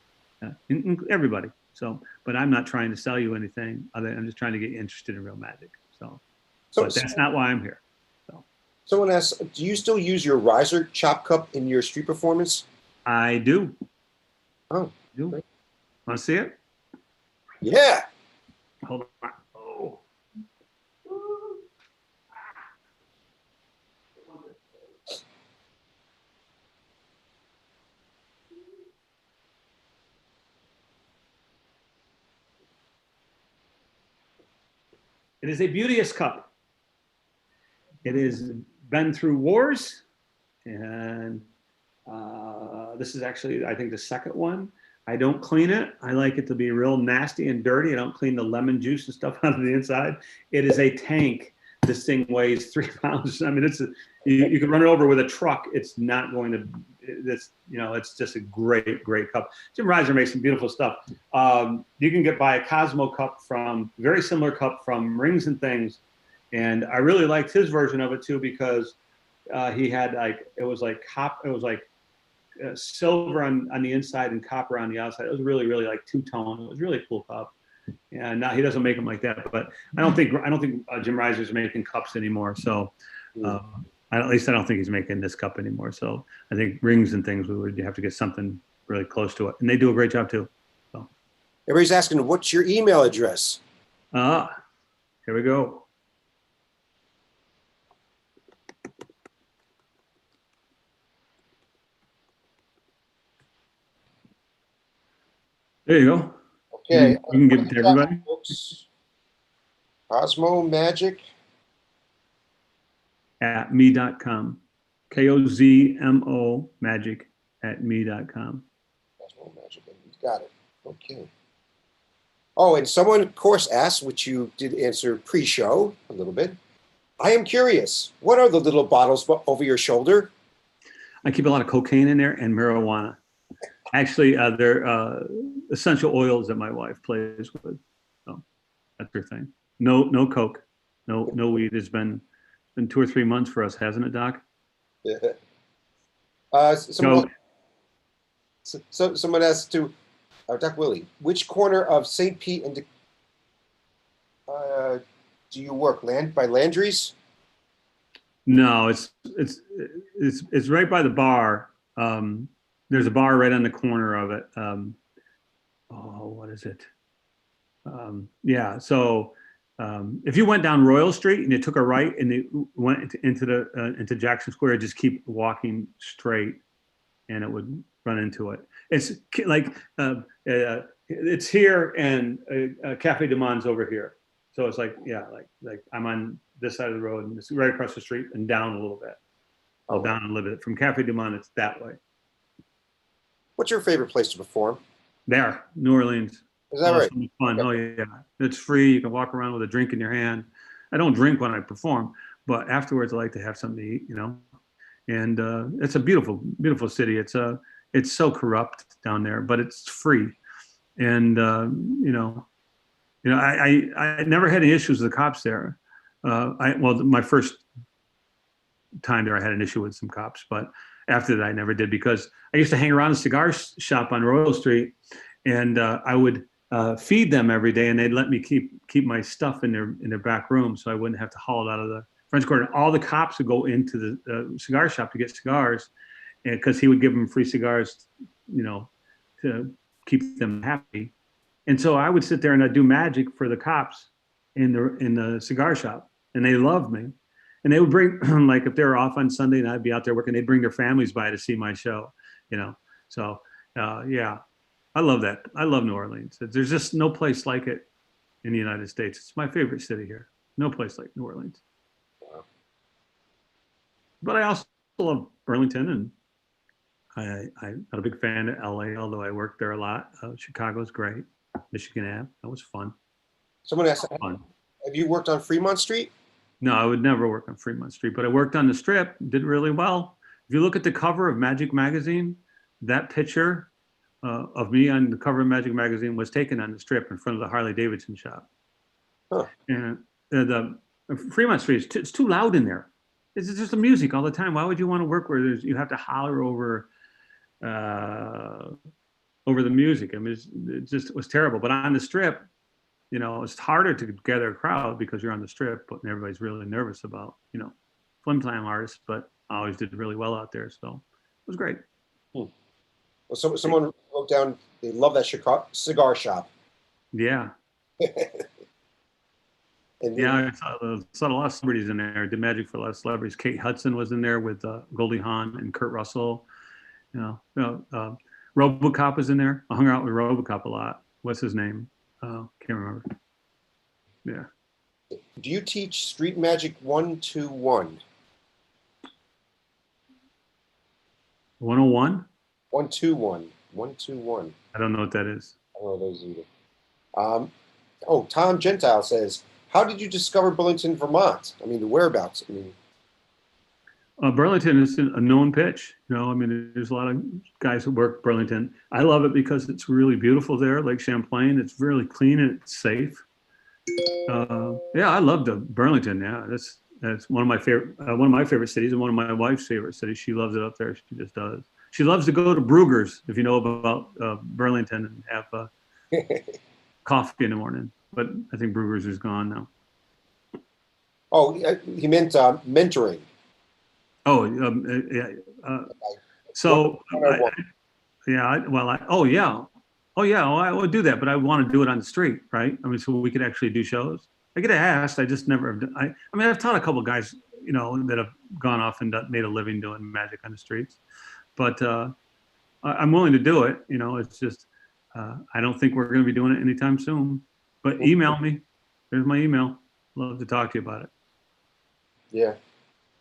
Everybody. So, but I'm not trying to sell you anything. I'm just trying to get you interested in real magic. So but that's not why I'm here. So. Someone asked, do you still use your riser chop cup in your street performance? I do. Oh, Do. great. Want to see it? Yeah. Hold on. Oh. It is a beauteous cup. It has been through wars, and this is actually, I think, the second one. I don't clean it. I like it to be real nasty and dirty. I don't clean the lemon juice and stuff out of the inside. It is a tank. This thing weighs 3 pounds. I mean, you can run it over with a truck. It's not going to. It's just a great, great cup. Jim Reiser makes some beautiful stuff. You can buy a Kozmo cup very similar cup from Rings and Things, and I really liked his version of it too because he had it was like silver on the inside and copper on the outside. It was really, really like two-tone. It was really a cool cup. And now he doesn't make them like that, but I don't think Jim Reiser's making cups anymore. So at least I don't think he's making this cup anymore. So I think Rings and Things, we would have to get something really close to it, and they do a great job too. So Everybody's asking, what's your email address? here we go. There you go. Okay. You can give it to everybody. Folks. Cosmo Magic. At me.com. Kozmo magic at me.com. Cosmo Magic. Got it. Okay. Oh, and someone, of course, asked, which you did answer pre-show a little bit. I am curious. What are the little bottles over your shoulder? I keep a lot of cocaine in there and marijuana. Actually, they're essential oils that my wife plays with. So that's her thing. No coke, no weed. It's been 2 or 3 months for us, hasn't it, Doc? Someone asked to Doc Willie, which corner of St. Pete and do you work? By Landry's? No, it's right by the bar. There's a bar right on the corner of it. What is it? Yeah. So if you went down Royal Street and you took a right and you went into Jackson Square, just keep walking straight, and it would run into it. It's like it's here, and Cafe Du Monde's over here. So it's like I'm on this side of the road, and it's right across the street and down a little bit. Down a little bit from Cafe Du Monde. It's that way. What's your favorite place to perform? There, New Orleans. Is that right? So much fun. Oh yeah, it's free. You can walk around with a drink in your hand. I don't drink when I perform, but afterwards I like to have something to eat. And it's a beautiful, beautiful city. It's so corrupt down there, but it's free. And I never had any issues with the cops there. My first time there, I had an issue with some cops, but after that, I never did, because I used to hang around a cigar shop on Royal Street, and I would feed them every day, and they'd let me keep my stuff in their back room, so I wouldn't have to haul it out of the French Quarter. All the cops would go into the cigar shop to get cigars, because he would give them free cigars, to keep them happy. And so I would sit there and I'd do magic for the cops in the cigar shop, and they loved me. And they would bring, like, if they were off on Sunday and I'd be out there working, they'd bring their families by to see my show, So, yeah, I love that. I love New Orleans. There's just no place like it in the United States. It's my favorite city here. No place like New Orleans. Wow. But I also love Burlington, and I'm not a big fan of LA, although I worked there a lot. Chicago's great. Michigan Ave, that was fun. Someone asked, have you worked on Fremont Street? No, I would never work on Fremont Street, but I worked on the Strip, did really well. If you look at the cover of Magic Magazine, that picture of me on the cover of Magic Magazine was taken on the Strip in front of the Harley Davidson shop. Huh. And the Fremont Street, it's too loud in there. It's just the music all the time. Why would you want to work where you have to holler over the music? I mean, it was terrible. But on the Strip, it's harder to gather a crowd because you're on the Strip, but everybody's really nervous about, flim-flam artists, but I always did really well out there. So it was great. Well, someone wrote down they love that cigar shop. Yeah. And Yeah, I saw a lot of celebrities in there. Did magic for a lot of celebrities. Kate Hudson was in there with Goldie Hawn and Kurt Russell. RoboCop was in there. I hung out with RoboCop a lot. What's his name? Can't remember. Yeah. do you teach Street Magic 121? 101? 121. 121. I don't know what that is. I don't know those either. Tom Gentile says, how did you discover Burlington, Vermont? I mean, the whereabouts. I mean, Burlington is a known pitch. I mean, there's a lot of guys who work Burlington. I love it because it's really beautiful there, Lake Champlain. It's really clean and it's safe. Yeah, I love Burlington. Yeah, that's one of my favorite cities and one of my wife's favorite cities. She loves it up there. She just does. She loves to go to Brugger's, if you know about Burlington, and have coffee in the morning. But I think Brugger's is gone now. oh, he meant mentoring. Oh, yeah. So, oh yeah. Well, I would do that, but I want to do it on the street, right? I mean, so we could actually do shows. I get asked. I just never have done. I mean, I've taught a couple of guys, that have gone off and made a living doing magic on the streets. But I'm willing to do it. It's just I don't think we're going to be doing it anytime soon. But email me. There's my email. Love to talk to you about it. Yeah.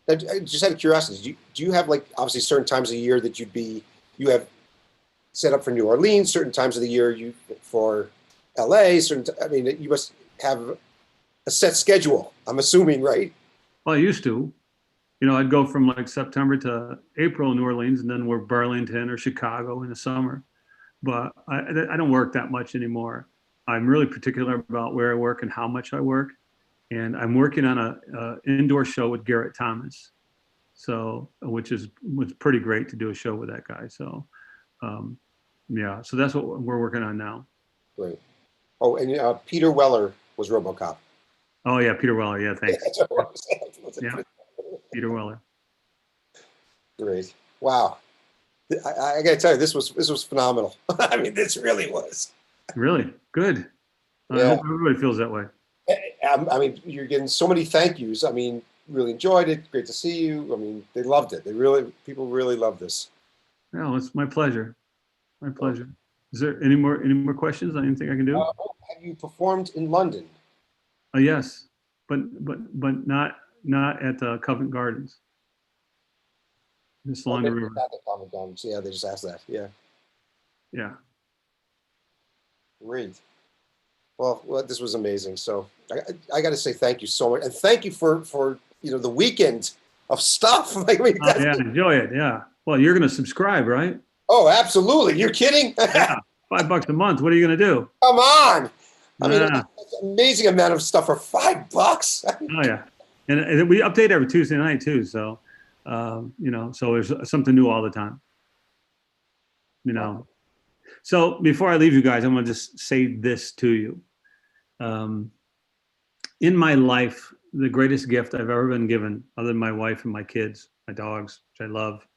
I just out of curiosity, do you have, like, obviously certain times of the year that you have set up for New Orleans, certain times of the year for LA, I mean, you must have a set schedule, I'm assuming, right? Well, I used to. I'd go from like September to April in New Orleans, and then we're Burlington or Chicago in the summer. But I don't work that much anymore. I'm really particular about where I work and how much I work. And I'm working on a indoor show with Garrett Thomas, which was pretty great to do a show with that guy. So, yeah, so that's what we're working on now. Great. Oh, and Peter Weller was RoboCop. Oh yeah, Peter Weller. Yeah, thanks. Yeah, Peter Weller. Great. Wow. I got to tell you, this was phenomenal. I mean, this really was. Really good. Yeah. I hope everybody feels that way. I mean, you're getting so many thank yous. I mean, really enjoyed it. Great to see you. I mean, they loved it. People really loved this. No, it's my pleasure. My pleasure. Is there any more questions on anything I can do? Have you performed in London? Yes, but not at Covent Gardens. Just along the river. Not the Covent Gardens. Yeah, they just asked that. Yeah. Yeah. Great. Well, this was amazing. So I got to say thank you so much, and thank you for the weekend of stuff. Like, yeah, enjoy it. Yeah. Well, you're going to subscribe, right? Oh, absolutely. You're kidding? Yeah. $5 a month. What are you going to do? Come on. I mean, Yeah. it's an amazing amount of stuff for $5. Oh yeah, and we update every Tuesday night too. So, so there's something new all the time. So before I leave you guys, I'm gonna just say this to you. In my life, the greatest gift I've ever been given, other than my wife and my kids, my dogs, which I love,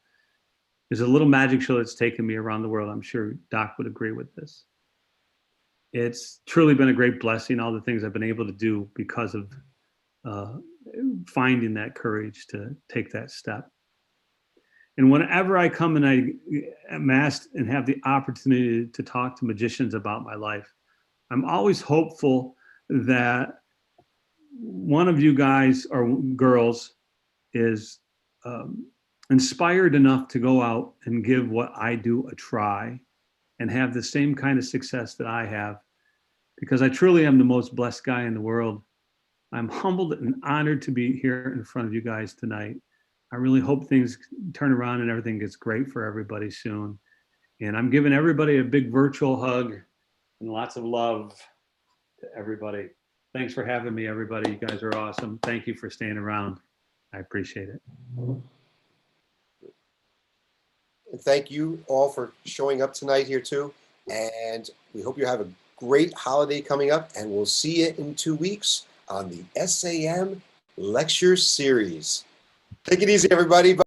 is a little magic show that's taken me around the world. I'm sure Doc would agree with this. It's truly been a great blessing, all the things I've been able to do because of finding that courage to take that step. And whenever I come and I am asked and have the opportunity to talk to magicians about my life, I'm always hopeful that one of you guys or girls is inspired enough to go out and give what I do a try and have the same kind of success that I have, because I truly am the most blessed guy in the world. I'm humbled and honored to be here in front of you guys tonight. I really hope things turn around and everything gets great for everybody soon. And I'm giving everybody a big virtual hug and lots of love to everybody. Thanks for having me, everybody. You guys are awesome. Thank you for staying around. I appreciate it. And thank you all for showing up tonight here too. And we hope you have a great holiday coming up, and we'll see you in 2 weeks on the SAM Lecture Series. Take it easy, everybody. Bye.